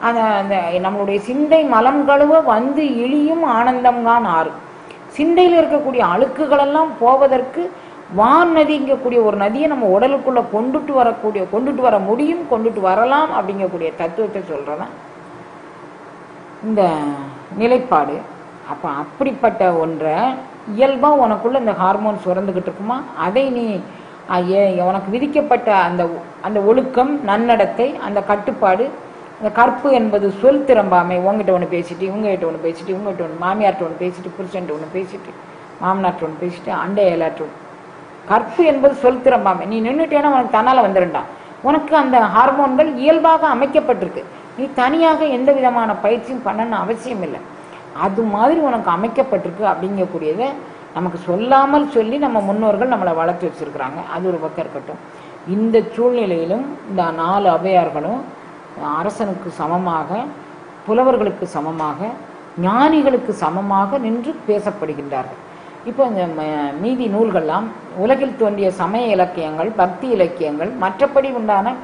அந்த அந்த நம்மளுடைய சிந்தை மலம் கழுவ வந்து இழியும் ஆனந்தம்தான் ஆறு. சிந்தையில் இருக்கக்கூடிய அழுக்குகளெல்லாம் போவதற்கு வான் நதிங்கக்கூடிய ஒரு நதியை நம்ம உடலுக்குள்ள கொண்டுட்டு வர முடியும், கொண்டுட்டு வரலாம் அப்படிங்கக்கூடிய தத்துவத்தை சொல்றதான் இந்த நிலைப்பாடு. அப்ப அப்படிப்பட்ட ஒன்றை இயல்பா உனக்குள்ள இந்த ஹார்மோன் சுரந்துகிட்டு இருக்குமா, அதை நீ உனக்கு விதிக்கப்பட்ட அந்த ஒழுக்கம், நன்னடத்தை, அந்த கட்டுப்பாடு, அந்த கற்பு என்பது சொல் திறம்பாமை. உங்ககிட்ட ஒன்று பேசிட்டு, இவங்ககிட்ட ஒன்று பேசிட்டு, இவங்ககிட்ட ஒன்று மாமியார்ட்ட ஒன்று பேசிட்டு, புருஷன்ட்ட ஒன்று பேசிட்டு, மாமனார்ட்ட ஒன்று பேசிட்டு, அண்டை ஏலாற்ற கற்பு என்பது சொல் திறம்பாமை. நீ நின்றுட்டேன்னா உனக்கு தன்னால வந்துடுண்டா. உனக்கு அந்த ஹார்மோன்கள் இயல்பாக அமைக்கப்பட்டிருக்கு. நீ தனியாக எந்த விதமான பயிற்சியும் பண்ணணும்னு அவசியம் இல்லை. அது மாதிரி உனக்கு அமைக்கப்பட்டிருக்கு அப்படிங்கக்கூடியதை நமக்கு சொல்லாமல் சொல்லி நம்ம முன்னோர்கள் நம்மளை வளர்த்து வச்சிருக்கிறாங்க. அது ஒரு பக்கம் இருக்கட்டும். இந்த சூழ்நிலையிலும் இந்த 4 அவையார்களும் அரசனுக்கு சமமாக, புலவர்களுக்கு சமமாக, ஞானிகளுக்கு சமமாக நின்று பேசப்படுகின்றார்கள். இப்போ இந்த மீதி நூல்கள்லாம் உலகில் தோன்றிய சமய இலக்கியங்கள், பக்தி இலக்கியங்கள், மற்றபடி உண்டான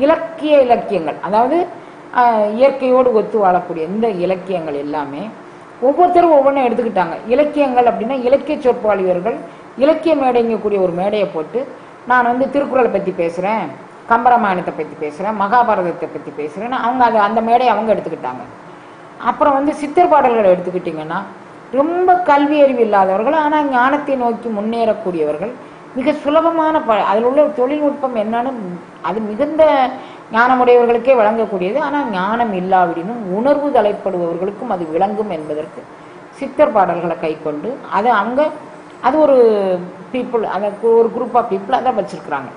இலக்கியங்கள், அதாவது இயற்கையோடு ஒத்து வாழக்கூடிய இந்த இலக்கியங்கள் எல்லாமே ஒவ்வொருத்தரும் ஒவ்வொன்றும் எடுத்துக்கிட்டாங்க. இலக்கியங்கள் அப்படின்னா இலக்கிய சொற்பாளியர்கள் இலக்கிய மேடைங்கக்கூடிய ஒரு மேடையை போட்டு, நான் திருக்குறளை பற்றி பேசுகிறேன், கம்பராமாயணத்தை பற்றி பேசுகிறேன், மகாபாரதத்தை பற்றி பேசுகிறேன்னு அவங்க அந்த மேடையை அவங்க எடுத்துக்கிட்டாங்க. அப்புறம் சித்தர் பாடல்களை எடுத்துக்கிட்டிங்கன்னா ரொம்ப கல்வி அறிவு இல்லாதவர்கள், ஆனால் ஞானத்தை நோக்கி முன்னேறக்கூடியவர்கள், மிக சுலபமான அதில் உள்ள தொழில்நுட்பம் என்னன்னு அது மிகுந்த ஞானமுடையவர்களுக்கே விளங்கக்கூடியது. ஆனால் ஞானம் இல்லாவிடனும் உணர்வு தலைப்படுபவர்களுக்கும் அது விளங்கும் என்பதற்கு சித்தர் பாடல்களை கை கொண்டு அது ஒரு பீப்புள், அதை ஒரு குரூப் ஆஃப் பீப்புள் அதை வச்சிருக்கிறாங்க.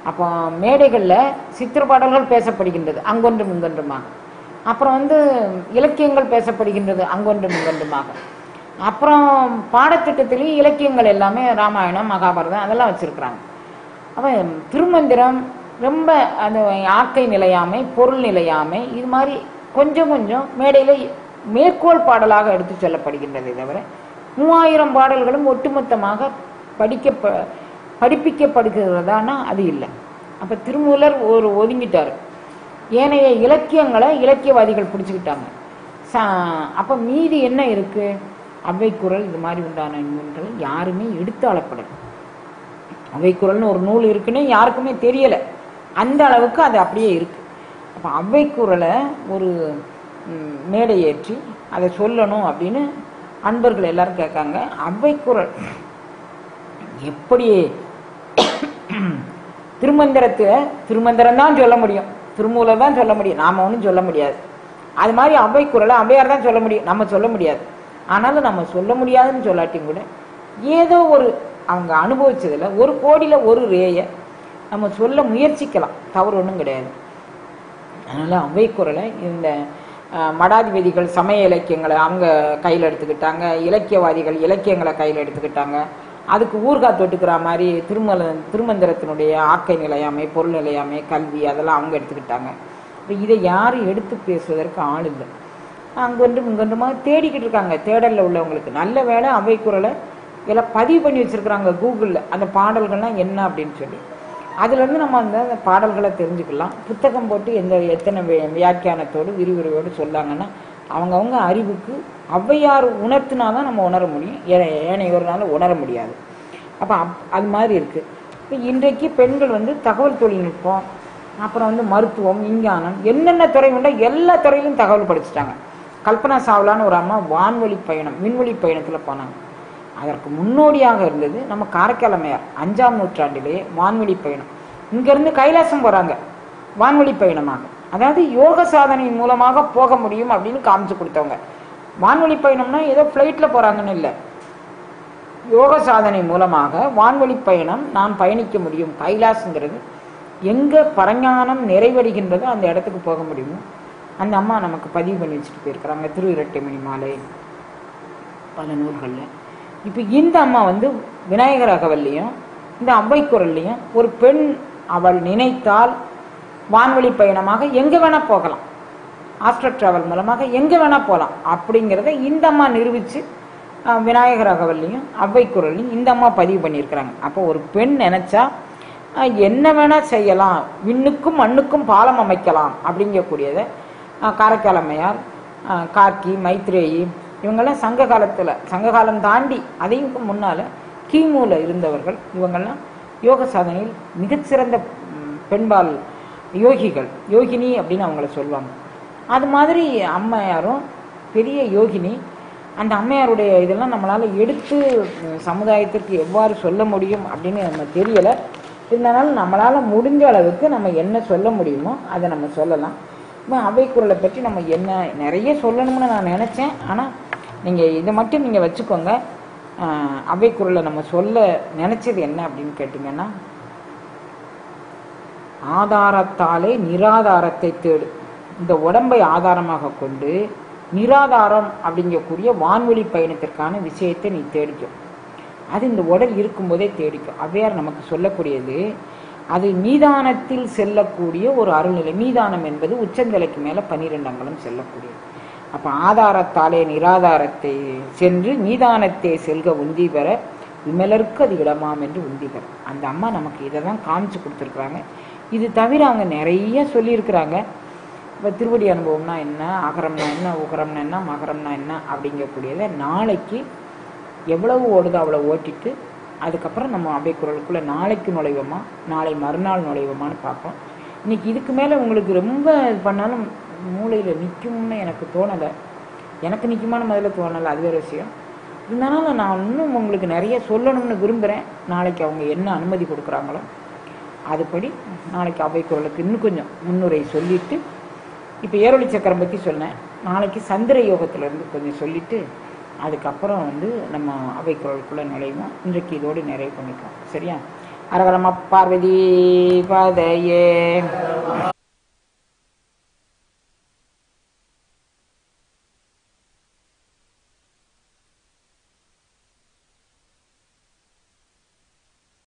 அப்போ மேடைகளில் சித்திர பாடல்கள் பேசப்படுகின்றது அங்கொன்றும் இங்கொன்றுமாக. அப்புறம் இலக்கியங்கள் பேசப்படுகின்றது அங்கொன்றும் இங்கொன்றுமாக. அப்புறம் பாடத்திட்டத்திலேயே இலக்கியங்கள் எல்லாமே ராமாயணம், மகாபாரதம் அதெல்லாம் வச்சிருக்கிறாங்க. அப்போ திருமந்திரம் ரொம்ப அந்த ஆக்கை நிலையாமை, பொருள் நிலையாமை, இது மாதிரி கொஞ்சம் கொஞ்சம் மேடையில் மேற்கோள் பாடலாக எடுத்து சொல்லப்படுகின்றதை தவிர 3000 பாடல்களும் ஒட்டுமொத்தமாக படிப்பிக்கப்படுகிறதானா அது இல்லை. அப்போ திருமூலர் ஒதுங்கிட்டார். ஏனைய இலக்கியங்களை இலக்கியவாதிகள் பிடிச்சிக்கிட்டாங்க. அப்போ மீதி என்ன இருக்கு? அவ்வைக்குறள், இது மாதிரி உண்டான நூல்கள் யாருமே எடுத்து ஆளப்படலை. அவ்வைக்குறள்னு ஒரு நூல் இருக்குன்னு யாருக்குமே தெரியலை. அந்த அளவுக்கு அது அப்படியே இருக்கு. அப்போ அவ்வைக்குறளை ஒரு மேடை ஏற்றி அதை சொல்லணும் அப்படின்னு அன்பர்கள் எல்லாரும் கேட்காங்க. அவ்வைக்குறள் எப்படி திருமந்திரம் தான் சொல்ல முடியும், திருமூலர் தான் சொல்ல முடியும், நாம ஒன்றும் சொல்ல முடியாது. அது மாதிரி அவ்வைக்குறளை அவ்வையார் தான் சொல்ல முடியும், நம்ம சொல்ல முடியாது. ஆனாலும் நம்ம சொல்ல முடியாதுன்னு சொல்லாட்டியும் கூட ஏதோ ஒரு அவங்க அனுபவிச்சதுல 1 கோடியில 1 ரேயை நம்ம சொல்ல முயற்சிக்கலாம், தவறு ஒன்றும் கிடையாது. அதனால அவ்வைக்குறளை இந்த மடாதிபதிகள் சமய இலக்கியங்களை அவங்க கையில் எடுத்துக்கிட்டாங்க, இலக்கியவாதிகள் இலக்கியங்களை கையில் எடுத்துக்கிட்டாங்க. அதுக்கு ஊர்கா தொட்டுக்கிற மாதிரி திருமந்திரத்தினுடைய ஆக்கை நிலையாமை, பொருள் நிலையாமை, கல்வி அதெல்லாம் அவங்க எடுத்துக்கிட்டாங்க. இப்போ இதை யாரும் எடுத்து பேசுவதற்கு ஆள் இல்லை. அங்கொன்றும் இங்கொன்றுமா தேடிக்கிட்டு இருக்காங்க. தேடலில் உள்ளவங்களுக்கு நல்ல வேலை அவ்வைக்குறளை எல்லாம் பதிவு பண்ணி வச்சிருக்கிறாங்க கூகுளில், அந்த பாடல்கள்லாம் என்ன அப்படின்னு சொல்லி. அதுலேருந்து நம்ம அந்த பாடல்களை தெரிஞ்சுக்கலாம். புத்தகம் போட்டு எத்தனை வியாக்கியானத்தோடு விரிவுரையோடு சொல்லாங்கன்னா அவங்கவுங்க அறிவுக்கு ஔவையார் உணர்த்தினாதான் நம்ம உணர முடியும், ஏனையோர்னால உணர முடியாது. அப்போ அது மாதிரி இருக்குது. இப்போ இன்றைக்கு பெண்கள் தகவல் தொழில்நுட்பம், அப்புறம் மருத்துவம், விஞ்ஞானம், என்னென்ன துறை உண்டோ எல்லா துறையிலும் தகவல் படிச்சுட்டாங்க. கல்பனா சாவ்லான்னு ஒரு அம்மா வான்வழி பயணம், விண்வெளி பயணத்தில் போனாங்க. அதற்கு முன்னோடியாக இருந்தது நம்ம காரைக்கால் அம்மையார். 5ஆம் நூற்றாண்டிலேயே வான்வெளி பயணம், இங்கேருந்து கைலாசம் போகிறாங்க வான்வெளி பயணமாக. அதாவது யோக சாதனை மூலமாக போக முடியும் அப்படின்னு காமிச்சு கொடுத்தவங்க. வான்வெளி பயணம்னா ஏதோ ஃப்ளைட்டில் போகிறாங்கன்னு இல்லை, யோக சாதனை மூலமாக வான்வெளி பயணம் நான் பயணிக்க முடியும். கைலாசங்கிறது எங்கே பரஞானம் நிறைவடைகின்றதோ அந்த இடத்துக்கு போக முடியுமோ அந்த அம்மா நமக்கு பதிவு பண்ணி வச்சுட்டு போயிருக்கிறாங்க. திரு இரட்டைமணி மாலை பல நூல்களில். இப்போ இந்த அம்மா விநாயகர் அகவல்லையும் இந்த அவ்வைக்குறள்லையும் ஒரு பெண் அவள் நினைத்தால் வான்வெளி பயணமாக எங்கே வேணால் போகலாம், ஆஸ்ட்ரோ டிராவல் மூலமாக எங்கே வேணால் போகலாம் அப்படிங்கிறத இந்த அம்மா நிரூபித்து விநாயகர் அகவல்லையும் அவ்வை குரல்லையும் இந்த அம்மா பதிவு பண்ணியிருக்கிறாங்க. அப்போ ஒரு பெண் நினச்சா என்ன வேணால் செய்யலாம், விண்ணுக்கும் மண்ணுக்கும் பாலம் அமைக்கலாம் அப்படிங்கக்கூடியதை காரைக்கால் அம்மையார், கார்க்கி, மைத்ரேயி இவங்கெல்லாம் சங்க காலம் தாண்டி அதையும் முன்னால் கிமுல இருந்தவர்கள். இவங்கெல்லாம் யோக சாதனையில் மிகச்சிறந்த பெண்பால் யோகிகள், யோகினி அப்படின்னு அவங்கள சொல்லுவாங்க. அது மாதிரி அம்மையாரும் பெரிய யோகினி. அந்த அம்மையாருடைய இதெல்லாம் நம்மளால் எடுத்து சமுதாயத்திற்கு எவ்வாறு சொல்ல முடியும் அப்படின்னு நம்ம தெரியலை. இருந்தாலும் நம்மளால் முடிஞ்ச அளவுக்கு நம்ம என்ன சொல்ல முடியுமோ அதை நம்ம சொல்லலாம். இப்போ அவ்வை குரலை பற்றி நம்ம என்ன நிறைய சொல்லணும்னு நான் நினச்சேன். ஆனால் நீங்கள் இதை மட்டும் நீங்கள் வச்சுக்கோங்க. அவ்வை குரலை நம்ம சொல்ல நினச்சது என்ன அப்படின்னு கேட்டிங்கன்னா, ஆதாரத்தாலே நிராதாரத்தை தேடு. இந்த உடம்பை ஆதாரமாக கொண்டு நிராதாரம் அப்படிங்கக்கூடிய வான்வெளி பயணத்திற்கான விஷயத்தை நீ தேடிக்கும். அது இந்த உடல் இருக்கும்போதே தேடிக்கும். அவ்வையார் நமக்கு சொல்லக்கூடியது அது மீதானத்தில் செல்லக்கூடிய ஒரு அருள்நிலை. மீதானம் என்பது உச்சந்தலைக்கு மேலே 12 அங்குலம் செல்லக்கூடியது. அப்போ ஆதாரத்தாலே நிராதாரத்தை சென்று மீதானத்தை செல்க உந்தி பெற விமலருக்கு அது இடமாம் என்று உந்தி பெற. அந்த அம்மா நமக்கு இதை தான் காமிச்சு கொடுத்துருக்குறாங்க. இது தவிர அவங்க நிறைய சொல்லியிருக்கிறாங்க. இப்போ திருவடி அனுபவம்னா என்ன, அகரம்னா என்ன, உகரம்னா என்ன, மகரம்னா என்ன அப்படிங்கக்கூடியதை நாளைக்கு எவ்வளவு ஓடுதோ அவ்வளோ ஓட்டிட்டு அதுக்கப்புறம் நம்ம அவ்வை குரலுக்குள்ளே நாளைக்கு நுழைவோமா, நாளை மறுநாள் நுழைவோமான்னு பார்ப்போம். இன்றைக்கி இதுக்கு மேலே உங்களுக்கு ரொம்ப இது பண்ணாலும் மூளையில் நிற்கும்னு எனக்கு தோணலை. எனக்கு நிற்குமான முதல்ல தோணலை, அது வேறு விஷயம். இருந்தாலும் நான் இன்னும் உங்களுக்கு நிறைய சொல்லணும்னு விரும்புகிறேன். நாளைக்கு அவங்க என்ன அனுமதி கொடுக்குறாங்களோ அதுபடி நாளைக்கு அவ்வை குரலுக்கு இன்னும் கொஞ்சம் முன்னுரை சொல்லிவிட்டு, இப்போ ஏரொளி சக்கரம் பற்றி சொன்னேன், நாளைக்கு சந்திர யோகத்திலேருந்து கொஞ்சம் சொல்லிவிட்டு அதுக்கப்புறம் நம்ம அவ்வை குரலுக்குள்ளே நுழைவோம். இன்றைக்கு இதோடு நிறைவு பண்ணிக்கலாம். சரியா? அரகரம பார்வதி பதையே.